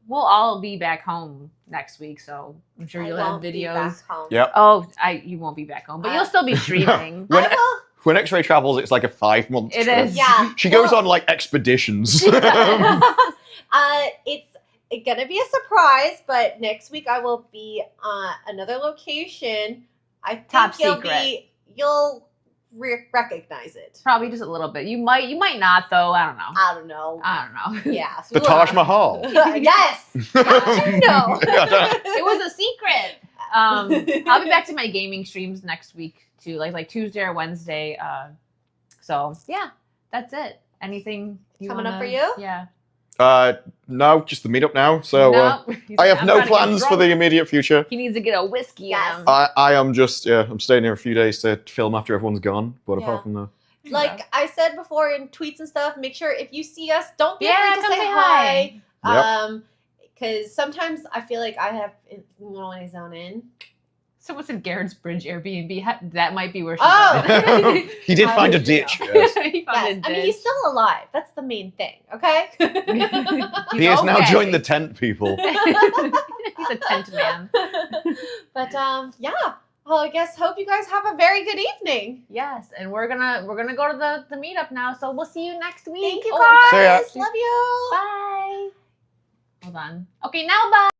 we'll all be back home next week, so I'm sure you'll have videos. Yep. Oh, you won't be back home, but you'll still be streaming. When X-Ray travels, it's like a 5-month It trip. is. Yeah. She goes on like expeditions. It's gonna be a surprise, but next week I will be another location. I think Top secret. You'll recognize it. Probably just a little bit. You might not though. I don't know. I don't know. Yeah. The Taj Mahal. Yes. How'd you know? It was a secret. I'll be back to my gaming streams next week too, like Tuesday or Wednesday. So yeah, that's it. Anything coming up for you? Yeah. No, just the meetup now. So No. I have I'm no trying to get plans for drunk. the immediate future. He needs to get a whiskey. Yes. I am just I'm staying here a few days to film after everyone's gone. But Yeah. apart from that, Like I said before in tweets and stuff, make sure if you see us, don't be Yeah, afraid to come say say hi. hi. Because sometimes I feel like I have when I zone in. Someone said Garrett's Bridge Airbnb. That might be where she Oh. went. he did How find a did you ditch. know? Yes. He found Yes. a I mean, ditch. he's still alive. That's the main thing. Okay. He has now okay. joined the tent people. He's a tent man. But yeah. Well, I guess hope you guys have a very good evening. Yes, and we're gonna go to the meetup now. So we'll see you next week. Thank you Oh, guys. See ya. Love you. bye. Hold on. Okay, now bye.